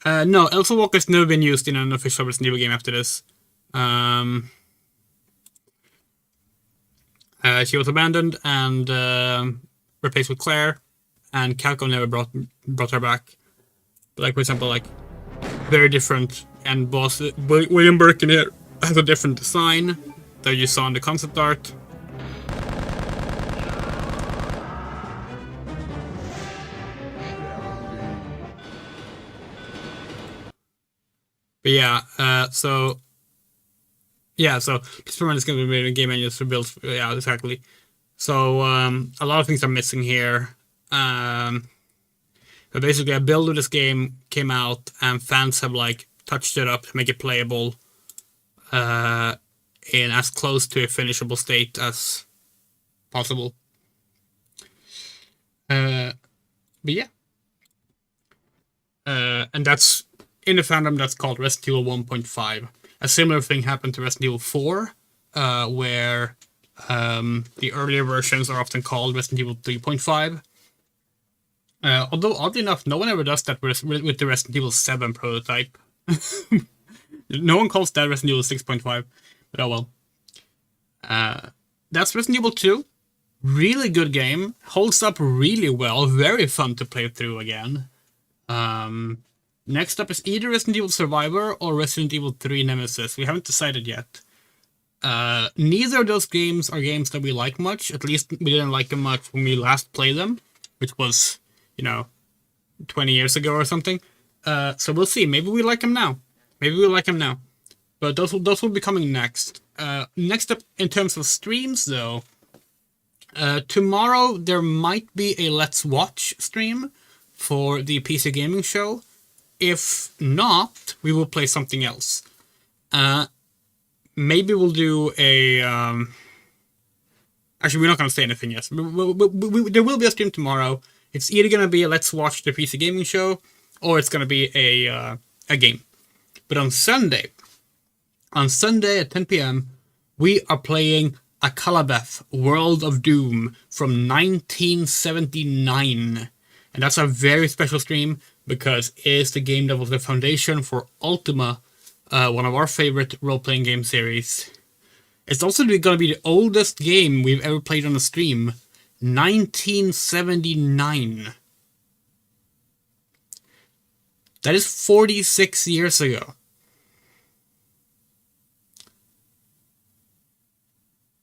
No, Elsa Walker's never been used in an official Resident Evil game after this. She was abandoned and replaced with Claire, and Capcom never brought her back. But like, for example, like very different end boss. William Birkin here has a different design that you saw in the concept art. But yeah, so this permanent is going to be a game engine to build. Yeah, exactly. So a lot of things are missing here. But basically, a build of this game came out, and fans have like touched it up to make it playable in as close to a finishable state as possible. But yeah, and that's in the fandom that's called Resident Evil 1.5. A similar thing happened to Resident Evil 4, where the earlier versions are often called Resident Evil 3.5. Although, oddly enough, no one ever does that with the Resident Evil 7 prototype. No one calls that Resident Evil 6.5, but oh well. That's Resident Evil 2. Really good game. Holds up really well. Very fun to play through again. Next up is either Resident Evil Survivor or Resident Evil 3 Nemesis. We haven't decided yet. Neither of those games are games that we like much. At least we didn't like them much when we last played them, which was, 20 years ago or something. So we'll see. Maybe we like them now. But those will be coming next. Next up, in terms of streams, though, tomorrow there might be a Let's Watch stream for the PC Gaming Show. If not, we will play something else. Maybe we'll do a... Actually, we're not going to say anything yet. There will be a stream tomorrow. It's either going to be a Let's Watch the PC Gaming Show, or it's going to be a game. But on Sunday at 10 p.m., we are playing a Calabeth World of Doom from 1979. And that's a very special stream, because it is the game that was the foundation for Ultima, one of our favorite role-playing game series. It's also going to be the oldest game we've ever played on a stream. 1979. That is 46 years ago.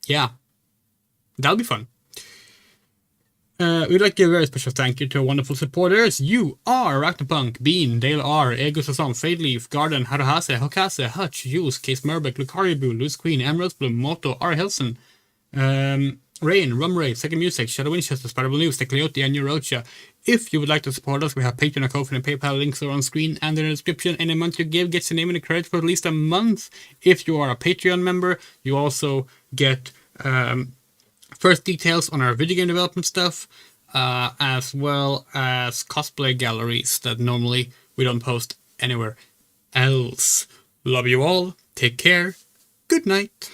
Yeah. That'll be fun. We'd like to give a very special thank you to our wonderful supporters. You are Arachnopunk, Bean, Dale R, Ego Sasam, Fadeleaf, Garden, Haruhase, Hokase, Hutch, Jules, Case Murbeck, Lucaribu, Loose Queen, Emerald Bloom, Moto, R. Hilson, Rain, Rumray, Second Music, Shadow Winchester, Spiderable News, Tecleote, and Neurocha. If you would like to support us, we have Patreon, Ko-fi, and PayPal links are on screen and in the description. Any month you give gets your name in the credits for at least a month. If you are a Patreon member, you also get first details on our video game development stuff, as well as cosplay galleries that normally we don't post anywhere else. Love you all. Take care. Good night.